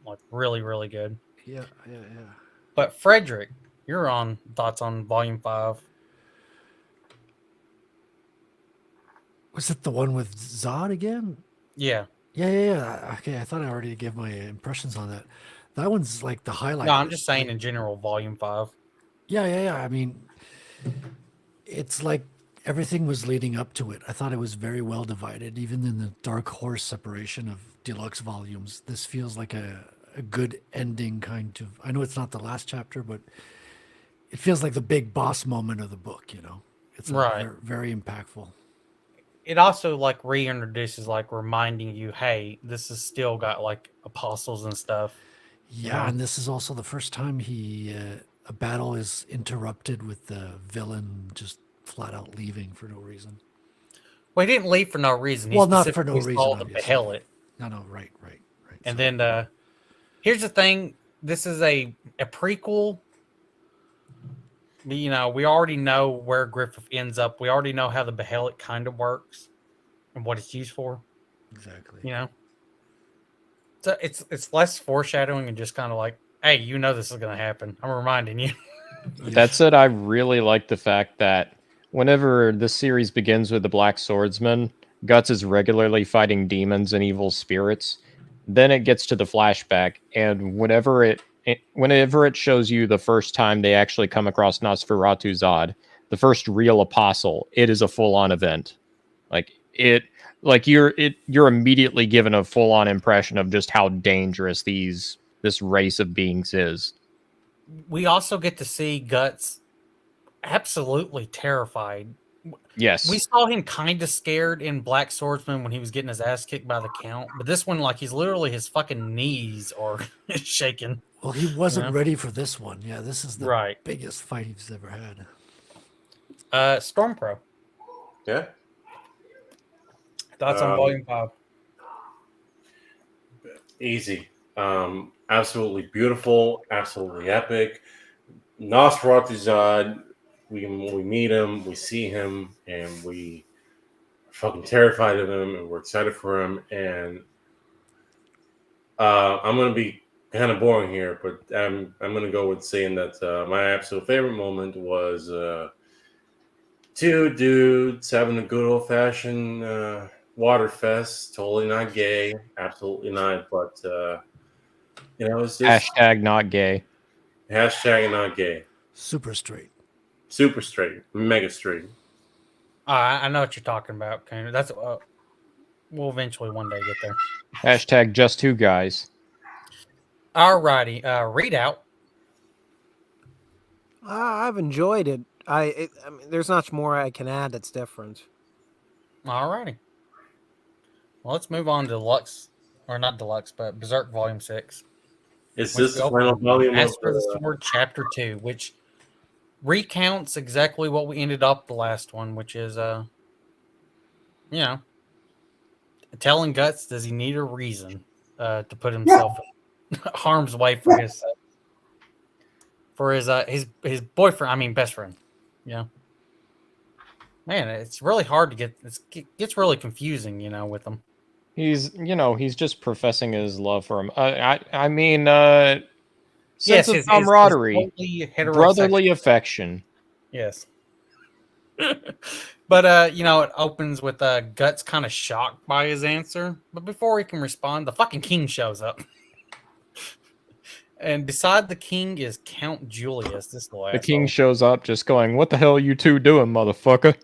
like really, really good. Yeah. But Frederick, you're on thoughts on Volume 5? Was it the one with Zod again? Yeah. Yeah. Okay, I thought I already gave my impressions on that. That one's like the highlight. No, I'm just saying in general, Volume 5. Yeah. I mean, it's like everything was leading up to it. I thought it was very well divided, even in the Dark Horse separation of deluxe volumes. This feels like a good ending, kind of. I know it's not the last chapter, but it feels like the big boss moment of the book, you know? It's like Right. very impactful. It also like reintroduces, like reminding you, hey, this has still got like apostles and stuff. Yeah, and this is also the first time a battle is interrupted with the villain just flat out leaving for no reason. Well, he didn't leave for no reason. He Well, not for no specifically saw reason, the obviously. Behelit. No, right. And Sorry. then here's the thing: this is a prequel. You know, we already know where Griffith ends up. We already know how the Behelit kind of works and what it's used for. Exactly. You know, So it's less foreshadowing and just kind of like, hey, you know this is gonna happen. I'm reminding you. That said, I really like the fact that whenever the series begins with the Black Swordsman, Guts is regularly fighting demons and evil spirits. Then it gets to the flashback, and whenever it shows you the first time they actually come across Nosferatu Zod, the first real apostle, it is a full-on event. You're immediately given a full-on impression of just how dangerous this race of beings is. We also get to see Guts absolutely terrified. Yes. We saw him kind of scared in Black Swordsman when he was getting his ass kicked by the Count, but this one, like, he's literally his fucking knees are shaking. Well, he wasn't Yeah. ready for this one. Yeah, this is the Right. biggest fight he's ever had. Stormcrow. Yeah. Thoughts on Volume 5? Easy. Absolutely beautiful. Absolutely epic. Nosferatu Zod. We meet him, we see him, and we are fucking terrified of him, and we're excited for him. And I'm gonna be kind of boring here, but I'm gonna go with saying that my absolute favorite moment was two dudes having a good old fashioned water fest. Totally not gay, absolutely not. But it's just Hashtag not gay. hashtag not gay. Super straight. Super straight, mega straight. I know what you're talking about. Kind of. That's we'll eventually one day get there. Hashtag just two guys. Alrighty, readout. I've enjoyed it. I mean, there's not much more I can add that's different. Alrighty. Well, let's move on to Deluxe, or not Deluxe, but Berserk Volume 6. Is Which this the we final opened volume of Master of the Sword Chapter 2, which recounts exactly what we ended up the last one, which is telling Guts, does he need a reason to put himself in harm's way for his boyfriend, I mean best friend. Yeah. Man, it's really hard to get. It gets really confusing, with him. He's just professing his love for him. I mean, Yes, sense of his camaraderie, totally heterosexual- brotherly affection. Yes. But it opens with Guts kind of shocked by his answer. But before he can respond, the fucking king shows up. And beside the king is Count Julius. This little The asshole. king shows up, just going, "What the hell are you two doing, motherfucker?"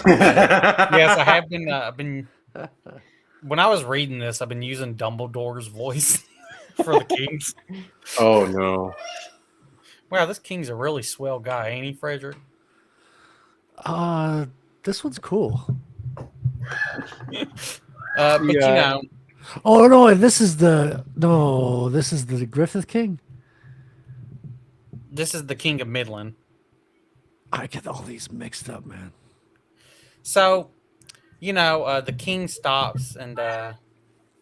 Yes, I have been. I've been. When I was reading this, I've been using Dumbledore's voice for the kings. Oh no! Wow, this king's a really swell guy, ain't he, Frederick? This one's cool. But Yeah. Oh no, this is the Griffith King. This is the king of Midland. I get all these mixed up, man. So, the king stops and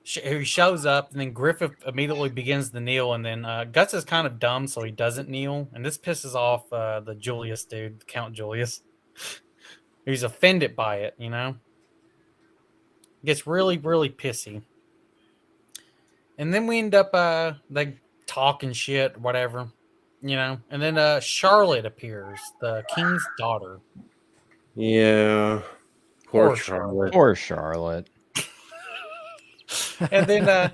he shows up, and then Griffith immediately begins to kneel, and then Guts is kind of dumb, so he doesn't kneel, and this pisses off the Julius dude, Count Julius. He's offended by it, Gets really, really pissy. And then we end up like talking shit, whatever, and then Charlotte appears, the king's daughter. Yeah, Poor Charlotte. Poor Charlotte. And then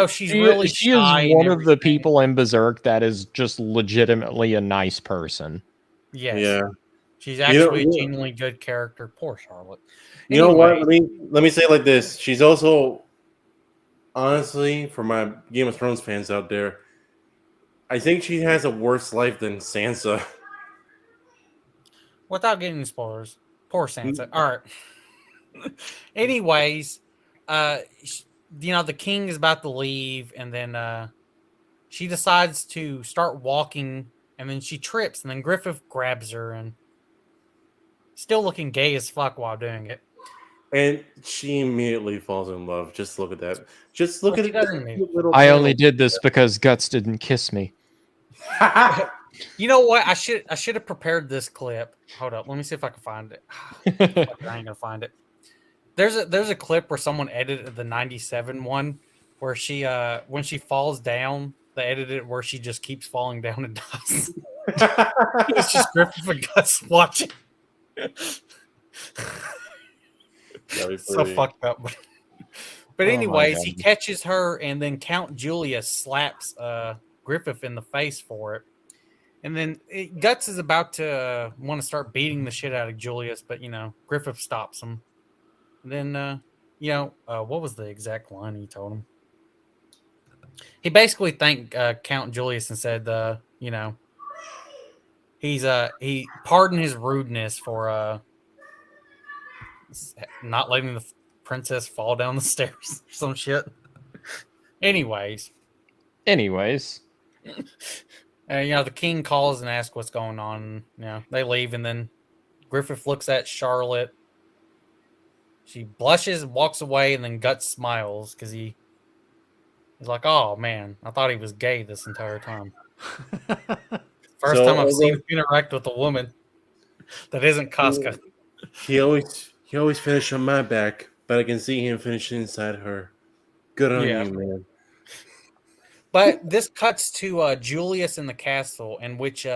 she's really She shy is and one of the everything. people in Berserk that is just legitimately a nice person. Yes. Yeah. She's actually a yeah. genuinely good character. Poor Charlotte. You know what? Anyway, Let me say it like this. She's also, honestly, for my Game of Thrones fans out there, I think she has a worse life than Sansa. without getting into spoilers, poor Sansa. All right. Anyways, the king is about to leave, and then she decides to start walking, and then she trips, and then Griffith grabs her, and still looking gay as fuck while doing it. And she immediately falls in love. Just look at that. Just look Well, at she doesn't need it. little I only did this because Guts didn't kiss me. You know what? I should have prepared this clip. Hold up, let me see if I can find it. Fuck, I ain't gonna find it. There's a clip where someone edited the 97 one where she when she falls down, they edited it where she just keeps falling down and dies. It's just Griffith and Gus watching. So fucked up. But Oh my anyways, he God. catches her, and then Count Julius slaps Griffith in the face for it. And then Guts is about to want to start beating the shit out of Julius, but Griffith stops him. And then what was the exact line he told him? He basically thanked Count Julius and said, he pardoned his rudeness for not letting the princess fall down the stairs or some shit. Anyways, the king calls and asks what's going on. They leave, and then Griffith looks at Charlotte. She blushes and walks away, and then Guts smiles because he's like, "Oh man, I thought he was gay this entire time." First time I've seen him interact with a woman that isn't Casca. He always finished on my back, but I can see him finishing inside her. Good on you, man. But this cuts to Julius in the castle, in which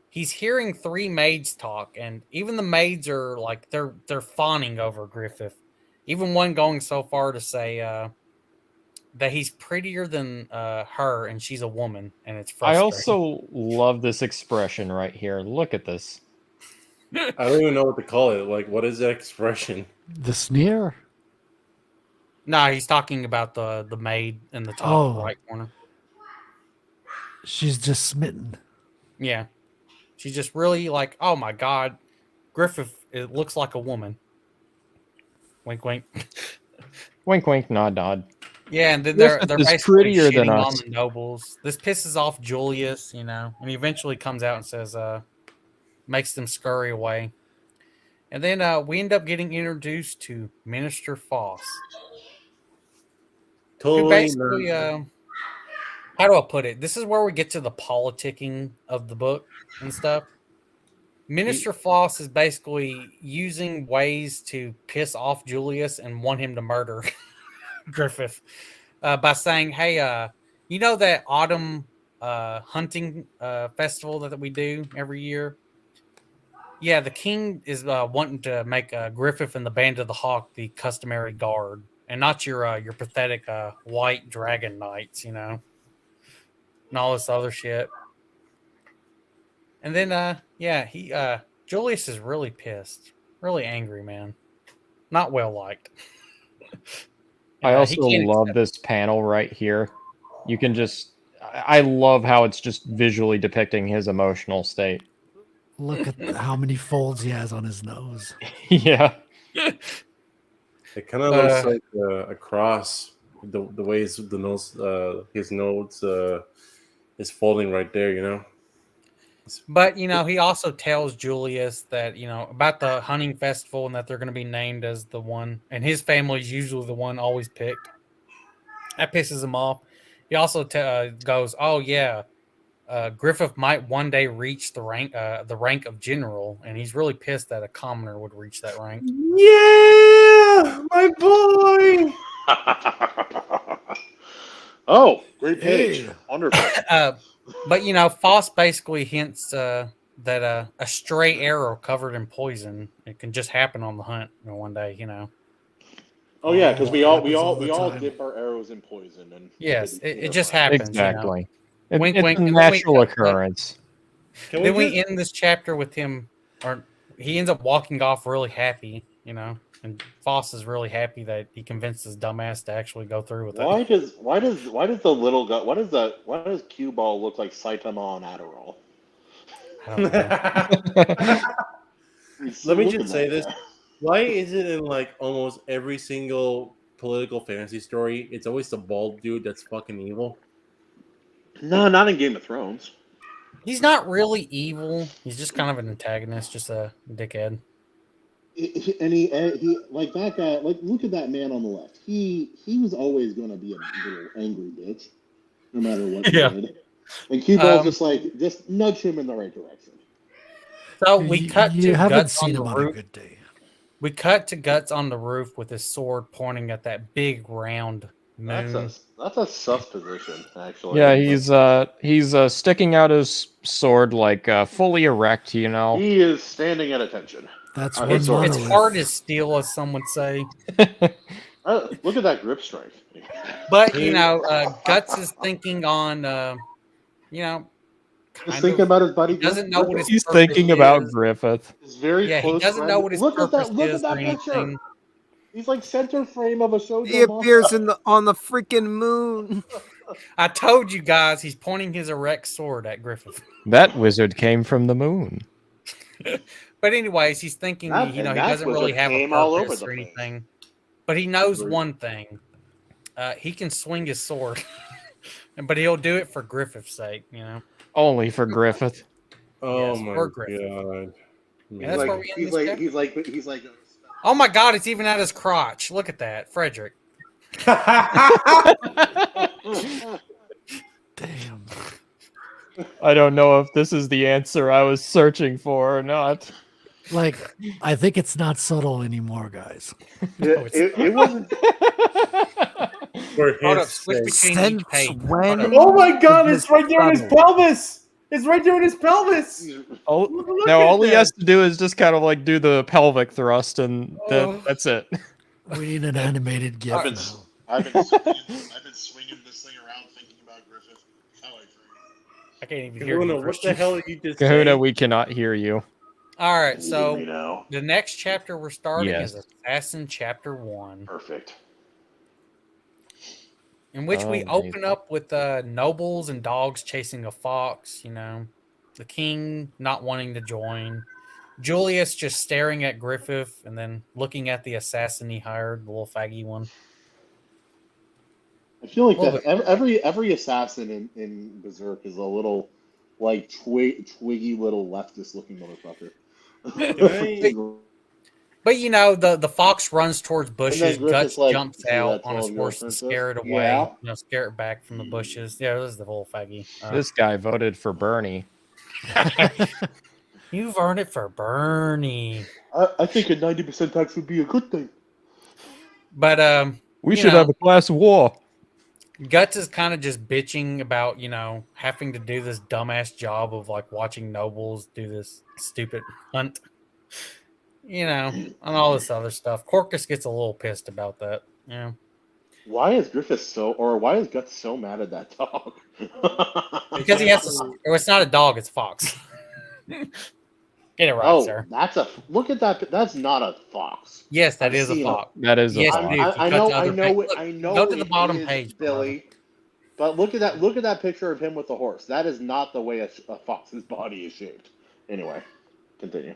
he's hearing three maids talk, and even the maids are like they're fawning over Griffith. Even one going so far to say that he's prettier than her, and she's a woman, and it's frustrating. I also love this expression right here. Look at this. I don't even know what to call it. Like, what is that expression? The sneer? No, he's talking about the maid in the top right corner. She's just smitten. Yeah. She's just really like, oh my God, Griffith, it looks like a woman. Wink, wink. Wink, wink, nod, nod. Yeah, and then they're basically prettier than shitting us. on the nobles. This pisses off Julius, and he eventually comes out and says, makes them scurry away. And then we end up getting introduced to Minister Foss. Totally. Basically, how do I put it? This is where we get to the politicking of the book and stuff. Minister Foss is basically using ways to piss off Julius and want him to murder Griffith by saying, hey, you know that autumn hunting festival that we do every year? Yeah, the king is wanting to make Griffith and the Band of the Hawk the customary guard, and not your pathetic white dragon knights, and all this other shit. And then, Julius is really pissed, really angry, man. Not well liked. I also love this panel right here. You can I love how it's just visually depicting his emotional state. Look at how many folds he has on his nose. Yeah. It kind of looks like a cross. The way his nose is folding right there, But he also tells Julius that about the hunting festival and that they're going to be named as the one, and his family's usually the one always picked. That pisses him off. He also goes, "Oh yeah, Griffith might one day reach the rank of general," and he's really pissed that a commoner would reach that rank. Yeah, my boy. Oh, great page. Hey. Wonderful. But Foss basically hints that a stray arrow covered in poison, it can just happen on the hunt one day. Oh yeah, because we all time. dip our arrows in poison, and Yes, it just happens. Exactly. Wink, It's wink, a and then we natural cut- occurrence. Then we end this chapter with him, or he ends up walking off really happy, and Foss is really happy that he convinced his dumbass to actually go through with it. why does the little guy why does Cue Ball look like Saitama on Adderall? I don't know. Let me just say this. Why is it in like almost every single political fantasy story, it's always the bald dude that's fucking evil? No, not in Game of Thrones. He's not really evil. He's just kind of an antagonist, just a dickhead. And he like that guy. Like, look at that man on the left. He was always going to be a little angry bitch, no matter what he did. And Cue Ball's just nudge him in the right direction. So we cut You to haven't Guts on seen the him on a roof. good day. We cut to Guts on the roof with his sword pointing at that big round moon. That's a sus position, actually. Yeah, he's sticking out his sword like fully erect, you know. He is standing at attention. That's His one sword. It's monolith. hard as steel, as some would say. Look at that grip strength. But Guts is thinking on, Just kind thinking of. about his buddy. He doesn't know what his He's purpose thinking about is. Griffith. His very Yeah, he close doesn't friend. know what his Look at purpose that! Look is at or that picture. anything. He's like center frame of a shoujo. He appears on the freaking moon. I told you guys, he's pointing his erect sword at Griffith. That wizard came from the moon. But anyways, he's thinking, That- he and that doesn't really wizard have a came all over purpose the or place. anything. But he knows Agreed. one thing. He can swing his sword. But he'll do it for Griffith's sake, Only for Griffith. Oh Yes, my poor Griffith. god. And that's where we end this chapter. he's like. Oh my god, it's even at his crotch. Look at that. Frederick. Damn. I don't know if this is the answer I was searching for or not. Like, I think it's not subtle anymore, guys. It wasn't. For Hold up, his switch sake. between each Since page. when? Hold up. Oh my god, it's This right there in his subtle. pelvis! It's right there in his pelvis! Oh, Look now at all he that. has to do is just kind of like do the pelvic thrust, and that's it. We need an animated GIF I've been, now. I've been swinging this thing around thinking about Griffith. How I I can't even hear Kahuna, you. what Christian. the hell did you just Kahuna, say? we cannot hear you. All right, you so know. the next chapter we're starting Yes. is Assassin Chapter 1, Perfect. in which we Oh, open up with nobles and dogs chasing a fox, the king not wanting to join, Julius just staring at Griffith and then looking at the assassin he hired, the little faggy one. I feel like Well, that every assassin in Berserk is a little like twiggy little leftist looking motherfucker. But the fox runs towards bushes, Griffith's Guts like, jumps "See that out on his 12-year-old horse to princess? scare it away, Yeah. scare it back from the bushes. Yeah, this is the whole faggy. This guy voted for Bernie. You've earned it for Bernie. I think a 90% tax would be a good thing. But We should have a class war. Guts is kind of just bitching about, having to do this dumbass job of like watching nobles do this stupid hunt, and all this other stuff. Corcus gets a little pissed about that. Yeah. Why is why is Guts so mad at that dog? Because he has to, it's not a dog, it's a fox. Get it right, sir. Look at that. That's not a fox. Yes, that I've is a seen fox. That is a Yes, fox. it is. I know. I know. Go to the it bottom is, page, Billy. But look at that. Look at that picture of him with the horse. That is not the way a fox's body is shaped. Anyway, continue.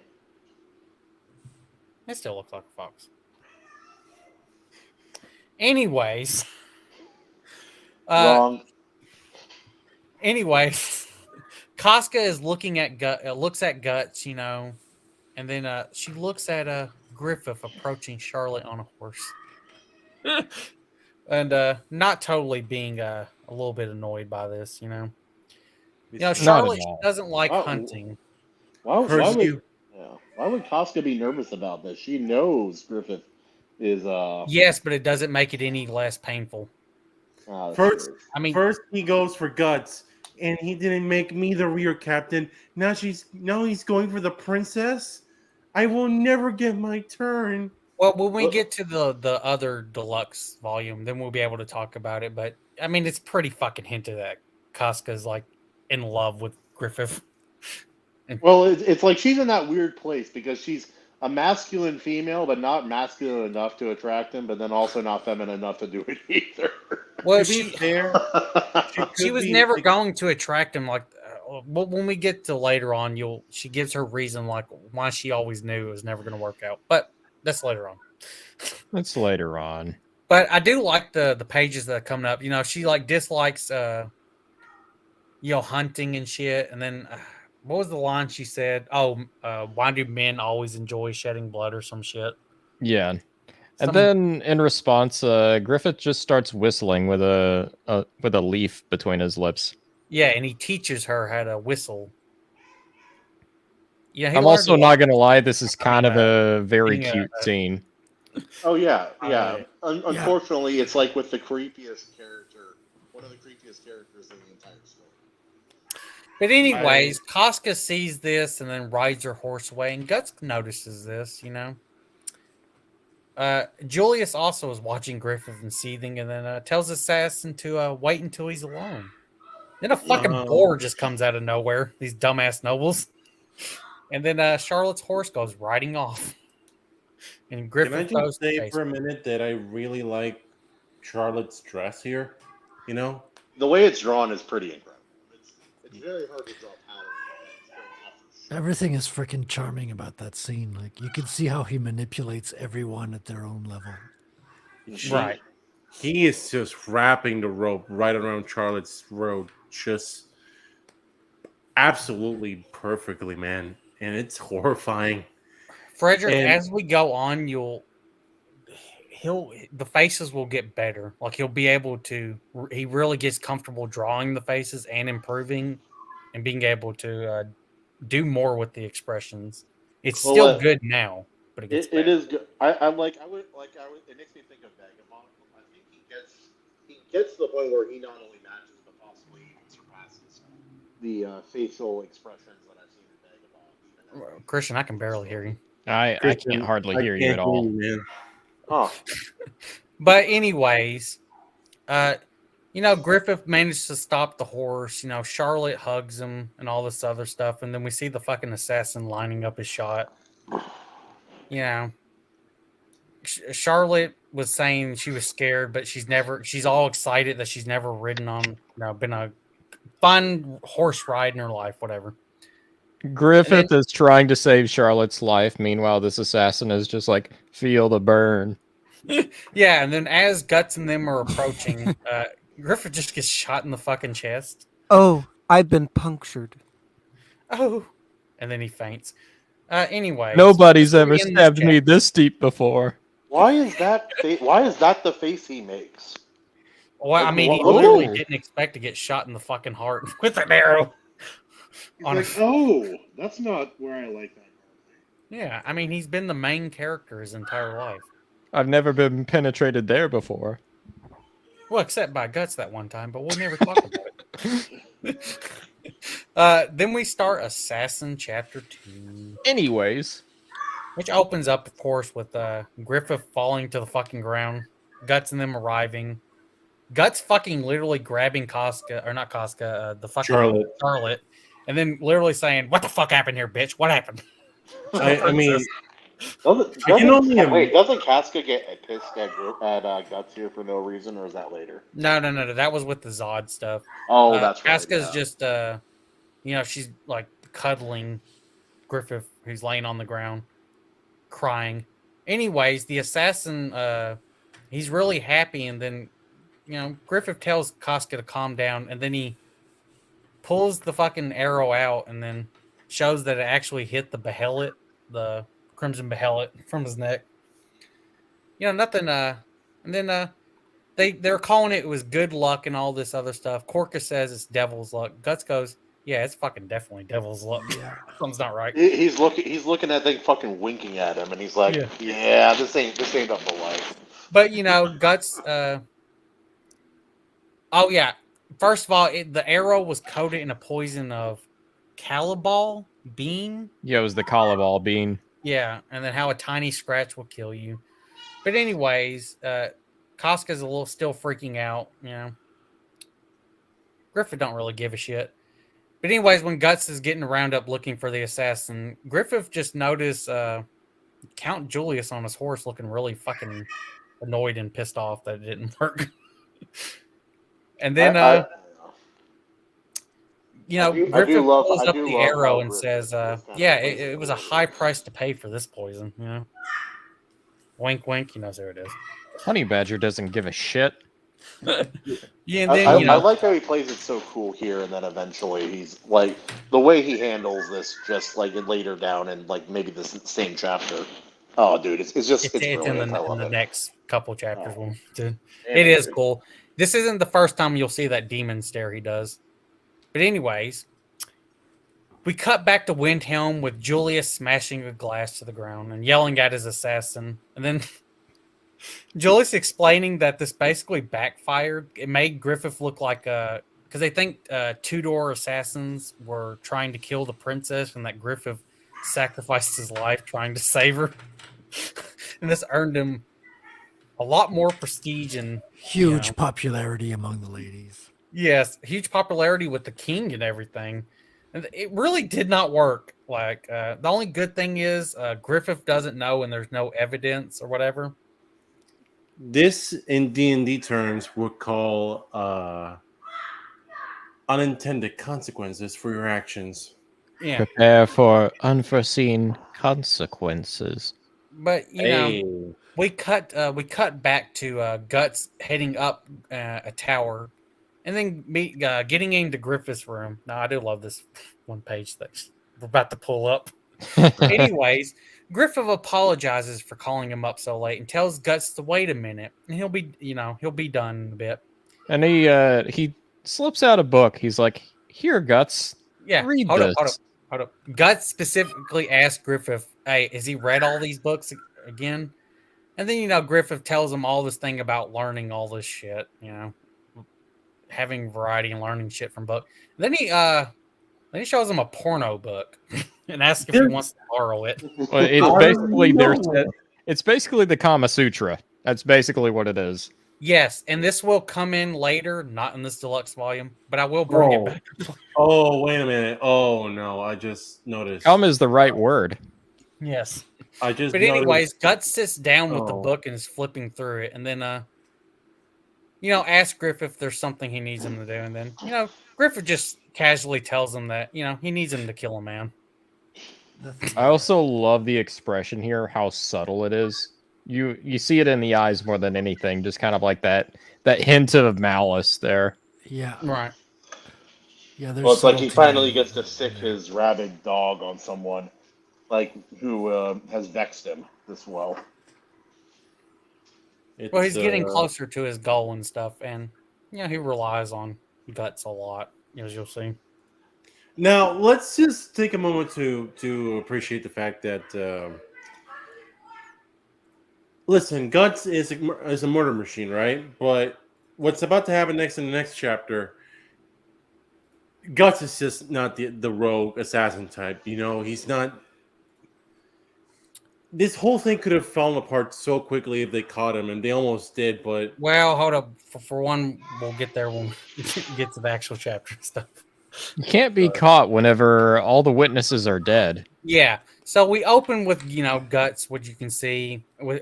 It still looks like a fox. Anyways. Wrong. Anyways, Casca is looking at looks at Guts, and then she looks at Griffith approaching Charlotte on a horse, and not totally being a little bit annoyed by this, Charlotte doesn't like hunting. Why would Casca be nervous about this? She knows Griffith is Yes, but it doesn't make it any less painful. First true. he goes for Guts, and he didn't make me the rear captain. Now he's going for the princess. I will never get my turn. Well, when we get to the other deluxe volume, then we'll be able to talk about it. But it's pretty fucking hinted that Casca's like in love with Griffith. Well, it's like she's in that weird place because she's a masculine female, but not masculine enough to attract him, but then also not feminine enough to do it either. Well, To be fair, she was never going to attract him. Like, when we get to later on, she gives her reason like why she always knew it was never going to work out. But that's later on. That's later on. But I do like the pages that are coming up. She like dislikes hunting and shit. And then what was the line she said? Oh, why do men always enjoy shedding blood or some shit? Yeah. And then in response, Griffith just starts whistling with a leaf between his lips. Yeah, and he teaches her how to whistle. Yeah, I'm also not gonna lie, this is kind of a very cute scene. Oh yeah, yeah. Right. Unfortunately, it's like with the creepiest character, one of the creepiest characters in the entire story. But anyways, Casca sees this and then rides her horse away, and Guts notices this, Julius also is watching Griffith and seething, and then tells Assassin to wait until he's alone. Then a fucking boar just comes out of nowhere. These dumbass nobles, and then Charlotte's horse goes riding off. And Griffith Can I goes just say to chase for a minute that I really like Charlotte's dress here? You know, The way it's drawn is pretty incredible. It's very hard to draw patterns. Everything is freaking charming about that scene. Like you can see how he manipulates everyone at their own level. right. He is just wrapping the rope right around Charlotte's throat, just absolutely perfectly, man. And it's horrifying. Frederick, And- as we go on, the faces will get better. Like he'll be able to. He really gets comfortable drawing the faces and improving, and being able to do more with the expressions. It's Well, still good now, but it It is good. It makes me think of Vagabond. I think he gets to the point where he not only matches but possibly even surpasses the facial expressions that I've seen in Vagabond. Christian, I can barely hear you. I can't hardly hear you at all. Man. Oh, But anyways, Griffith managed to stop the horse. Charlotte hugs him and all this other stuff, and then we see the fucking assassin lining up his shot. Charlotte was saying she was scared, but she's all excited that she's never ridden on, been a fun horse ride in her life, whatever. Griffith is trying to save Charlotte's life. Meanwhile, this assassin is just like, feel the burn. Yeah, and then as Guts and them are approaching, Griffith just gets shot in the fucking chest. Oh, I've been punctured. Oh, and then he faints. Anyway, Nobody's ever stabbed me this deep before. why is that? Why is that the face he makes? Well, I mean, he Ooh. literally didn't expect to get shot in the fucking heart with an arrow. He's like, oh, that's not where I like that. Yeah, I mean, he's been the main character his entire life. I've never been penetrated there before. Well, except by Guts that one time, but we'll never talk about it. Then we start Assassin Chapter 2. Anyways. Which opens up, of course, with Griffith falling to the fucking ground, Guts and them arriving. Guts fucking literally grabbing Casca, or not Casca, the fucking Charlotte, and then literally saying, "What the fuck happened here, bitch? What happened?" I mean, doesn't Casca get pissed at Guts here for no reason, or is that later? No. That was with the Zod stuff. Oh, that's right. Casca's just, she's like cuddling Griffith, who's laying on the ground, crying. Anyways, the assassin, he's really happy, and then, Griffith tells Casca to calm down, and then he pulls the fucking arrow out, and then shows that it actually hit the behelit, the crimson behelit from his neck. Nothing. And then they're calling it was good luck and all this other stuff. Corcus says it's devil's luck. Guts goes, yeah, it's fucking definitely devil's luck. Yeah, something's not right. He's looking at thing, fucking winking at him, and he's like, yeah this ain't up for life. But Guts. Oh yeah. First of all, the arrow was coated in a poison of Calibal bean. Yeah, it was the Calibal bean. Yeah, and then how a tiny scratch will kill you. But anyways, Casca's still freaking out. Griffith don't really give a shit. But anyways, when Guts is getting around up looking for the assassin, Griffith just noticed Count Julius on his horse looking really fucking annoyed and pissed off that it didn't work. And then, Griffith pulls up the arrow and says, it was a high price to pay for this poison. Wink, wink. He knows who it is. Honey Badger doesn't give a shit. Yeah, and then, I like how he plays it so cool here, and then eventually he's like the way he handles this, just like later down in like maybe the same chapter. Oh, dude, it's in the next couple chapters. It is cool. This isn't the first time you'll see that demon stare he does. But anyways, we cut back to Windhelm with Julius smashing a glass to the ground and yelling at his assassin. And then Julius explaining that this basically backfired. It made Griffith look like because they think Tudor assassins were trying to kill the princess, and that Griffith sacrificed his life trying to save her. And this earned him a lot more prestige and Huge popularity among the ladies. yes, huge popularity with the king and everything. And it really did not work. Like the only good thing is Griffith doesn't know, and there's no evidence or whatever. This in D&D terms would call unintended consequences for your actions. Yeah, Prepare for unforeseen consequences. but we cut back to Guts heading up a tower, and then getting into Griffith's room. Now I do love this one page that we're about to pull up. Anyways, Griffith apologizes for calling him up so late and tells Guts to wait a minute, and he'll be done in a bit. And he slips out a book. He's like, "Here, Guts. Yeah, read hold this." up. Guts specifically asked Griffith, "Hey, has he read all these books again?" And then Griffith tells him all this thing about learning all this shit, having variety and learning shit from book. Then he shows him a porno book and asks if he wants to borrow it. Well, it's basically the Kama Sutra. That's basically what it is. Yes, and this will come in later, not in this deluxe volume, but I will bring it back. Oh, wait a minute. Oh, no. I just noticed. Kama is the right word. Yes. But anyways, Guts sits down with the book and is flipping through it, and then ask Griffith if there's something he needs him to do, and then Griffith just casually tells him that he needs him to kill a man. I also love the expression here, how subtle it is. You see it in the eyes more than anything, just kind of like that hint of malice there. Yeah. Right. Yeah. Well, it's like he finally gets to sick his rabid dog on someone, like who has vexed him this well. Well, he's getting closer to his goal and stuff, and he relies on Guts a lot, as you'll see. Now, let's just take a moment to appreciate the fact that listen, Guts is a murder machine, right? But what's about to happen next in the next chapter, Guts is just not the rogue assassin type. He's not. This whole thing could have fallen apart so quickly if they caught him, and they almost did. But hold up. For one, we'll get there when we get to the actual chapter and stuff. You can't be caught whenever all the witnesses are dead. Yeah. So we open with Guts, which you can see with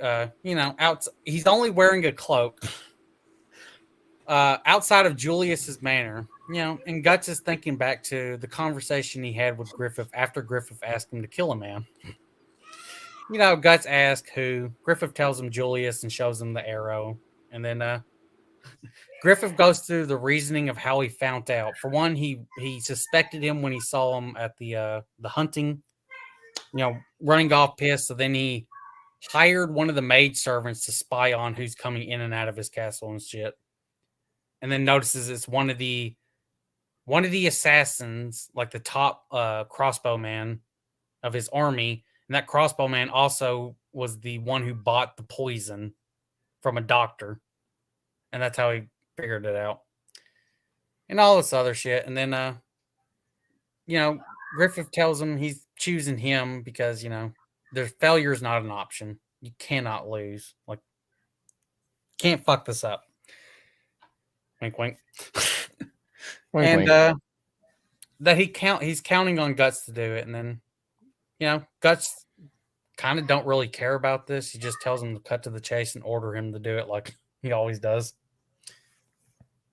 he's only wearing a cloak outside of Julius's manor. And Guts is thinking back to the conversation he had with Griffith after Griffith asked him to kill a man. Guts asks who. Griffith tells him Julius and shows him the arrow. And then Griffith goes through the reasoning of how he found out. For one, he suspected him when he saw him at the hunting, running off pissed. So then he hired one of the maid servants to spy on who's coming in and out of his castle and shit. And then notices it's one of the assassins, like the top crossbowman of his army. And that crossbowman also was the one who bought the poison from a doctor. And that's how he figured it out. And all this other shit. And then, Griffith tells him he's choosing him because, their failure is not an option. You cannot lose. Like, can't fuck this up. Wink, wink. Wink, and wink. That he's counting on Guts to do it. And then, Guts kind of don't really care about this. He just tells him to cut to the chase and order him to do it like he always does.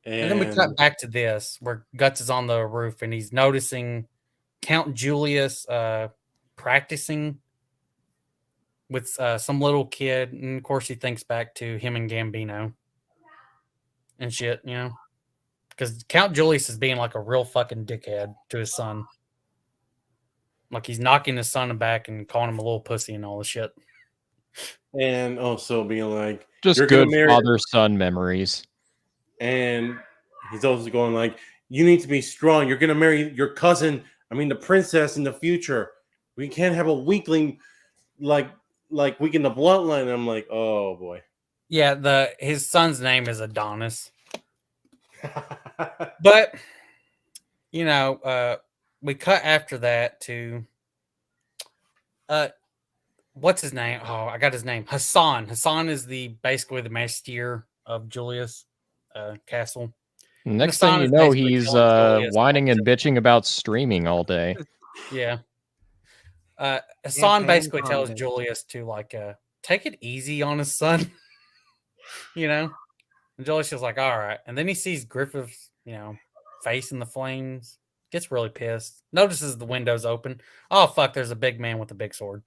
And then we cut back to this, where Guts is on the roof and he's noticing Count Julius practicing with some little kid. And of course, he thinks back to him and Gambino and shit, because Count Julius is being like a real fucking dickhead to his son. Like he's knocking his son back and calling him a little pussy and all this shit. And also being like, just good father-son memories. And he's also going like, you need to be strong. You're going to marry your cousin. The princess in the future. We can't have a weakling like weaken the bloodline. I'm like, oh boy. Yeah, his son's name is Adonis. But we cut after that to what's his name? Oh, I got his name. Hassan. Hassan is basically the master of Julius Castle. Next thing Hassan you is know, basically he's telling Julius whining and to- bitching about streaming all day. yeah. Hassan Campaign basically tells comments. Julius to take it easy on his son. And Julius is like, all right. And then he sees Griffith's, face in the flames. Gets really pissed. Notices the windows open. Oh fuck! There's a big man with a big sword.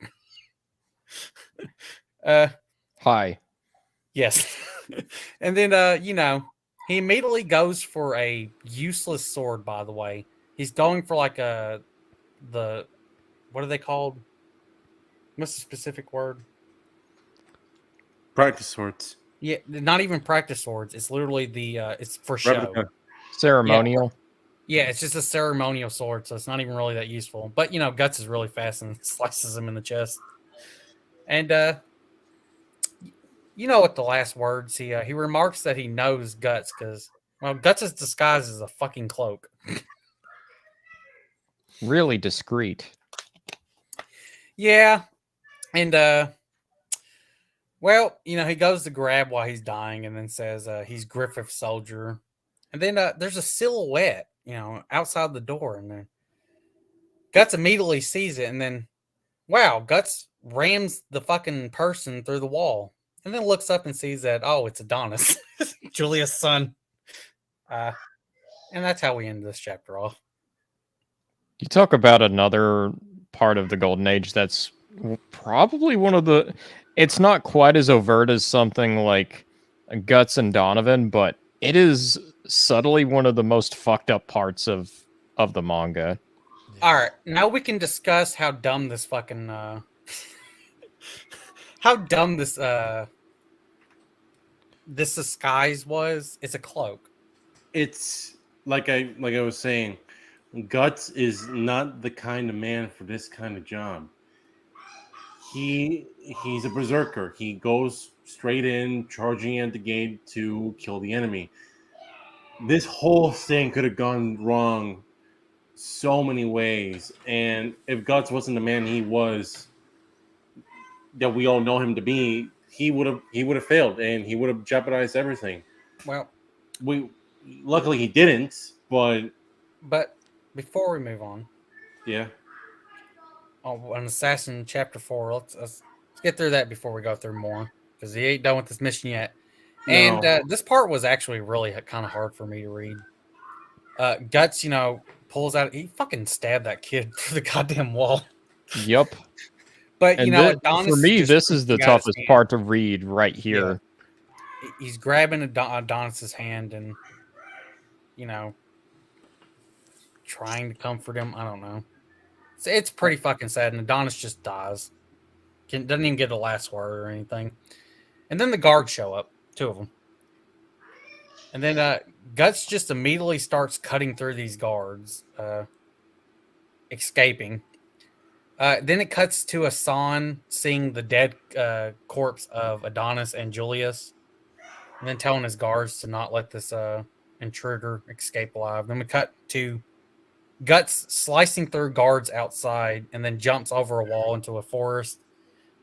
Hi. Yes. And then he immediately goes for a useless sword. By the way, he's going for the what are they called? What's the specific word? Practice swords. Yeah, not even practice swords. It's literally it's for show. Replica. Ceremonial. Yeah, it's just a ceremonial sword, so it's not even really that useful. But Guts is really fast and slices him in the chest. And what the last words he remarks that he knows Guts because Guts' disguise is a fucking cloak. Really discreet. Yeah, and he goes to grab while he's dying, and then says he's Griffith's soldier. And then there's a silhouette, outside the door, and then Guts immediately sees it, and then Guts rams the fucking person through the wall, and then looks up and sees that it's Adonis, Julius' son. And that's how we end this chapter off. You talk about another part of the Golden Age that's probably one of the... It's not quite as overt as something like Guts and Donovan, but it is subtly one of the most fucked up parts of the manga. All right, now we can discuss how dumb this fucking how dumb this disguise was. It's a cloak. It's like I was saying, Guts is not the kind of man for this kind of job. He's a berserker. He goes straight in, charging at the gate to kill the enemy. This whole thing could have gone wrong so many ways, and if Guts wasn't the man he was, that we all know him to be, he would have failed, and he would have jeopardized everything. Well, luckily he didn't, but before we move on, yeah, an assassin chapter 4. Let's get through that before we go through more, because he ain't done with this mission yet. No. And this part was actually really kind of hard for me to read. Guts, pulls out. He fucking stabbed that kid through the goddamn wall. Yep. But Adonis, for me, this is the toughest part to read right here. Yeah. He's grabbing Adonis's hand and trying to comfort him. I don't know. It's pretty fucking sad, and Adonis just dies. Doesn't even get a last word or anything. And then the guards show up, 2 of them. And then Guts just immediately starts cutting through these guards, escaping. Then it cuts to Hassan seeing the dead corpse of Adonis and Julius, and then telling his guards to not let this intruder escape alive. Then we cut to Guts slicing through guards outside, and then jumps over a wall into a forest.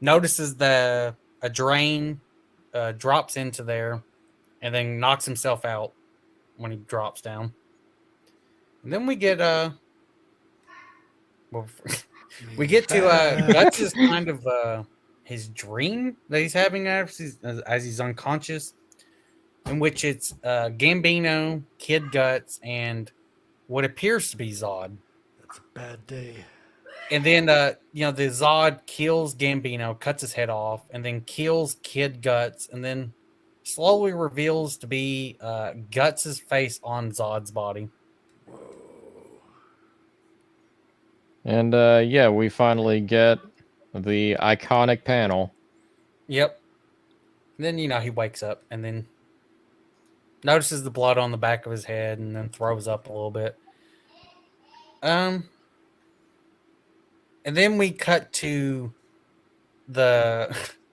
Notices a drain drops into there, and then knocks himself out when he drops down. And then we get we get to Guts is kind of his dream that he's having as he's unconscious, in which it's Gambino, Kid Guts, and what appears to be Zod. That's a bad day. And then the Zod kills Gambino, cuts his head off, and then kills Kid Guts, and then slowly reveals to be Guts' face on Zod's body. And we finally get the iconic panel. Yep. And then he wakes up and then notices the blood on the back of his head, and then throws up a little bit. And then we cut to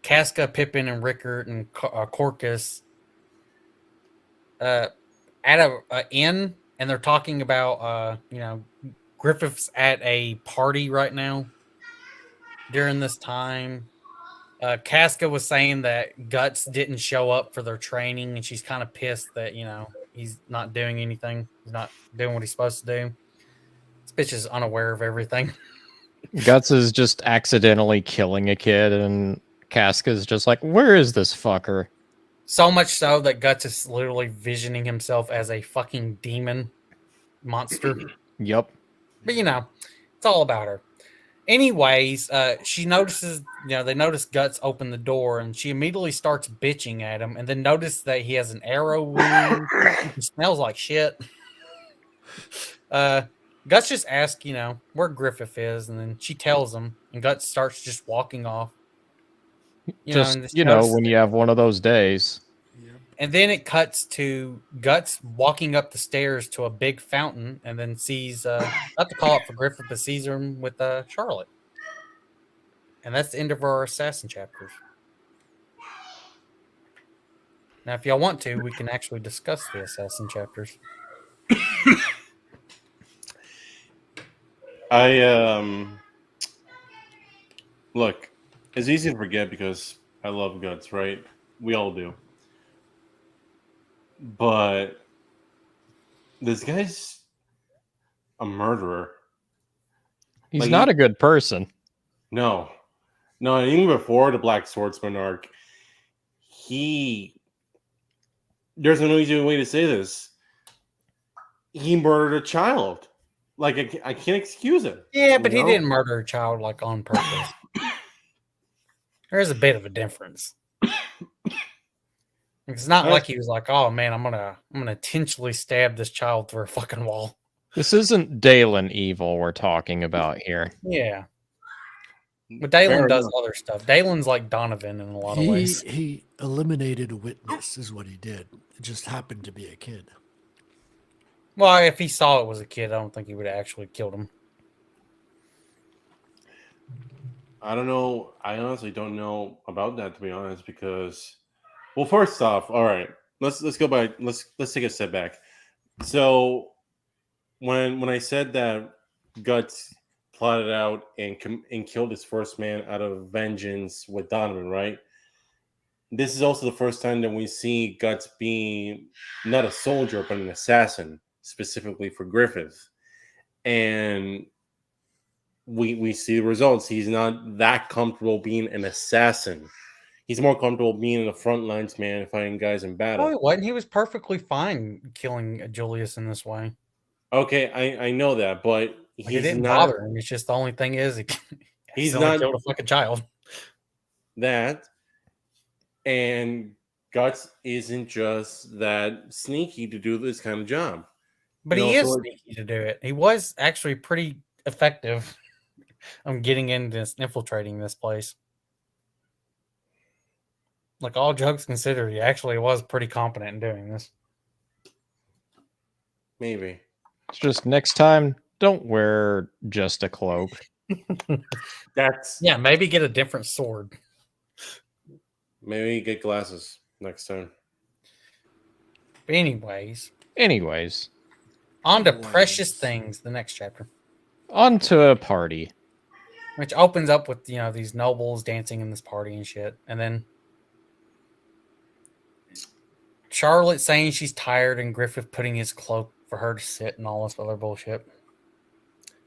Casca, Pippin, and Rickard and Corcus at a inn, and they're talking about Griffith's at a party right now during this time. Casca was saying that Guts didn't show up for their training, and she's kind of pissed that he's not doing anything. He's not doing what he's supposed to do. This bitch is unaware of everything. Guts is just accidentally killing a kid, and Casca's just like, where is this fucker? So much so that Guts is literally visioning himself as a fucking demon monster. Yep. But it's all about her. Anyways, she notices, they notice Guts open the door, and she immediately starts bitching at him, and then notice that he has an arrow wound. He smells like shit. Guts just asks, where Griffith is, and then she tells him, and Guts starts just walking off. When you have one of those days. And then it cuts to Guts walking up the stairs to a big fountain, and then sees, not to call it for Griffith, but sees him with Charlotte. And that's the end of our assassin chapters. Now, if y'all want to, we can actually discuss the assassin chapters. Look, it's easy to forget because I love Guts, right? We all do. But this guy's a murderer. He's not a good person. No, even before the Black Swordsman arc, there's no easy way to say this. He murdered a child. Like, I can't excuse him. Yeah, but he didn't murder a child, on purpose. There's a bit of a difference. It's not like he was like, oh man, I'm gonna intentionally stab this child through a fucking wall. This isn't Dalen evil we're talking about here. Yeah. But Dalen does other stuff. Dalen's like Donovan in a lot of ways. He eliminated a witness is what he did. It just happened to be a kid. Well, if he saw it was a kid, I don't think he would have actually killed him. I don't know. I honestly don't know about that, to be honest, because, well, first off, all right, let's go by. Let's take a step back. So when I said that Guts plotted out and killed his first man out of vengeance with Donovan, right? This is also the first time that we see Guts being not a soldier but an assassin, specifically for Griffith, and we see the results. He's not that comfortable being an assassin. He's more comfortable being in the front lines, man, fighting guys in battle. Oh, he wasn't. He was perfectly fine killing Julius in this way. Okay, I know that, but he didn't bother him. It's just the only thing is he's not killed a fucking child. That, and Guts isn't just that sneaky to do this kind of job. But he is sneaky to do it. He was actually pretty effective on getting into this, infiltrating this place. Like, all jokes considered, he actually was pretty competent in doing this. Maybe. It's just next time, don't wear just a cloak. Maybe get a different sword. Maybe get glasses next time. Anyways. On to Precious Things, the next chapter. On to a party. Which opens up with, these nobles dancing in this party and shit. And then Charlotte saying she's tired and Griffith putting his cloak for her to sit and all this other bullshit.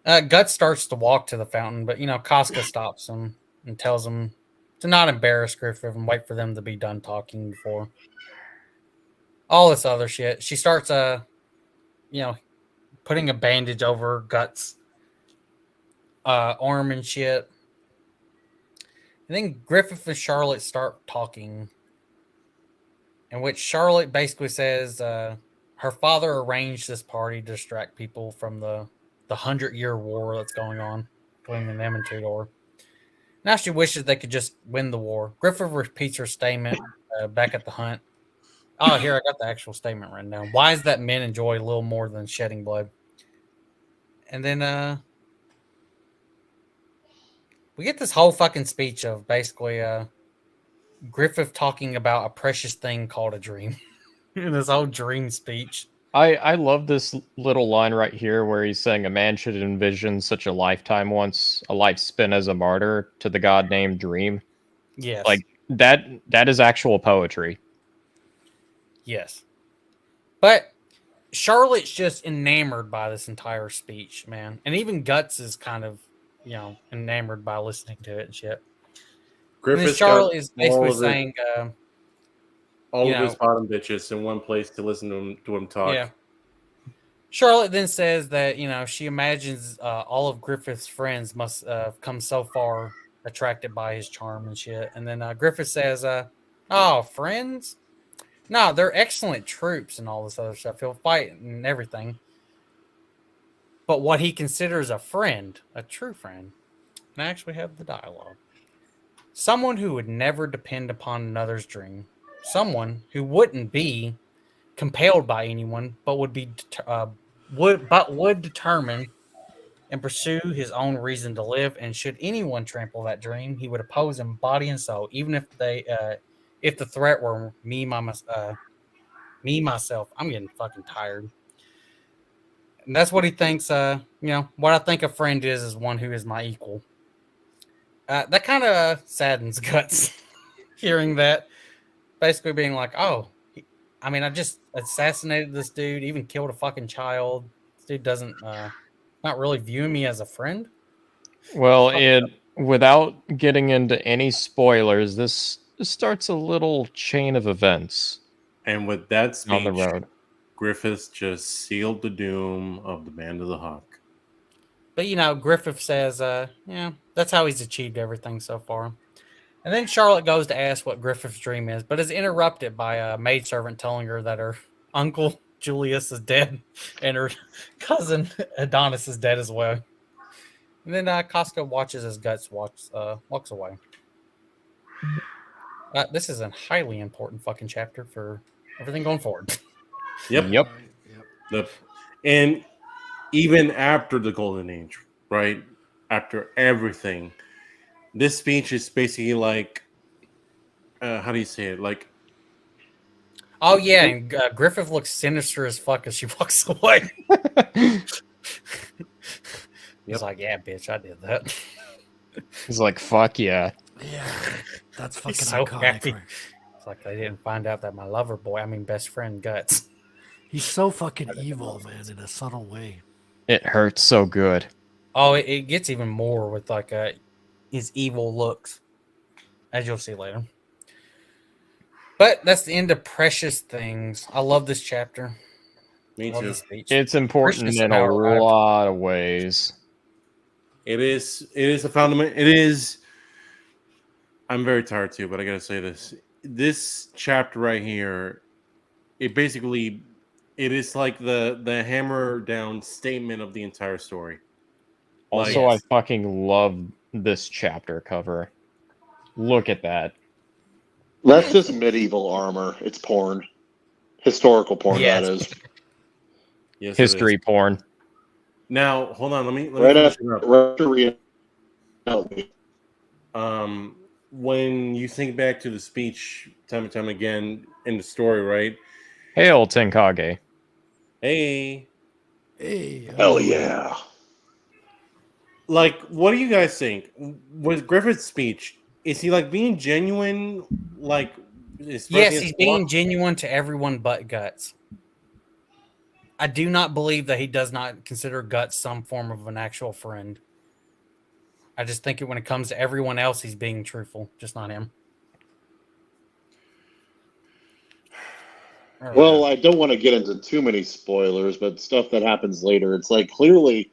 Guts starts to walk to the fountain, but, Casca stops him and tells him to not embarrass Griffith and wait for them to be done talking before. All this other shit. She starts, putting a bandage over Guts' arm and shit. And then Griffith and Charlotte start talking, in which Charlotte basically says her father arranged this party to distract people from the 100-year war that's going on between them and Tudor. Now she wishes they could just win the war. Griffith repeats her statement back at the hunt. Oh, here, I got the actual statement written down. Why is that men enjoy a little more than shedding blood? And then we get this whole fucking speech of basically Griffith talking about a precious thing called a dream in his whole dream speech. I love this little line right here where he's saying a man should envision such a lifetime once, a life spent as a martyr to the god named Dream. Yes. Like that is actual poetry. Yes. But Charlotte's just enamored by this entire speech, man. And even Guts is kind of, enamored by listening to it and shit. And then Griffith's Charlotte got is basically all of saying, all you of his know- bottom bitches in one place to listen to him talk. yeah. Charlotte then says that, she imagines all of Griffith's friends must come so far attracted by his charm and shit. And then Griffith says, oh, friends? No, they're excellent troops and all this other stuff. He'll fight and everything. But what he considers a friend, a true friend, and I actually have the dialogue. Someone who would never depend upon another's dream. Someone who wouldn't be compelled by anyone, but would determine and pursue his own reason to live. And should anyone trample that dream, he would oppose him body and soul, even if if the threat were me myself. I'm getting fucking tired. And that's what he thinks. What I think a friend is one who is my equal. That kind of saddens Guts hearing that. Basically being like, oh, I just assassinated this dude, even killed a fucking child. This dude doesn't, not really view me as a friend. Well, without getting into any spoilers, this starts a little chain of events. And with that speech, on the road, Griffiths just sealed the doom of the Band of the Hawk. But, Griffith says, that's how he's achieved everything so far. And then Charlotte goes to ask what Griffith's dream is, but is interrupted by a maidservant telling her that her uncle Julius is dead and her cousin Adonis is dead as well. And then Costco watches as Guts walks away. This is a highly important fucking chapter for everything going forward. Yep. And even after the Golden Age, right? After everything, this speech is basically like, how do you say it? Like, oh yeah, and Griffith looks sinister as fuck as she walks away. He's like, yeah, bitch, I did that. He's like, fuck yeah. Yeah, that's fucking He's so iconic. happy. Right? It's like they didn't find out that my lover boy, best friend Guts. He's so fucking evil, man, in a subtle way. It hurts so good. Oh, it gets even more with like his evil looks, as you'll see later. But that's the end of Precious Things. I love this chapter. Me too. It's important in a lot of ways. It is a fundament. It is. I'm very tired too, but I gotta say this. This chapter right here, it is like the hammer down statement of the entire story. Also, I fucking love this chapter cover. Look at that. That's just medieval armor. It's porn. Historical porn, Yes. that is. Yes, History porn. Now, hold on. Let me Right finish after it up. When you think back to the speech time and time again in the story, right? Hail, Tenkage. Hey. Hell yeah. Like, what do you guys think? With Griffith's speech, is he like being genuine? Like, Yes, he's being genuine to everyone but Guts. I do not believe that he does not consider Guts some form of an actual friend. I just think when it comes to everyone else, he's being truthful, just not him. Well, I don't want to get into too many spoilers, but stuff that happens later, it's like clearly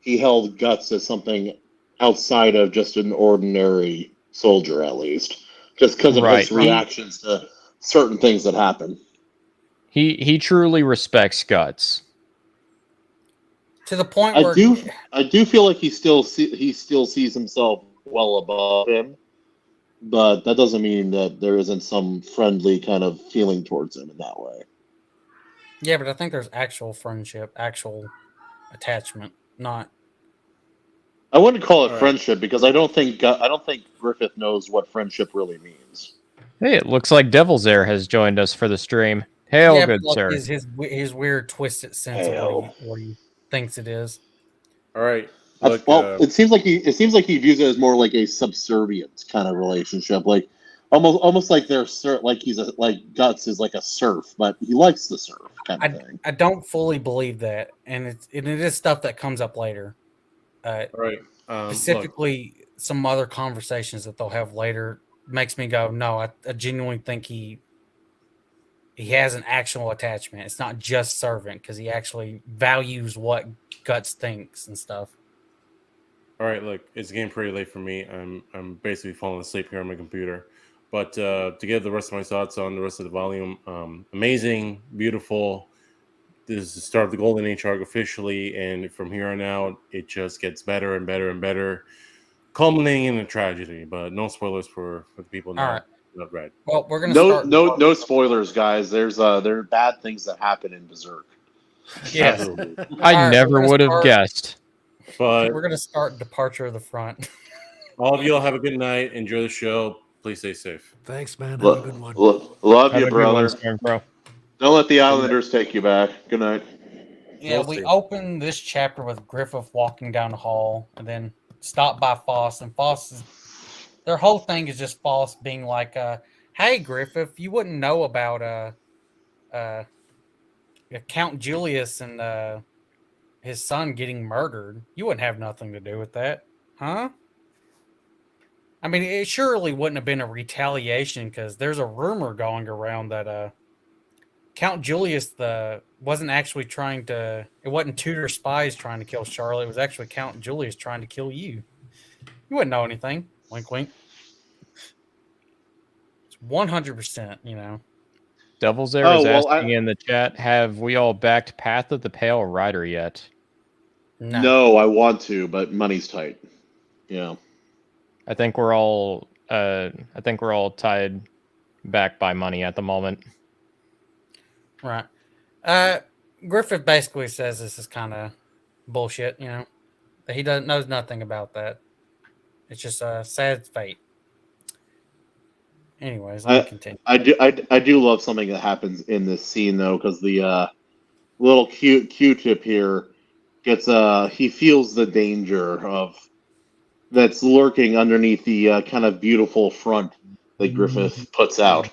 he held Guts as something outside of just an ordinary soldier, at least, just because of his reactions to certain things that happen. He truly respects Guts. To the point where I do feel like he still sees himself well above him, but that doesn't mean that there isn't some friendly kind of feeling towards him in that way. Yeah, but I think there's actual friendship, actual attachment, not. I wouldn't call it friendship because I don't think Griffith knows what friendship really means. Hey, it looks like Devil's Air has joined us for the stream. Hail, Yeah, good but, like, sir. his weird twisted sense of what he thinks it is. All right. Look, Well, it seems like he views it as more like a subservient kind of relationship, like almost like they're like he's like Guts is like a serf, but he likes the serf kind of thing. I don't fully believe that, and it is stuff that comes up later. all right. Look, Specifically, some other conversations that they'll have later makes me go, no, I genuinely think he has an actual attachment. It's not just servant because he actually values what Guts thinks and stuff. all right. Look, it's getting pretty late for me. I'm basically falling asleep here on my computer. But to get the rest of my thoughts on the rest of the volume, amazing, beautiful. This is the start of the Golden Age arc officially, and from here on out, it just gets better and better and better, culminating in a tragedy. But no spoilers for the people not read. Well, we're gonna start. No spoilers, guys. There are bad things that happen in Berserk. Yes, Absolutely. I never would have guessed. But we're gonna start Departure of the Front. all of y'all have a good night. Enjoy the show. Please stay safe. Thanks, man. Have a good one. Love Have you, a good one, brother. Storm Pro. Don't let the Islanders take you back. Good night. Yeah, We'll we see. open this chapter with Griffith walking down the hall and then stop by Foss. And their whole thing is just Foss being like, hey, Griffith, you wouldn't know about Count Julius and his son getting murdered. You wouldn't have nothing to do with that. Huh? I mean, it surely wouldn't have been a retaliation because there's a rumor going around that Count Julius wasn't actually trying to. It wasn't Tudor spies trying to kill Charlotte. It was actually Count Julius trying to kill you. You wouldn't know anything. Wink, wink. It's 100%. You know. Devil's Air is asking in the chat: have we all backed Path of the Pale Rider yet? No, I want to, but money's tight. Yeah. I think we're all tied back by money at the moment. Right. Griffith basically says this is kind of bullshit, you know. That he knows nothing about that. It's just a sad fate. Anyways, let me continue. I do love something that happens in this scene though, because the little Q-tip here gets he feels the danger that's lurking underneath the kind of beautiful front that Griffith puts out.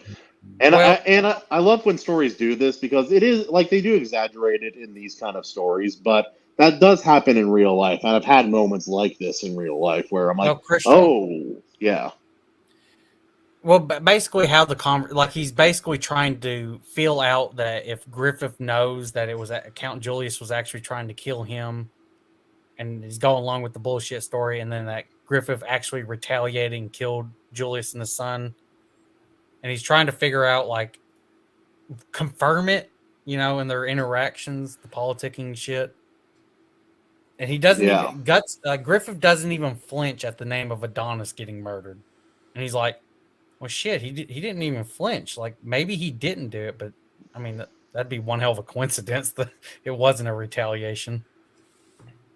And I love when stories do this because it is like they do exaggerate it in these kind of stories, but that does happen in real life. And I've had moments like this in real life where I'm like, oh, yeah. Well, basically, how he's basically trying to feel out that if Griffith knows that it was Count Julius was actually trying to kill him, and he's going along with the bullshit story, and then that Griffith actually retaliated and killed Julius and the son. And he's trying to figure out, like, confirm it, you know, in their interactions, the politicking shit. And he doesn't even, Griffith doesn't even flinch at the name of Adonis getting murdered. And he's like, well, shit, he didn't even flinch. Like, maybe he didn't do it, but, I mean, that'd be one hell of a coincidence that it wasn't a retaliation.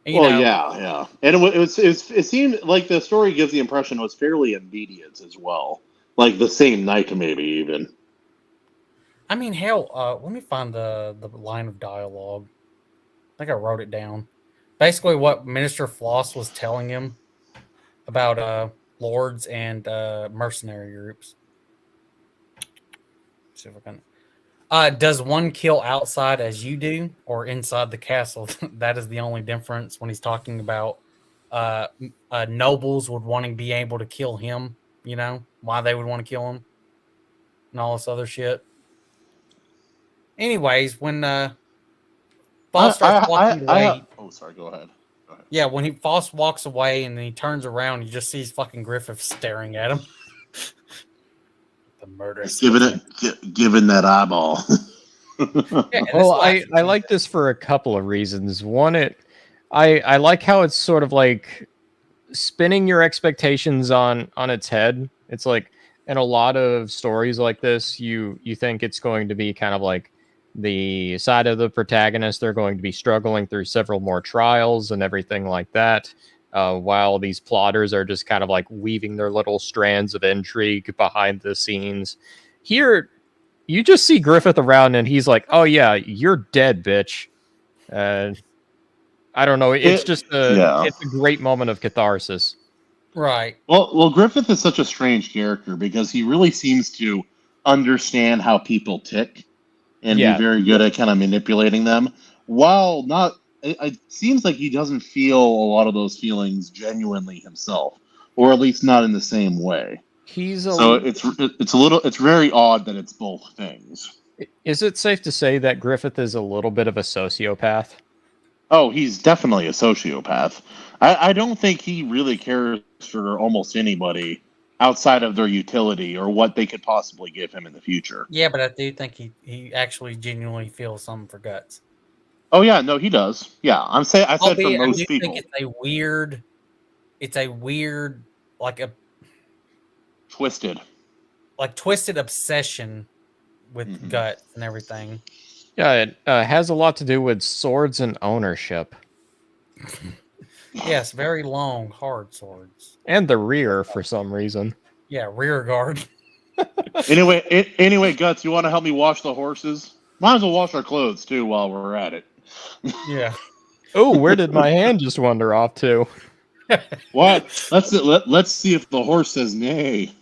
And, yeah. And it seemed like the story gives the impression it was fairly immediate as well. Like the same night, maybe even. I mean, hell, let me find the line of dialogue. I think I wrote it down. Basically, what Minister Floss was telling him about lords and mercenary groups. Let's see if I can. Does one kill outside as you do, or inside the castle? That is the only difference when he's talking about nobles would want to be able to kill him. You know, why they would want to kill him and all this other shit. Anyways, when Foss starts walking away. Sorry, go ahead. Yeah, when Foss walks away and then he turns around, you just sees fucking Griffith staring at him. The murder. Given that eyeball. Well, I like this for a couple of reasons. One, I like how it's sort of like spinning your expectations on its head. It's like in a lot of stories like this, you think it's going to be kind of like the side of the protagonist. They're going to be struggling through several more trials and everything like that. while these plotters are just kind of like weaving their little strands of intrigue behind the scenes. Here, you just see Griffith around and he's like, oh yeah, you're dead, bitch. I don't know. It's it's a great moment of catharsis. Right. Well, Griffith is such a strange character because he really seems to understand how people tick and be very good at kind of manipulating them. While not, it seems like he doesn't feel a lot of those feelings genuinely himself, or at least not in the same way. It's very odd that it's both things. Is it safe to say that Griffith is a little bit of a sociopath? Oh, he's definitely a sociopath. I don't think he really cares for almost anybody outside of their utility or what they could possibly give him in the future. Yeah, but I do think he actually genuinely feels something for Guts. Oh yeah, no, he does. Yeah, I said for most people. I think it's a weird, like a twisted obsession with Guts and everything. Yeah, it has a lot to do with swords and ownership. Yes, very long, hard swords. And the rear, for some reason. Yeah, rear guard. Anyway, Guts, you want to help me wash the horses? Might as well wash our clothes, too, while we're at it. Yeah. Oh, where did my hand just wander off to? What? Let's see if the horse says nay.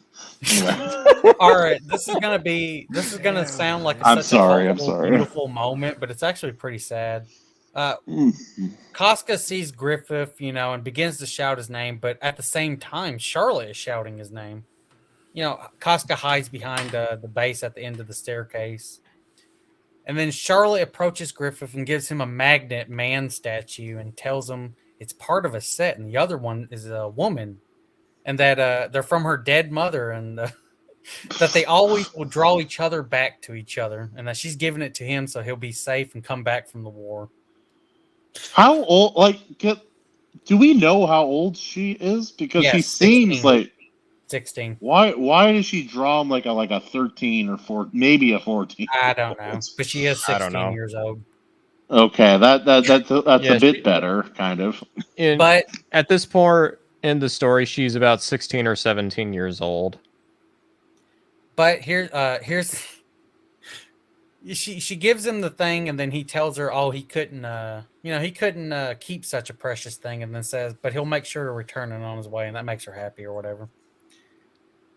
All right, this is gonna sound like I'm sorry. beautiful moment, but it's actually pretty sad. Casca sees Griffith, and begins to shout his name, but at the same time, Charlotte is shouting his name. Casca hides behind the base at the end of the staircase, and then Charlotte approaches Griffith and gives him a magnet man statue and tells him it's part of a set, and the other one is a woman. And that they're from her dead mother, and that they always will draw each other back to each other, and that she's giving it to him so he'll be safe and come back from the war. How old? Do we know how old she is? Because she seems 16. like 16. Why does she draw him like a 13 or 4, maybe a 14? I don't know, but she is 16 years old. Okay, that's a bit better, kind of. But at this point in the story, she's about 16 or 17 years old. But here's she gives him the thing, and then he tells her, "Oh, he couldn't keep such a precious thing," and then says, "But he'll make sure to return it on his way," and that makes her happy or whatever.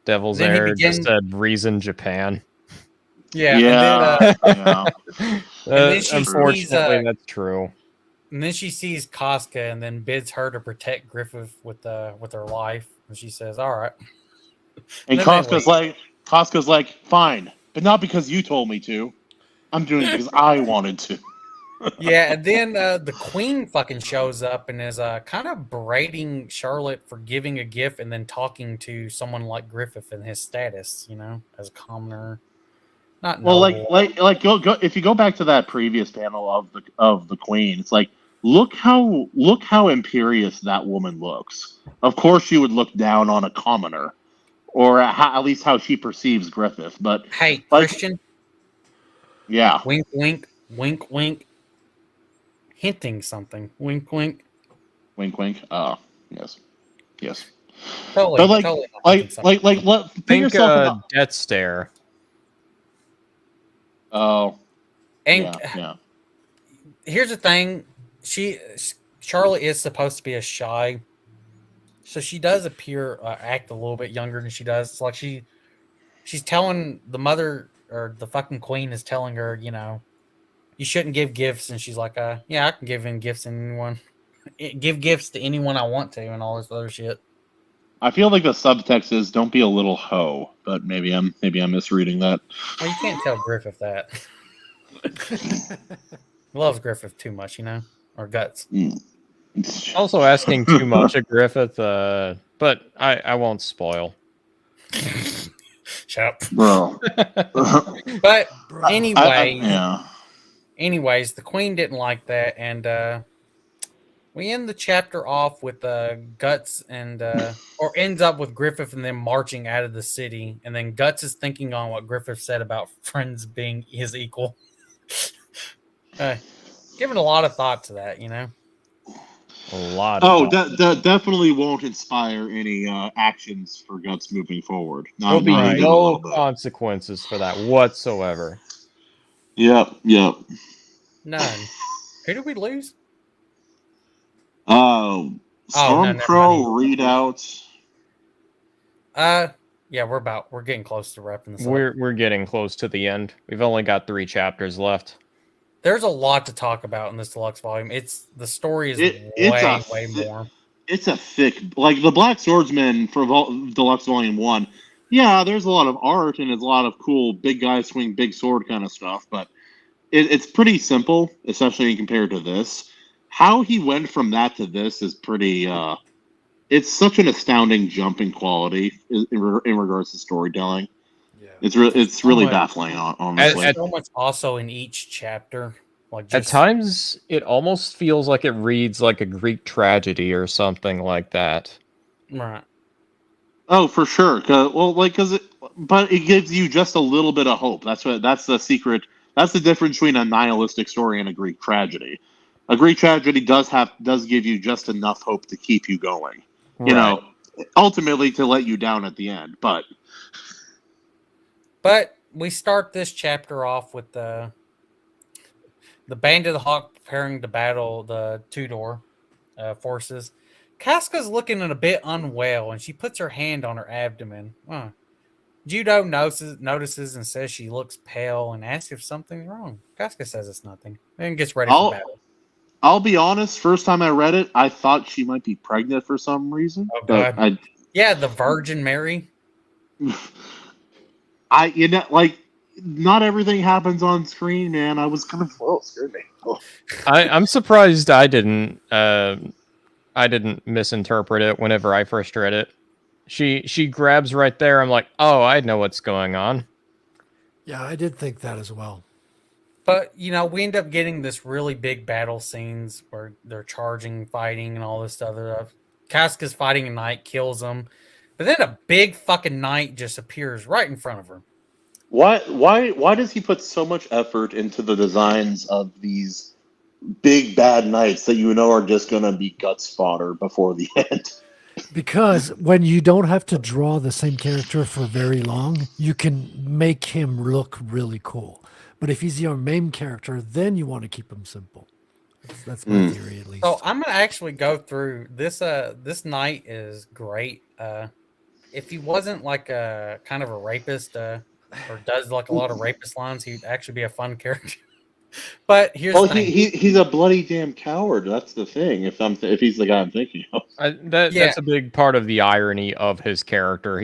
Devil's Air just said reason Japan. Yeah. Unfortunately, that's true. And then she sees Casca and then bids her to protect Griffith with her life. And she says, "All right." And Casca's like, "Fine, but not because you told me to. I'm doing it because I wanted to." Yeah, and then the Queen fucking shows up and is kind of berating Charlotte for giving a gift and then talking to someone like Griffith in his status, as a commoner. Not well, noble. go if you go back to that previous panel of the Queen, it's like look how imperious that woman looks. Of course, she would look down on a commoner, or at least how she perceives Griffith. But hey, Christian. Yeah. Wink, wink, wink, wink. Hinting something. Wink, wink. Wink, wink. Oh, yes. Totally. But totally think Death Stare. Oh. And yeah. Here's the thing. Charlotte is supposed to be a shy, so she does appear act a little bit younger than she does. It's like she's telling the mother, or the fucking Queen is telling her, you shouldn't give gifts, and she's like, yeah, I can give in gifts to anyone, give gifts to anyone I want to, and all this other shit. I feel like the subtext is don't be a little hoe, but maybe I'm misreading that. Well, you can't tell Griffith that. He loves Griffith too much, or Guts. Also asking too much of Griffith, but I won't spoil. Shut up. Bro. But anyway, yeah. Anyways, the Queen didn't like that, and we end the chapter off with Guts and or ends up with Griffith and them marching out of the city, and then Guts is thinking on what Griffith said about friends being his equal. Giving a lot of thought to that, A lot. Oh, that definitely won't inspire any actions for Guts moving forward. There'll be Not even a no little bit. consequences for that whatsoever. Yep. None. Who did we lose? Stormcrow readout. Yeah, we're getting close to wrapping this up. We're getting close to the end. We've only got 3 chapters left. There's a lot to talk about in this deluxe volume. The story is way more. It's a thick, like the Black Swordsman for Deluxe Volume 1. Yeah, there's a lot of art and it's a lot of cool big guy swing big sword kind of stuff, but it's pretty simple, especially compared to this. How he went from that to this is pretty. It's such an astounding jump in quality in regards to storytelling. Yeah, it's really baffling, honestly. There's so much also in each chapter. At times, it almost feels like it reads like a Greek tragedy or something like that. Right. Oh, for sure. But it gives you just a little bit of hope. That's the secret. That's the difference between a nihilistic story and a Greek tragedy. A Greek tragedy does give you just enough hope to keep you going. Right. You know, ultimately to let you down at the end. But we start this chapter off with the Band of the Hawk preparing to battle the Tudor forces. Casca's looking a bit unwell, and she puts her hand on her abdomen. Judo notices and says she looks pale and asks if something's wrong. Casca says it's nothing and gets ready for battle. I'll be honest, first time I read it, I thought she might be pregnant for some reason. Oh, God. Yeah, the Virgin Mary. Not everything happens on screen, man. I was kind of scared me. Oh. I'm surprised I didn't misinterpret it whenever I first read it. She grabs right there. I'm like, oh, I know what's going on. Yeah, I did think that as well. But, we end up getting this really big battle scenes where they're charging, fighting, and all this other stuff. Casca's fighting a knight, kills him. But then a big fucking knight just appears right in front of her. Why does he put so much effort into the designs of these big bad knights that you know are just going to be guts fodder before the end? Because when you don't have to draw the same character for very long, you can make him look really cool. But if he's your main character, then you want to keep him simple. That's my theory, at least. So I'm gonna actually go through this. This knight is great. If he wasn't like a kind of a rapist, or does like a lot of rapist lines, he'd actually be a fun character. But here's the thing. He's a bloody damn coward. That's the thing. If he's the guy I'm thinking of, that's a big part of the irony of his character.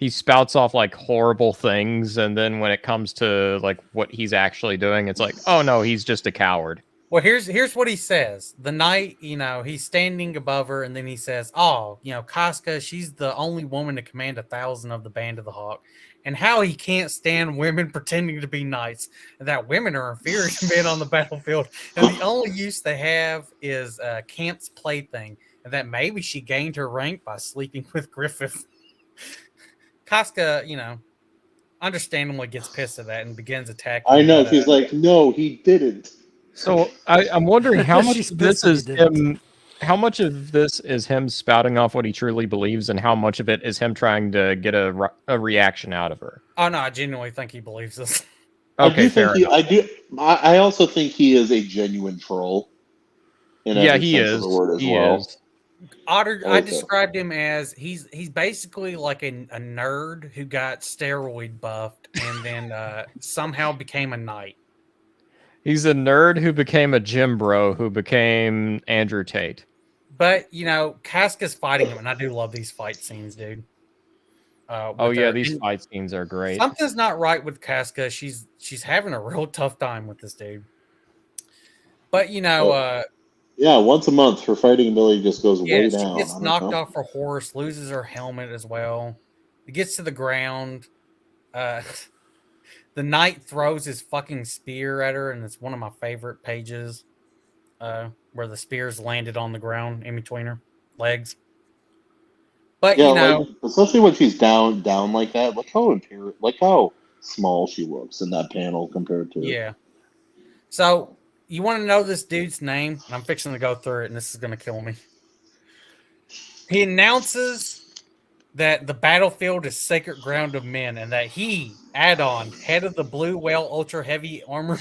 He spouts off like horrible things, and then when it comes to like what he's actually doing, it's like, oh no, he's just a coward. Well, here's what he says. The knight, he's standing above her, and then he says, "Oh, Casca, she's the only woman to command 1,000 of the Band of the Hawk." And how he can't stand women pretending to be knights, and that women are inferior to men on the battlefield, and the only use they have is Camp's plaything, and that maybe she gained her rank by sleeping with Griffith. Casca, understandably gets pissed at that and begins attacking. I know, she's like, no, he didn't. So I'm wondering how much of this is him. How much of this is him spouting off what he truly believes, and how much of it is him trying to get a reaction out of her? Oh no, I genuinely think he believes this. Okay, fair enough. I also think he is a genuine troll. Yeah, he is. He is. Otter, I described him as he's basically like a nerd who got steroid buffed and then somehow became a knight. He's a nerd who became a gym bro who became Andrew Tate. But, Casca's fighting him, and I do love these fight scenes, dude. These fight scenes are great. Something's not right with Casca. She's having a real tough time with this dude. But, once a month, her fighting ability just goes way down. She gets knocked off her horse, loses her helmet as well. It gets to the ground. The knight throws his fucking spear at her, and it's one of my favorite pages where the spear's landed on the ground in between her legs. But especially when she's down like that. Look how small she looks in that panel compared to. Yeah. So You want to know this dude's name? And I'm fixing to go through it, and this is going to kill me. He announces that the battlefield is sacred ground of men, and that he, Addon, head of the Blue Whale Ultra Heavy Armor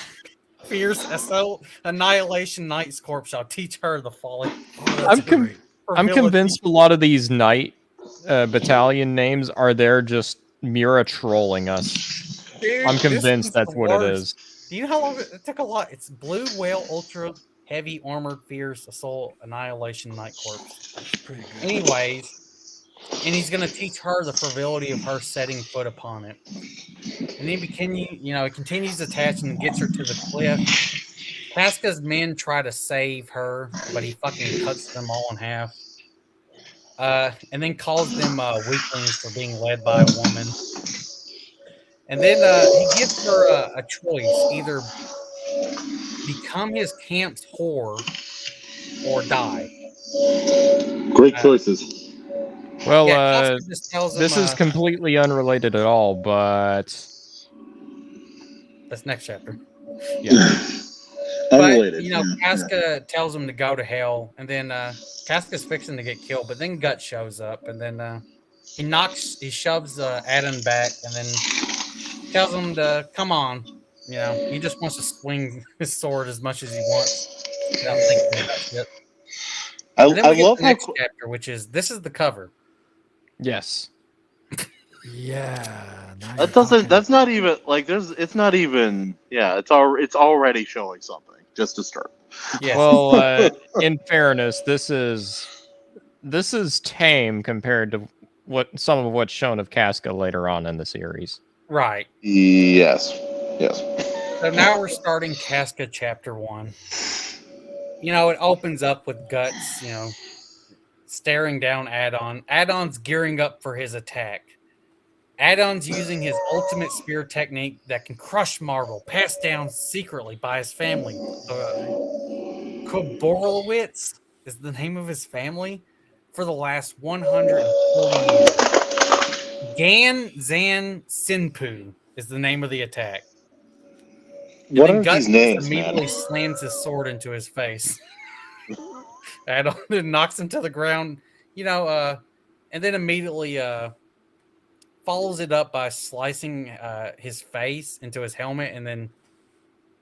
Fierce Assault Annihilation Knight's Corps, shall teach her the folly. That's great. I'm convinced a lot of these knight battalion names are there just Mira trolling us. Dude, I'm convinced that's what it is. Do you know how long it took? A lot. It's Blue Whale Ultra Heavy Armored Fierce Assault Annihilation Night Corps. Pretty good. Anyways, and he's going to teach her the frivolity of her setting foot upon it. And then he continues attaching and gets her to the cliff. Casca's men try to save her, but he fucking cuts them all in half. And then calls them weaklings for being led by a woman. And then he gives her a choice: either become his camp's whore or die. Great choices. Well, Casca just tells him, this is completely unrelated at all, but that's next chapter. Yeah. Unrelated. But, Casca tells him to go to hell, and then Casca's fixing to get killed, but then Gut shows up, and then he shoves Adam back, and then tells him to come on. He just wants to swing his sword as much as he wants without thinking about shit. I the love how next chapter, which is this is the cover. Yes. Yeah. that doesn't. That's not even like. It's not even. Yeah. It's already showing something just to start. Yes. Well, in fairness, this is tame compared to some of what's shown of Casca later on in the series. Right. Yes. So now we're starting Casca chapter 1. It opens up with Guts, staring down Addon. Addon's gearing up for his attack. Addon's using his ultimate spear technique that can crush marble, passed down secretly by his family. Koborowitz is the name of his family for the last 140 years. Gan Zan Sinpu is the name of the attack. And What then are Guts these names, immediately man? slams his sword into his face. Addon knocks him to the ground, and then immediately follows it up by slicing his face into his helmet, and then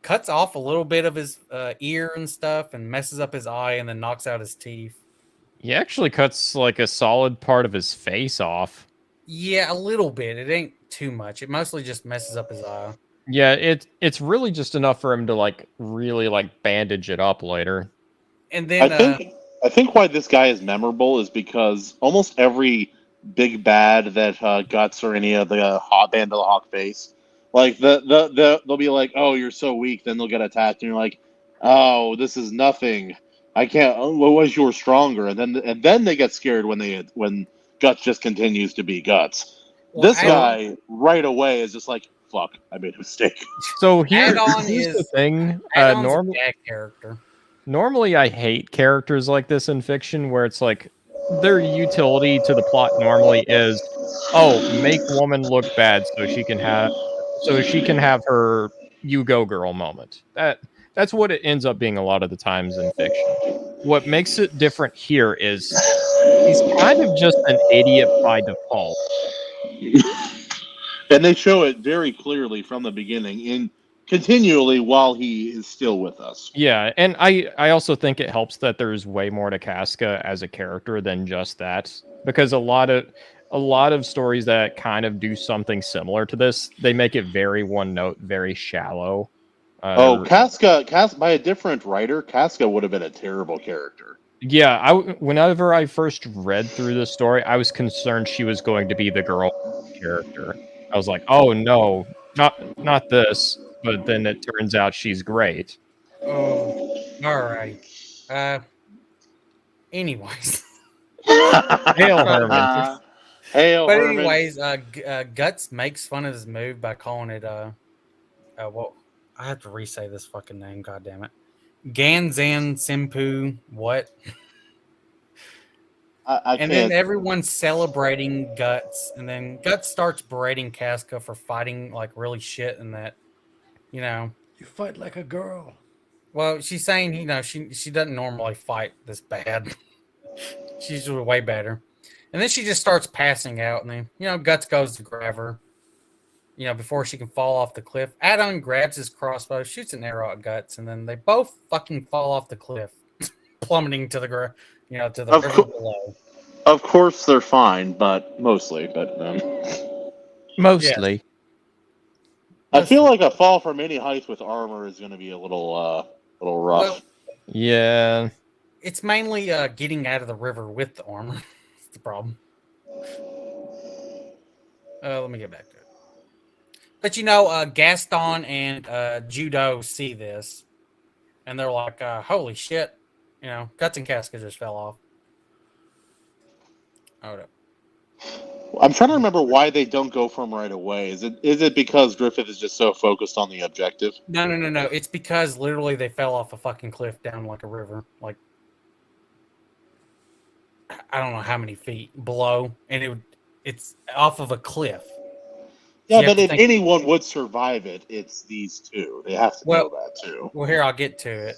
cuts off a little bit of his ear and stuff, and messes up his eye, and then knocks out his teeth. He actually cuts like a solid part of his face off. Yeah, a little bit. It ain't too much. It mostly just messes up his eye. Yeah, it's really just enough for him to really bandage it up later. And then I think why this guy is memorable is because almost every big bad that Guts or any of the Band of the Hawk face, like they'll be like, "Oh, you're so weak," then they'll get attacked, and you're like, "Oh, this is nothing. I can't. What was you were stronger?" And then they get scared when Guts just continues to be Guts. Well, this guy right away is just like, "Fuck, I made a mistake." So here's Addon the thing. Addon's a bad character. Normally, I hate characters like this in fiction, where it's like their utility to the plot normally is, make woman look bad so she can have her "you go girl" moment. That's what it ends up being a lot of the times in fiction. What makes it different here is he's kind of just an idiot by default. And they show it very clearly from the beginning and continually while he is still with us. Yeah, and I also think it helps that there's way more to Casca as a character than just that, because a lot of stories that kind of do something similar to this, they make it very one note, very shallow. Casca by a different writer, Casca would have been a terrible character. Yeah, whenever I first read through the story, I was concerned she was going to be the girl character. I was like, oh no, not this. But then it turns out she's great. Oh, all right. Anyways. Hail Herman. Hail But Herman. anyways, Guts makes fun of his move by calling it well, I have to re-say this fucking name, god damn it. Ganzan Simpu, what? I and can't. then everyone's celebrating Guts, and then Guts starts berating Casca for fighting like really shit and that, You fight like a girl. Well, she's saying, she doesn't normally fight this bad. She's way better. And then she just starts passing out, and then, Guts goes to grab her, before she can fall off the cliff. Adon grabs his crossbow, shoots an arrow at Guts, and then they both fucking fall off the cliff, plummeting to the ground, to the river below. Of course, they're fine, but mostly. But Mostly. Yes. I feel like a fall from any height with armor is going to be a little rough. Well, Yeah. it's mainly getting out of the river with the armor. That's the problem. Let me get back to it. But Gaston and Judo see this, and they're like, "Holy shit!" Guts and Casca just fell off. Hold up. I'm trying to remember why they don't go for him right away. Is it because Griffith is just so focused on the objective? No. It's because literally they fell off a fucking cliff down like a river, like I don't know how many feet below, and it's off of a cliff. Yeah, but if anyone would survive it, it's these two. They have to know that too. Well, here I'll get to it.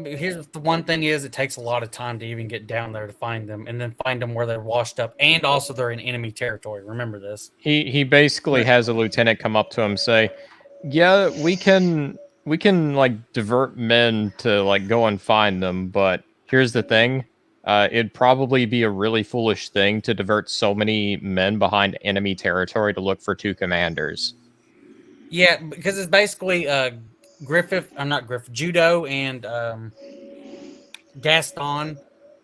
Here's the one thing is it takes a lot of time to even get down there to find them, and then find them where they're washed up, and also they're in enemy territory. Remember this. He basically has a lieutenant come up to him and say, "Yeah, we can like divert men to like go and find them, but here's the thing. It'd probably be a really foolish thing to divert so many men behind enemy territory to look for two commanders." Yeah, because it's basically Judo and Gaston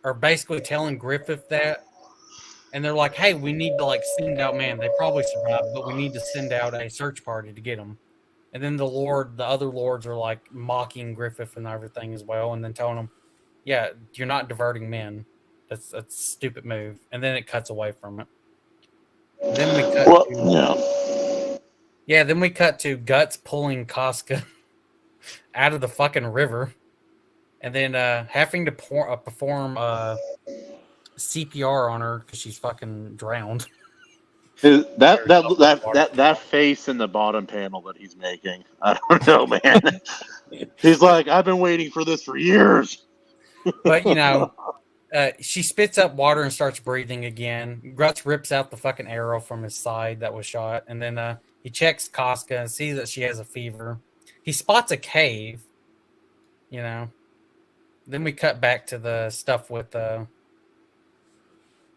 are basically telling Griffith that, and they're like, "Hey, we need to like send out, man. They probably survived, but we need to send out a search party to get them." And then the other lords are like mocking Griffith and everything as well, and then telling him, "Yeah, you're not diverting men. That's a stupid move." And then it cuts away from it. And then we cut then we cut to Guts pulling Casca out of the fucking river, and then having to perform CPR on her because she's fucking drowned. That face in the bottom panel that he's making, I don't know, man. He's like, I've been waiting for this for years. But she spits up water and starts breathing again. Guts rips out the fucking arrow from his side that was shot, and then he checks Casca and sees that she has a fever. He spots a cave, Then we cut back to the stuff with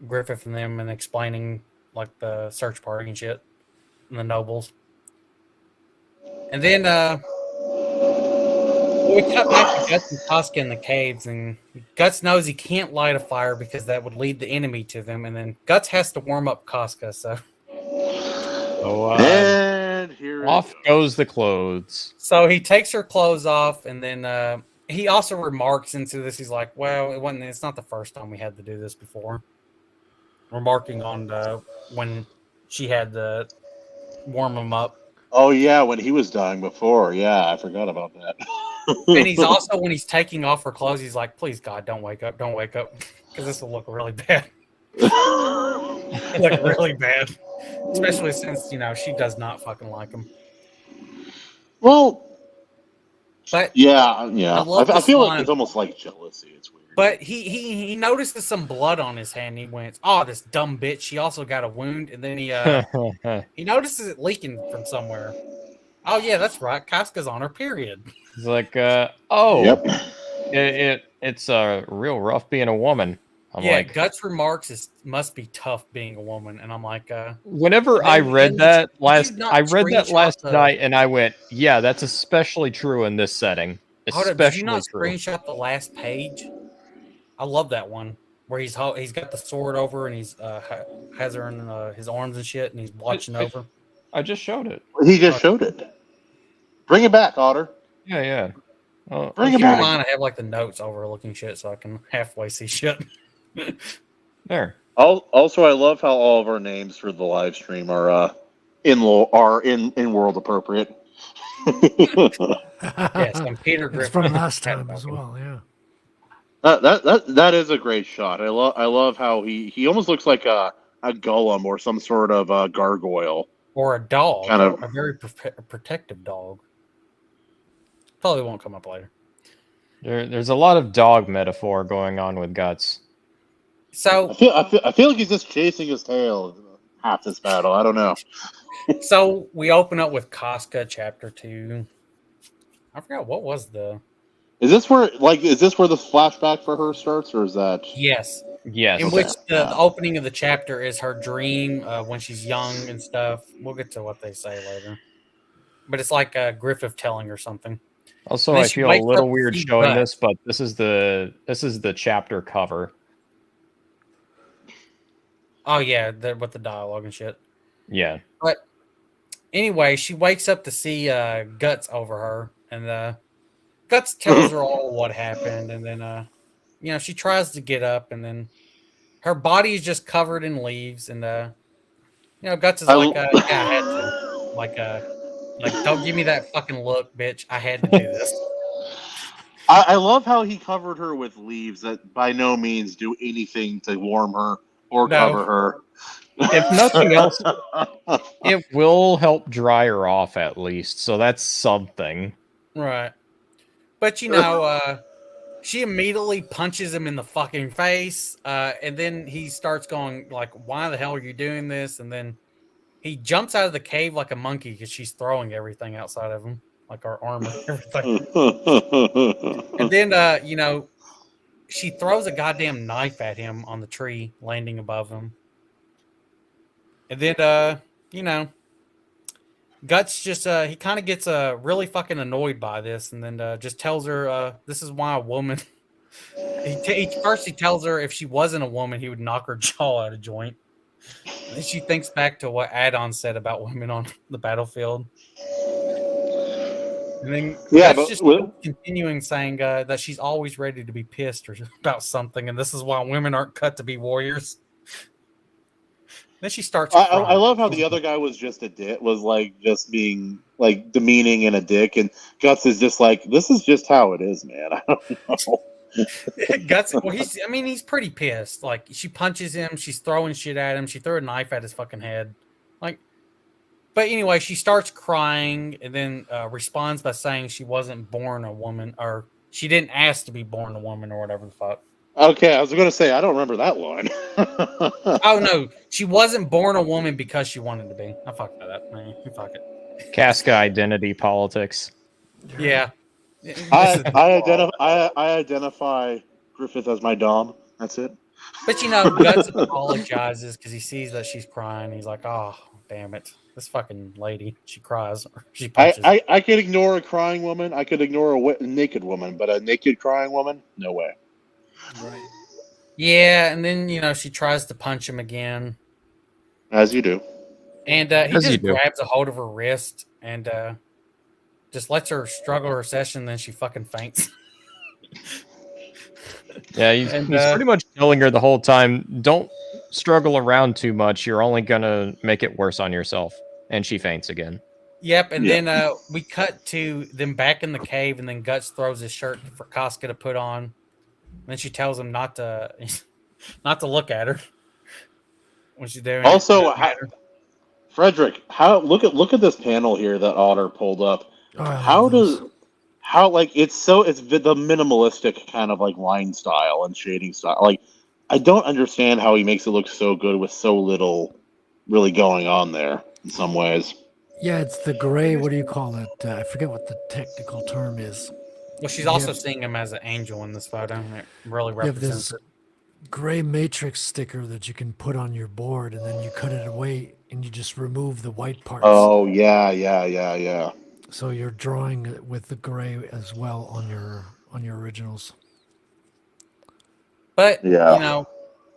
Griffith and them and explaining like the search party and shit and the nobles. And then we cut back to Guts and Casca in the caves, and Guts knows he can't light a fire because that would lead the enemy to them, and then Guts has to warm up Casca, so and here off goes the clothes. So he takes her clothes off, and then he also remarks into this. He's like, "Well, it's not the first time we had to do this before." Remarking on when she had to warm him up. Oh yeah, when he was dying before. Yeah, I forgot about that. And he's also, when he's taking off her clothes, he's like, "Please God, don't wake up, because this will look really bad." Look really bad. Especially since, she does not fucking like him. Well, but yeah. I feel like it's almost like jealousy. It's weird. But he notices some blood on his hand. He went, "Oh, this dumb bitch. She also got a wound." And then he notices it leaking from somewhere. Oh yeah, that's right. Casca's on her period. He's like, Yep. It's real rough being a woman. I'm like, Guts remarks it must be tough being a woman, and I'm like, whenever I read that last night, and I went, yeah, that's especially true in this setting. Did you not screenshot the last page? I love that one where he's got the sword over and he's has her in his arms and shit, and he's watching over. I just showed it. He just showed it. Bring it back, Otter. Yeah. Bring it back. I have like the notes overlooking shit, so I can halfway see shit. There. Also, I love how all of our names for the live stream are in world appropriate. Yes, I'm Peter Griffin. It's from last time as well. Yeah. That is a great shot. I love how he almost looks like a golem or some sort of gargoyle or a dog, kind of a very protective dog. Probably won't come up later. There's a lot of dog metaphor going on with Guts. So I feel like he's just chasing his tail half this battle. I don't know. So we open up with Casca chapter 2. I forgot what was the Is this where the flashback for her starts, or is that? yes. Yes. In Okay. which the opening of the chapter is her dream when she's young and stuff. We'll get to what they say later. But it's like Griffith telling her something. Also, And then I she feel a wakes little up to weird see showing Guts. this, but this is the chapter cover. Oh yeah, with the dialogue and shit. Yeah. But anyway, she wakes up to see Guts over her, and Guts tells her all what happened, and then she tries to get up, and then her body is just covered in leaves, and Guts is like, yeah, I had to, like don't give me that fucking look, bitch. I had to do this. I love how he covered her with leaves that by no means do anything to warm her or cover her. If nothing else, it will help dry her off at least, so that's something. Right. But she immediately punches him in the fucking face, and then he starts going like, "Why the hell are you doing this?" And then he jumps out of the cave like a monkey because she's throwing everything outside of him, like our armor, everything. And then she throws a goddamn knife at him on the tree, landing above him. And then Guts just he kind of gets really fucking annoyed by this, and then just tells her this is why a woman. First he tells her if she wasn't a woman, he would knock her jaw out of joint. And then she thinks back to what Adon said about women on the battlefield. And then Guts just continuing saying that she's always ready to be pissed or about something, and this is why women aren't cut to be warriors. Then she starts crying. I love how the other guy was just a dick, was like just being like demeaning and a dick, and Guts is just like, this is just how it is, man. I don't know. Guts, well, he's pretty pissed. Like, she punches him, she's throwing shit at him, she threw a knife at his fucking head. Like, but anyway, she starts crying and then responds by saying she wasn't born a woman, or she didn't ask to be born a woman, or whatever the fuck. Okay, I was going to say, I don't remember that line. Oh, no. She wasn't born a woman because she wanted to be. I fucked that, man. Fuck it. Casca identity politics. Yeah. I identify Griffith as my dom. That's it. But, Guts apologizes because he sees that she's crying. He's like, oh, damn it. This fucking lady, she cries. Or she punches. I could ignore a crying woman. I could ignore a naked woman, but a naked crying woman? No way. Right. Yeah, and then she tries to punch him again, as you do, and he just grabs a hold of her wrist and just lets her struggle her session. Then she fucking faints. Yeah, he's pretty much telling her the whole time, "Don't struggle around too much. You're only gonna make it worse on yourself." And she faints again. Yep, and then we cut to them back in the cave, and then Guts throws his shirt for Casca to put on. Then she tells him not to look at her when she's there. Also, Frederick, look at this panel here that Otter pulled up. It's the minimalistic kind of like line style and shading style. Like, I don't understand how he makes it look so good with so little really going on there in some ways. Yeah, it's the gray. What do you call it? I forget what the technical term is. Well, she's also seeing him as an angel in this photo. It really represents it. Gray matrix sticker that you can put on your board, and then you cut it away, and you just remove the white parts. Oh, yeah. So you're drawing with the gray as well on your originals. But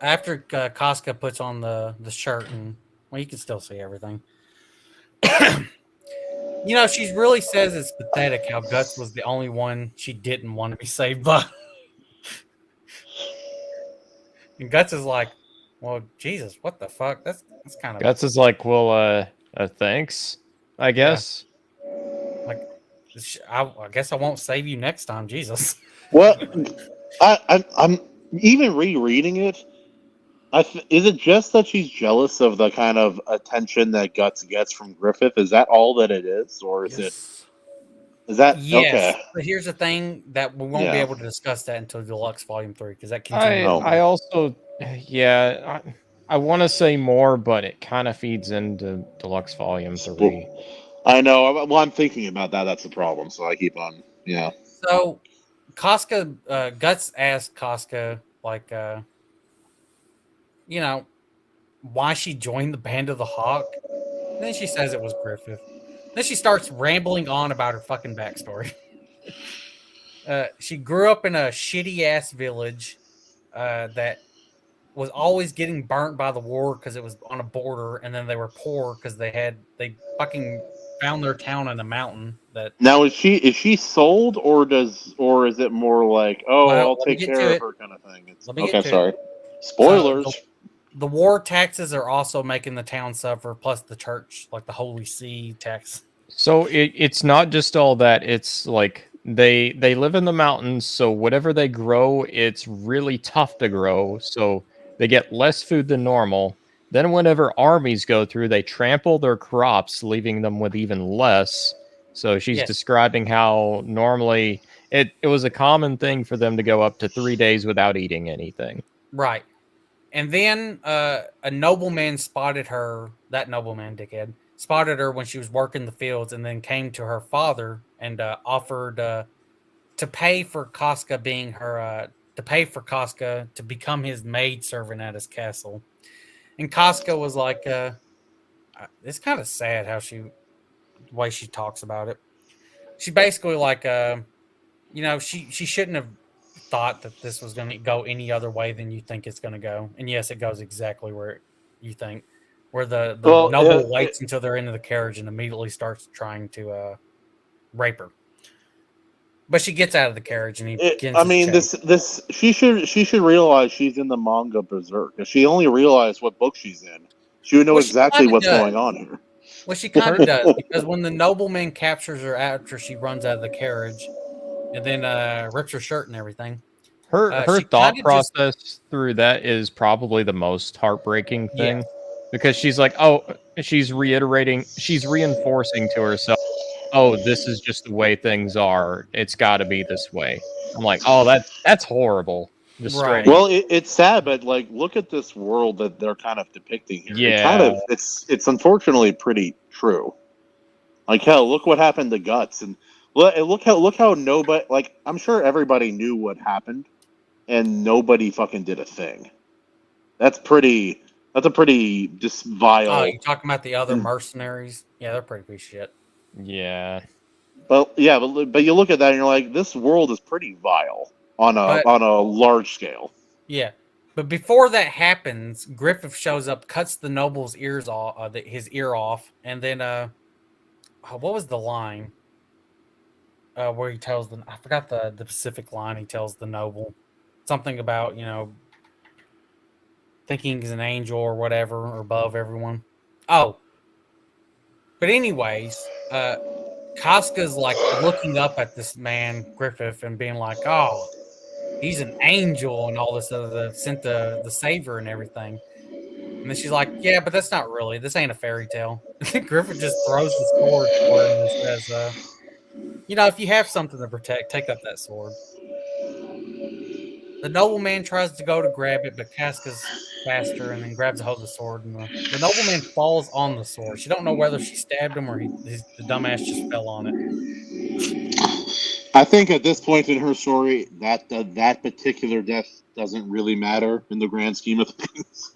after Casca puts on the shirt, and you can still see everything. She really says it's pathetic how Guts was the only one she didn't want to be saved by. And Guts is like, well, Jesus, what the fuck? That's kind of... Guts is like, well, thanks, I guess. Yeah. Like, I guess I won't save you next time, Jesus. Well, I'm even rereading it. Is it just that she's jealous of the kind of attention that Guts gets from Griffith? Is that all that it is, or is it? Is that Yes, okay? but here's the thing that we won't be able to discuss that until Deluxe Volume 3 because that continues. I also, yeah, I want to say more, but it kind of feeds into Deluxe Volume 3. I know. Well, I'm thinking about that. That's the problem. So I keep on. Yeah. So, Casca, Guts asked Casca, like, you know, why she joined the Band of the Hawk. And then she says it was Griffith. Then she starts rambling on about her fucking backstory. She grew up in a shitty ass village that was always getting burnt by the war because it was on a border, and then they were poor because they fucking found their town in a mountain. That Now is she sold or is it more like, oh, well, I'll let me take get care to of it. her kind of thing? Let me Okay, get to sorry. it. Spoilers. So the war taxes are also making the town suffer, plus the church, like the Holy See tax. So it's not just all that. It's like they live in the mountains, so whatever they grow, it's really tough to grow. So they get less food than normal. Then whenever armies go through, they trample their crops, leaving them with even less. So she's Yes. describing how normally it was a common thing for them to go up to 3 days without eating anything. Right. And then a nobleman spotted her, that nobleman, dickhead, spotted her when she was working the fields and then came to her father and offered to pay for Casca being her, to pay for Casca to become his maidservant at his castle. And Casca was like, it's kind of sad how the way she talks about it. She basically like, she shouldn't have thought that this was going to go any other way than you think it's going to go. And yes, it goes exactly where you think, where the noble waits until they're into the carriage and immediately starts trying to rape her. But she gets out of the carriage and he begins. I mean, she should realize she's in the manga Berserk. If she only realized what book she's in, she would know exactly what's going on here. Well, she kind of does, because when the nobleman captures her after she runs out of the carriage and then rips her shirt and everything. Her thought process through that is probably the most heartbreaking thing, because she's like, she's reinforcing to herself, oh, this is just the way things are. It's got to be this way. I'm like, oh, that's horrible. Right. Well, it's sad, but like, look at this world that they're kind of depicting here. Yeah. It's unfortunately pretty true. Like, hell, look what happened to Guts, and look how nobody, like, I'm sure everybody knew what happened, and nobody fucking did a thing. That's a pretty just vile. Oh, you talking about the other mercenaries? Yeah, they're pretty piece of shit. Yeah. But yeah, but you look at that and you're like, this world is pretty vile on a large scale. Yeah, but before that happens, Griffith shows up, cuts the noble's ears off, his ear off, and then what was the line? Where he tells I forgot the specific line he tells the noble, something about thinking he's an angel or whatever, or above everyone. Oh, but anyways, Casca's like looking up at this man Griffith and being like, "Oh, he's an angel," and all this other sent the savior and everything. And then she's like, "Yeah, but that's not really. This ain't a fairy tale." Griffith just throws the sword for her and says, if you have something to protect, take up that sword. The nobleman tries to go to grab it, but Casca's faster and then grabs a hold of the sword. And the nobleman falls on the sword. She don't know whether she stabbed him or the dumbass just fell on it. I think at this point in her story, that particular death doesn't really matter in the grand scheme of things.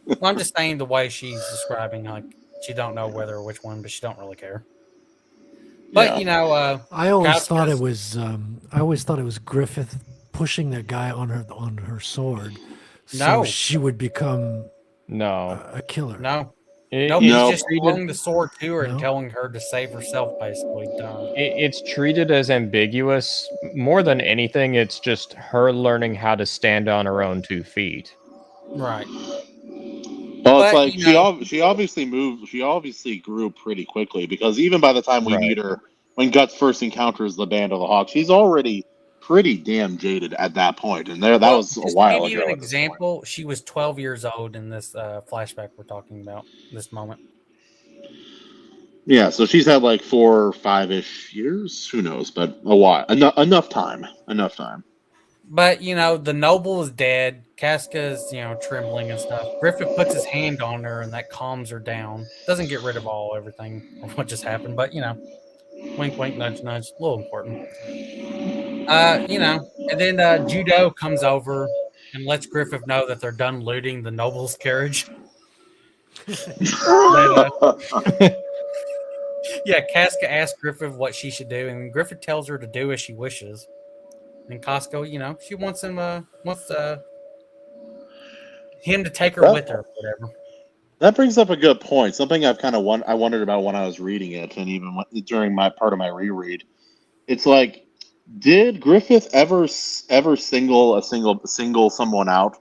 Well, I'm just saying the way she's describing, like, she don't know whether or which one, but she don't really care. But I always thought it was Griffith pushing that guy on her sword, so she would become a killer. No, he's just throwing the sword to her and telling her to save herself. Basically, it's treated as ambiguous more than anything. It's just her learning how to stand on her own 2 feet. Right. Well, it's like she obviously moved. She obviously grew pretty quickly, because even by the time we meet her, when Guts first encounters the Band of the Hawk, she's already pretty damn jaded at that point. And that was a while ago. To give you an example, she was 12 years old in this flashback we're talking about, this moment. Yeah, so she's had like 4 or 5-ish years. Who knows? But a while. Enough time. Enough time. But, the noble is dead. Casca's, trembling and stuff. Griffith puts his hand on her, and that calms her down. Doesn't get rid of everything of what just happened, but, wink, wink, nudge, nudge. A little important. And then Judo comes over and lets Griffith know that they're done looting the noble's carriage. Yeah, Casca asks Griffith what she should do, and Griffith tells her to do as she wishes. And Casca, she wants him, him to take her with her, or whatever. That brings up a good point. Something I've kind of I wondered about when I was reading it, and even during my part of my reread. It's like, did Griffith ever single someone out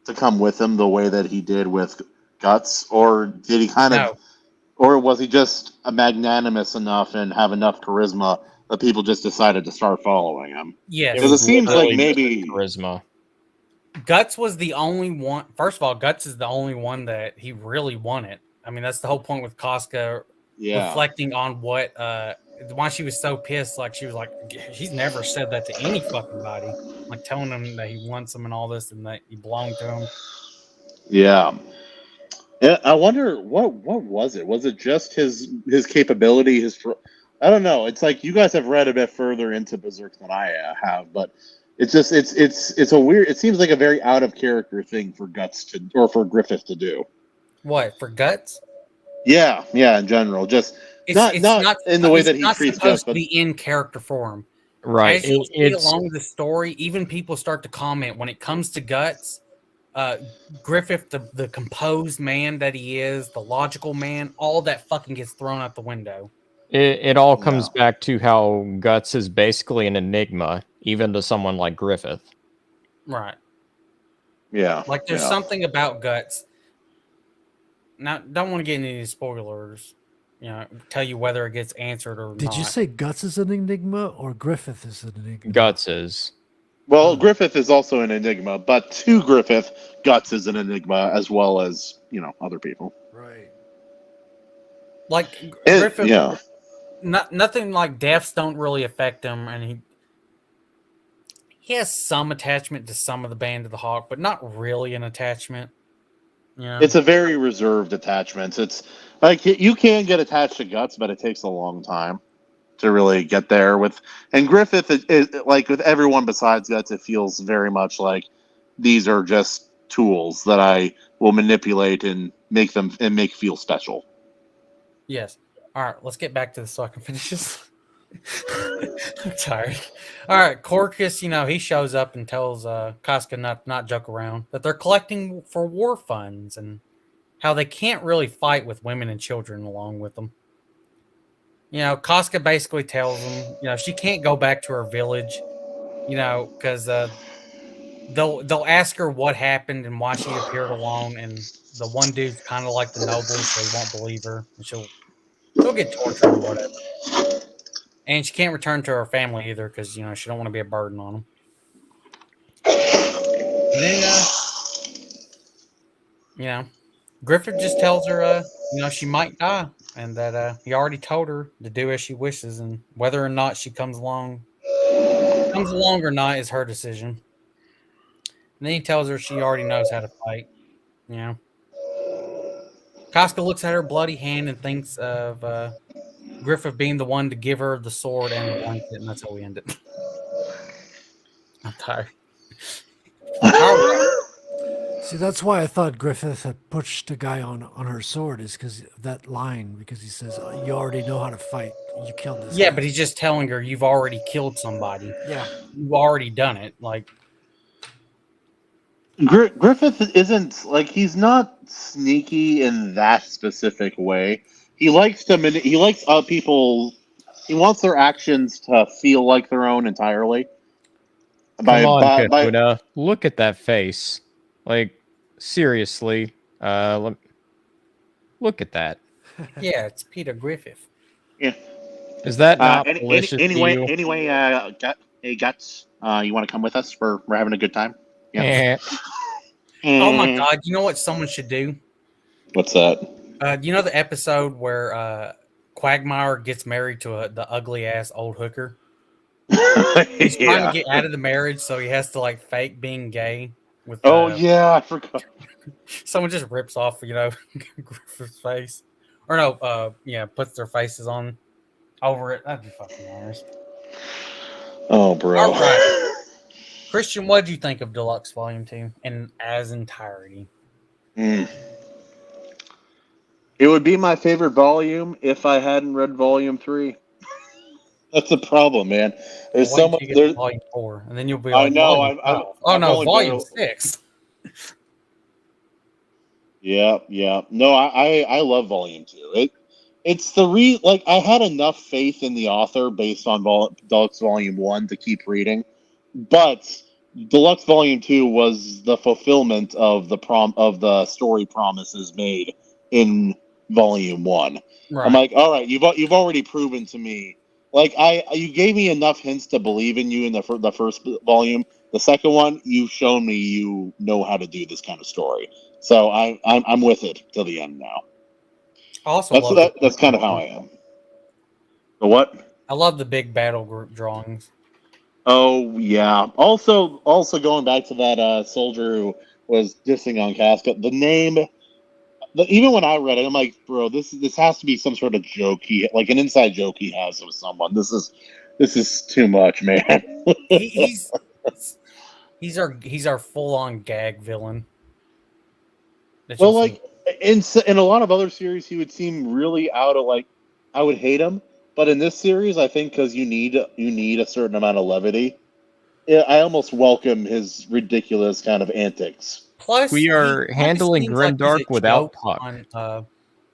to come with him the way that he did with Guts, or did he or was he just magnanimous enough and have enough charisma that people just decided to start following him? Yes, because it seems like maybe charisma. Guts was the only one. First of all, Guts is the only one that he really wanted. I mean, that's the whole point with Casca reflecting on what why she was so pissed. Like, she was like, he's never said that to any fucking body. Like, telling him that he wants him and all this and that he belonged to him. Yeah. Yeah, I wonder what was it? Was it just his capability? I don't know. It's like you guys have read a bit further into Berserk than I have, but it's just it's a weird. It seems like a very out of character thing for for Griffith to do. What, for Guts? Yeah, in general, just not in the way that he treats Guts, but be in character for him. Right. As you see along the story, even people start to comment when it comes to Guts. Griffith, the composed man that he is, the logical man, all that fucking gets thrown out the window. It all comes back to how Guts is basically an enigma, even to someone like Griffith. Right. Yeah. Like, there's something about Guts. Now, don't want to get into any spoilers. Tell you whether it gets answered or not. Did you say Guts is an enigma or Griffith is an enigma? Guts is. Well, Griffith is also an enigma, but to Griffith, Guts is an enigma as well as, other people. Right. Like, Griffith, nothing like deaths don't really affect him, and he has some attachment to some of the Band of the Hawk, but not really an attachment. It's a very reserved attachment. It's like you can get attached to Guts, but it takes a long time to really get there and Griffith is like with everyone besides Guts, it feels very much like these are just tools that I will manipulate and make feel special. Yes. All right, let's get back to this so I can finish this. I'm tired. All right, Corcus, he shows up and tells Casca not joke around, that they're collecting for war funds and how they can't really fight with women and children along with them. Casca basically tells them, she can't go back to her village, because they'll ask her what happened and why she appeared alone, and the one dude's kind of like the noble, so he won't believe her, and she'll get tortured or whatever. And she can't return to her family either because, she don't want to be a burden on them. And then, Griffith just tells her, she might die, and that he already told her to do as she wishes, and whether or not she comes along or not is her decision. And then he tells her she already knows how to fight. Casca looks at her bloody hand and thinks of Griffith being the one to give her the sword and the blanket, and that's how we end it. I'm tired. See, that's why I thought Griffith had pushed the guy on her sword, is because of that line, because he says, you already know how to fight. You killed this guy. But he's just telling her, you've already killed somebody. Yeah. You've already done it. Like, Griffith isn't, like, he's not sneaky in that specific way. He likes people, he wants their actions to feel like their own entirely. Come on, Katuda. Look at that face. Like, seriously. Look at that. Yeah, it's Peter Griffith. Yeah. Is that not malicious anyway, to you? Hey, Guts, you want to come with us? We're having a good time. Yeah. Oh my God! You know what someone should do? What's that? You know the episode where Quagmire gets married to the ugly ass old hooker. He's trying to get out of the marriage, so he has to like fake being gay. With Oh yeah, I forgot. someone just rips off, Griffith's face, or no, puts their faces on over it. That'd be fucking hilarious. Oh, bro. All right, Christian, what did you think of Deluxe Volume 2 in as entirety? It would be my favorite volume if I hadn't read Volume 3. That's the problem, man. There's so much. There's Volume 4, and then you'll be I like, know. Volume 5. I've no, only Volume 6. Yeah. No, I love Volume 2. It's the like I had enough faith in the author based on Deluxe Volume 1 to keep reading, but Deluxe Volume 2 was the fulfillment of the story promises made in Volume 1. Right. I'm like, all right, you've already proven to me. Like you gave me enough hints to believe in you in the first volume. The second one, you've shown me you know how to do this kind of story. So I'm with it till the end now. That's kind of how I am. The what? I love the big battle group drawings. Oh yeah. Also going back to that soldier who was dissing on Casca, the name. Even when I read it, I'm like, bro, this has to be some sort of joke like an inside joke he has with someone. This is too much, man. he's our full on gag villain. Well, like in a lot of other series, he would seem really out of like. I would hate him, but in this series, I think because you need a certain amount of levity, I almost welcome his ridiculous kind of antics. Plus, we are handling Grimdark without Puck. On, kind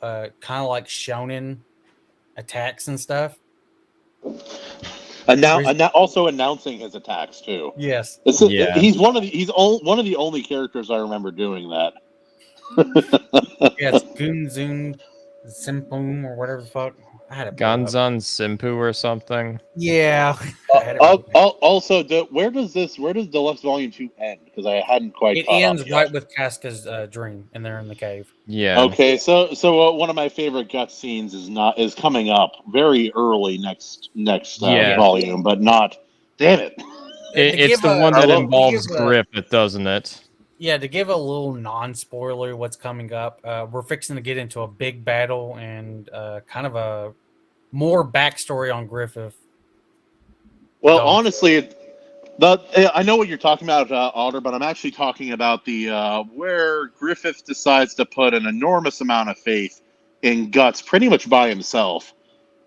of like shonen attacks and stuff. And now also announcing his attacks too. Yes. He's one of the only characters I remember doing that. Yes, Gunzun Simpoom or whatever the fuck. I had it. Ganzan Simpu or something. Yeah. Also, where does Deluxe Volume 2 end? Because I hadn't quite. It ends right with Casca's dream, and they're in the cave. Yeah. Okay, so one of my favorite gut scenes is coming up very early next volume, but not. Damn it! It's the one that involves Griffith, doesn't it? Yeah, to give a little non-spoiler what's coming up, we're fixing to get into a big battle and kind of a more backstory on Griffith. Well, honestly, I know what you're talking about, Otter, but I'm actually talking about the where Griffith decides to put an enormous amount of faith in Guts pretty much by himself,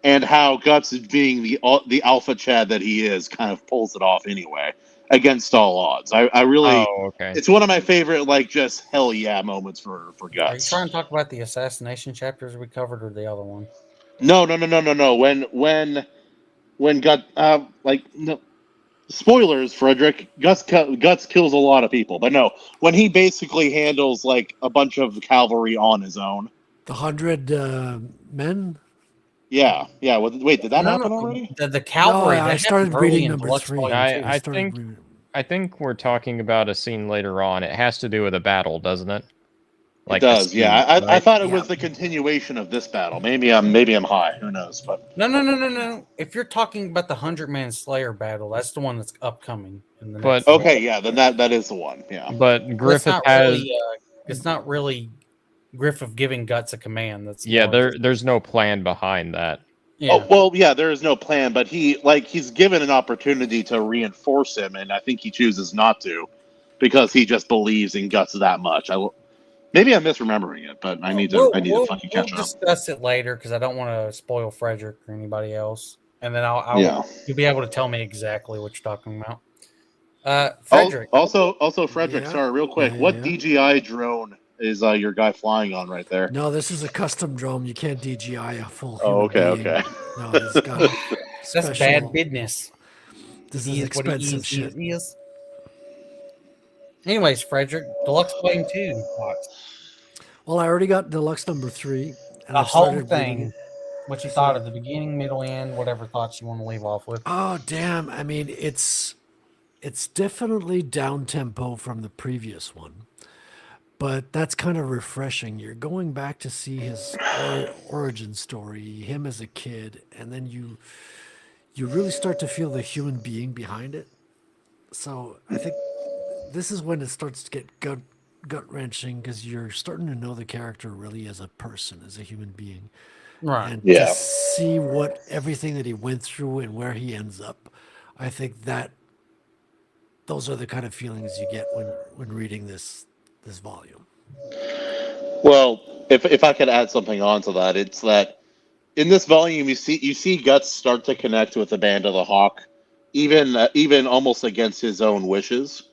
and how Guts, being the alpha Chad that he is, kind of pulls it off anyway. Against all odds. I really it's one of my favorite like just hell yeah moments for Guts. Are you trying to talk about the assassination chapters we covered or the other one? No. When Guts no spoilers, Frederick, Guts kills a lot of people, but no, when he basically handles like a bunch of cavalry on his own. The 100 men? Yeah. Wait, did that happen already? The cavalry. No, I started reading number 3. I think we're talking about a scene later on. It has to do with a battle, doesn't it? Like it does. I thought it was the continuation of this battle. Maybe I'm high. Who knows? But no. If you're talking about the 100-man Slayer battle, that's the one that's upcoming. Okay, yeah, then that is the one. Yeah, but Griffith has. It's not really Griffith giving Guts a command. There's no plan behind that. Yeah. Oh, well, yeah, there is no plan, but he's given an opportunity to reinforce him, and I think he chooses not to because he just believes in Guts that much. Maybe I'm misremembering it, but I need to fucking catch up. We'll discuss it later because I don't want to spoil Frederick or anybody else, and then you'll be able to tell me exactly what you're talking about. Frederick. Also, Frederick. Sorry, real quick. What DJI drone is your guy flying on right there? No, this is a custom drone. You can't DJI a full. Okay. No, it's got that's bad business. This is expensive shit. Anyways, Frederick, Deluxe Volume 2 thoughts. Well, I already got Deluxe number 3. The whole thing. What you thought at the beginning, middle, end, whatever thoughts you want to leave off with. Oh, damn. I mean, it's definitely down tempo from the previous one. but that's kind of refreshing. You're going back to see his origin story, him as a kid, and then you really start to feel the human being behind it. So I think this is when it starts to get gut wrenching because you're starting to know the character really as a person, as a human being, Right. and Yeah. to see what everything that he went through and where he ends up. I think that those are the kind of feelings you get when reading this volume. Well, if I could add something onto that, it's that in this volume you see Guts start to connect with the Band of the Hawk, even almost against his own wishes.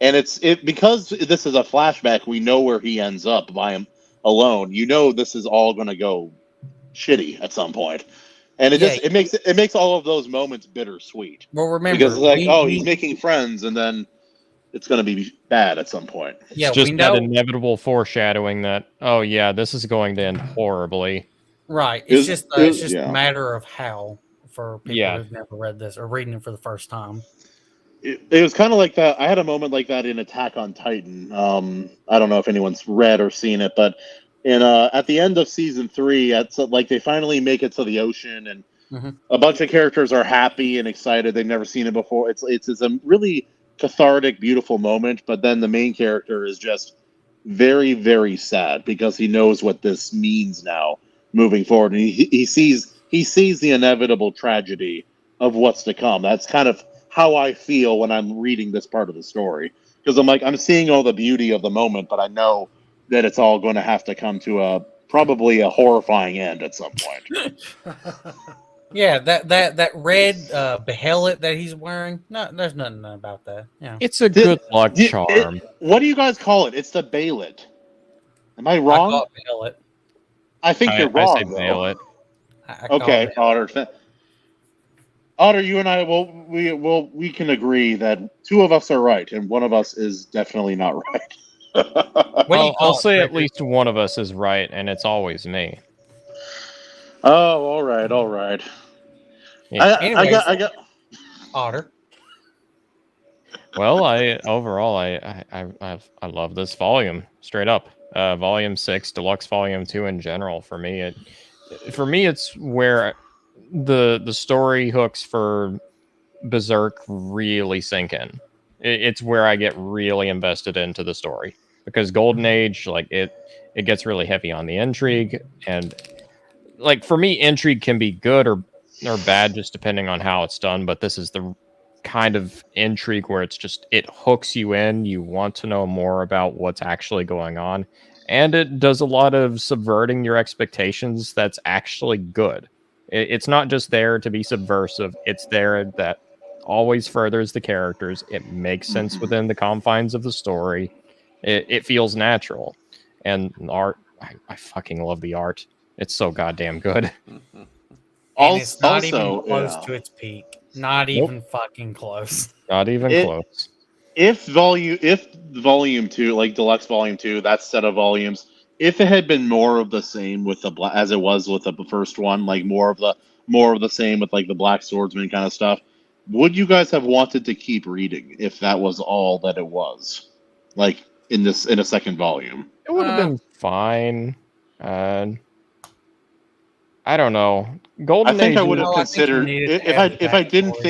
And it's because this is a flashback. We know where he ends up by him alone. You know this is all going to go shitty at some point, and Yeah. it makes all of those moments bittersweet Well, remember, because it's like, he's making friends, and then it's going to be bad at some point. Yeah, It's we just that know. inevitable foreshadowing that, oh yeah, this is going to end horribly. Right. It It's was- just yeah. a matter of how for people Yeah. who've never read this or reading it for the first time. It was kind of like that. I had a moment like that in Attack on Titan. I don't know if anyone's read or seen it, but at the end of season 3, like they finally make it to the ocean, and Mhm. a bunch of characters are happy and excited. They've never seen it before. It's a really cathartic, beautiful moment. But then the main character is just very, very sad because he knows what this means now moving forward, and he sees the inevitable tragedy of what's to come. That's kind of how I feel when I'm reading this part of the story, because I'm like, I'm seeing all the beauty of the moment, but I know that it's all going to have to come to probably a horrifying end at some point. Yeah, that red behelit that he's wearing. No, there's nothing about that. Yeah. It's a good luck charm. What do you guys call it? It's the Bailet. Am I I wrong? call it behelit. I think you're I wrong. say though. veil it. I call Okay, it Otter. Otter, you and I we can agree that two of us are right and one of us is definitely not right. What do you call I'll it, say at Frederick? least one of us is right, and it's always me. Oh, all right. Yeah. I got. Otter. Well, I love this volume straight up. Volume 6, Deluxe Volume 2 in general. For me, it's where the story hooks for Berserk really sink in. It's where I get really invested into the story, because Golden Age, like it gets really heavy on the intrigue, and like for me, intrigue can be good or bad just depending on how it's done. But this is the kind of intrigue where it hooks you in. You want to know more about what's actually going on, and it does a lot of subverting your expectations. That's actually good. It's not just there to be subversive. It's there that always furthers the characters. It makes sense within the confines of the story. It feels natural, and art. I fucking love the art. It's so goddamn good. And it's not even Also, close yeah. to its peak. Not even fucking close. Not even close. If volume 2, like Deluxe Volume 2, that set of volumes, if it had been more of the same with as it was with the first one, like more of the same with like the Black Swordsman kind of stuff, would you guys have wanted to keep reading if that was all that it was, like in a second volume? It would have been fine. I don't know. Golden I think Age. I would have No, I think you considered needed to if have the I didn't backstory.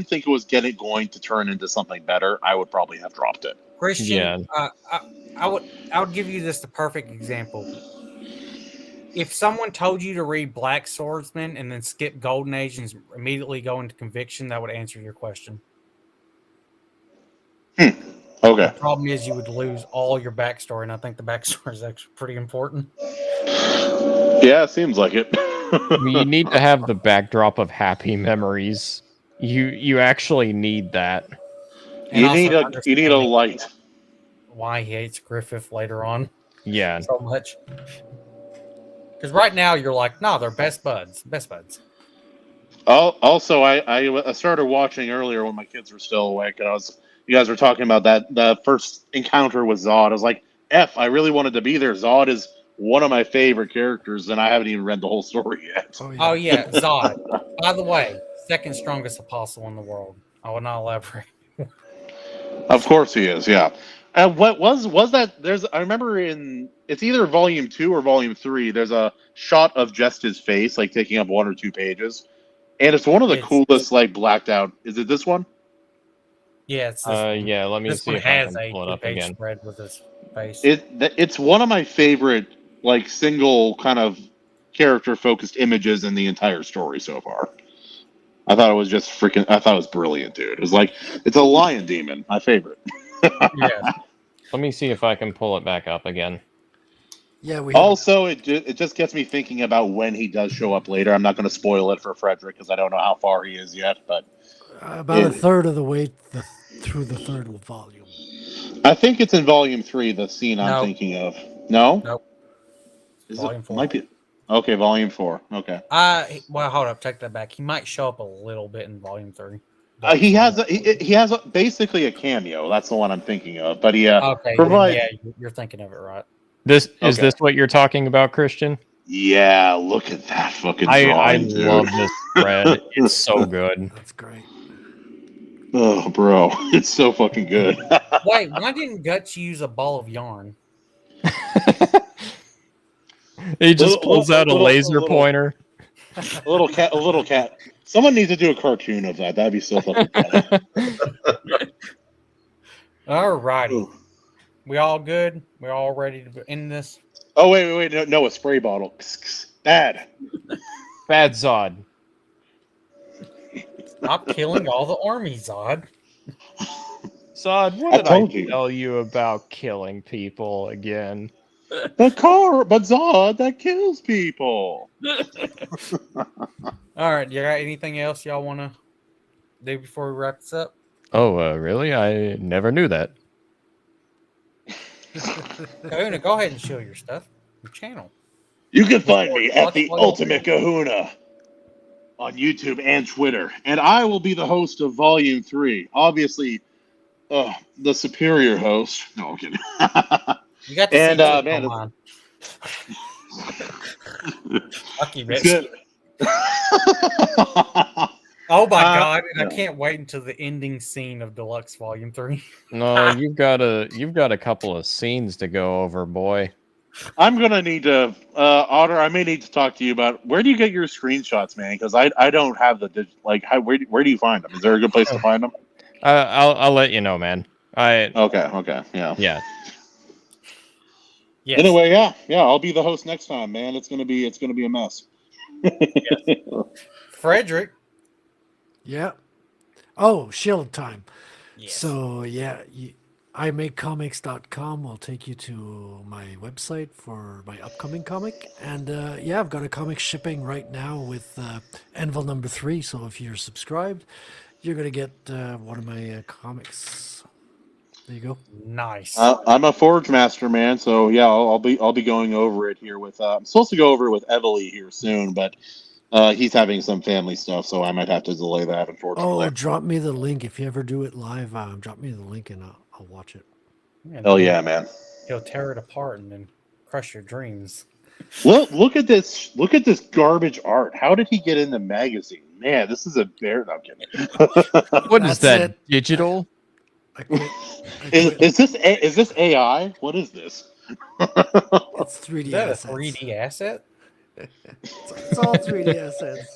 think it was going to turn into something better, I would probably have dropped it. Christian, Yeah. I would give you this the perfect example. If someone told you to read Black Swordsman and then skip Golden Age and immediately go into Conviction, that would answer your question. Okay. The problem is you would lose all your backstory, and I think the backstory is actually pretty important. Yeah, it seems like it. You need to have the backdrop of happy memories. You actually need that. And you also need a understanding light. why he hates Griffith later on Yeah. so much. Because right now you're like, no, they're best buds. Best buds. Also, I started watching earlier when my kids were still awake, and you guys were talking about that the first encounter with Zod. I was like, I really wanted to be there. Zod is one of my favorite characters, and I haven't even read the whole story yet. Oh yeah, Zod. By the way, second strongest apostle in the world. I will not elaborate. Of course he is, yeah. What was that? I remember it's either volume 2 or volume 3. There's a shot of just his face, like taking up 1 or 2 pages, and it's one of the coolest, like blacked out. Is it this one? Yeah, it's this one. Yeah, let me This see one if I has can a pull it up two-page again. spread with his face. It's one of my favorite, like, single kind of character focused images in the entire story so far. I thought it was just freaking. I thought it was brilliant, dude. It was like it's a lion demon, my favorite. Yeah. Let me see if I can pull it back up again. Yeah, we Also, it just gets me thinking about when he does show up later. I'm not going to spoil it for Frederick because I don't know how far he is yet, but about a third of the way through the third volume. I think it's in volume 3. The scene I'm thinking of. No. Nope. Is Volume it 4. might be? Okay, volume 4. Okay. Well, hold up. Take that back. He might show up a little bit in volume 3. He has basically a cameo. That's the one I'm thinking of. But he Okay. provides. Yeah, you're thinking of it right. Is this what you're talking about, Christian? Yeah, look at that fucking drawing, I dude. love this spread. It's so good. That's great. Oh, bro, it's so fucking good. Wait, why didn't Guts use a ball of yarn? He just pulls out a laser pointer. A little cat. Someone needs to do a cartoon of that. That'd be so fucking funny. All righty. We all good? We're all ready to end this? Oh, wait. No, a spray bottle. Bad. Bad Zod. Stop killing all the army, Zod. Zod, what did I tell you about killing people again? But Zod, that kills people. All right, you got anything else y'all want to do before we wrap this up? Oh, really? I never knew that. Kahuna, go ahead and show your stuff, your channel. You can find me at the Ultimate Kahuna on YouTube and Twitter, and I will be the host of Volume 3. Obviously, the superior host. No, I'm kidding. You got to see man, Lucky Rich. Oh my god! And I can't wait until the ending scene of Deluxe Volume 3. No, you've got a couple of scenes to go over, boy. I'm gonna need to, Otter. I may need to talk to you about where do you get your screenshots, man? Because I don't have the where do you find them? Is there a good place to find them? I'll let you know, man. Okay, yeah. Yes. Anyway, yeah. I'll be the host next time, man. It's gonna be a mess. Yes. Frederick. Yeah. Oh, Shield time. Yes. So yeah, imakecomics.com will take you to my website for my upcoming comic, and I've got a comic shipping right now with Anvil number 3. So if you're subscribed, you're gonna get one of my comics. There you go. Nice. I'm a Forge Master, man. So yeah, I'll be going over it here with. I'm supposed to go over it with Evely here soon, but he's having some family stuff, so I might have to delay that. Unfortunately. Oh, drop me the link if you ever do it live. Drop me the link and I'll watch it. Hell yeah, man! He'll tear it apart and then crush your dreams. Look at this! Look at this garbage art. How did he get in the magazine? Man, this is a bear. No, I'm kidding. What is that? Digital? Is this AI? What is this? It's 3D. Is that assets. a 3D asset? It's all 3D assets.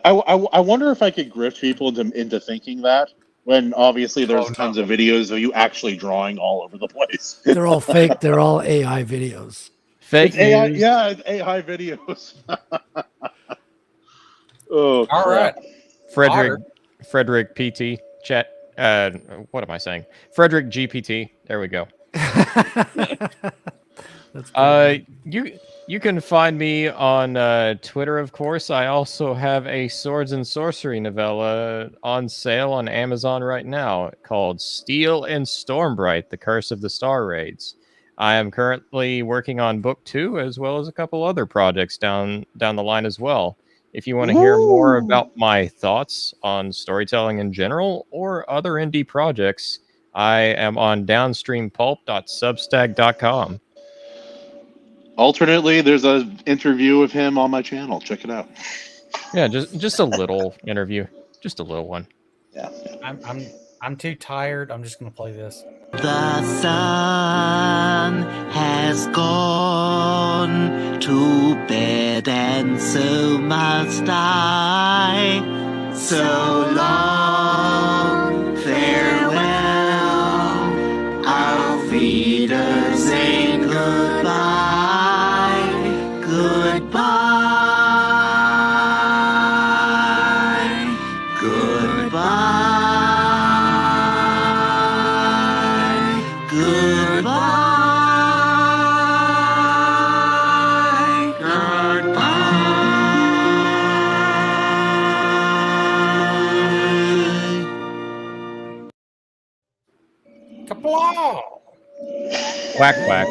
I wonder if I could grift people into thinking that when obviously there's tons of videos of you actually drawing all over the place. They're all fake. They're all AI videos. Fake AI, news. yeah, it's AI videos. Oh, all right. Frederick PT chat. What am I saying? Frederick GPT. There we go. That's you can find me on Twitter, of course. I also have a Swords and Sorcery novella on sale on Amazon right now called Steel and Stormbright: The Curse of the Star Raids. I am currently working on book 2 as well as a couple other projects down the line as well. If you want to hear more about my thoughts on storytelling in general or other indie projects, I am on downstreampulp.substack.com. Alternately, there's an interview of him on my channel. Check it out. Yeah, just a little interview, just a little one. Yeah. I'm too tired. I'm just gonna play this. The sun has gone to bed, and so must I. So long, farewell, auf Wiedersehen, goodbye, goodbye, goodbye, goodbye, goodbye. Kapla! Quack quack.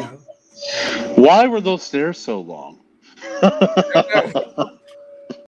Why were those stairs so long?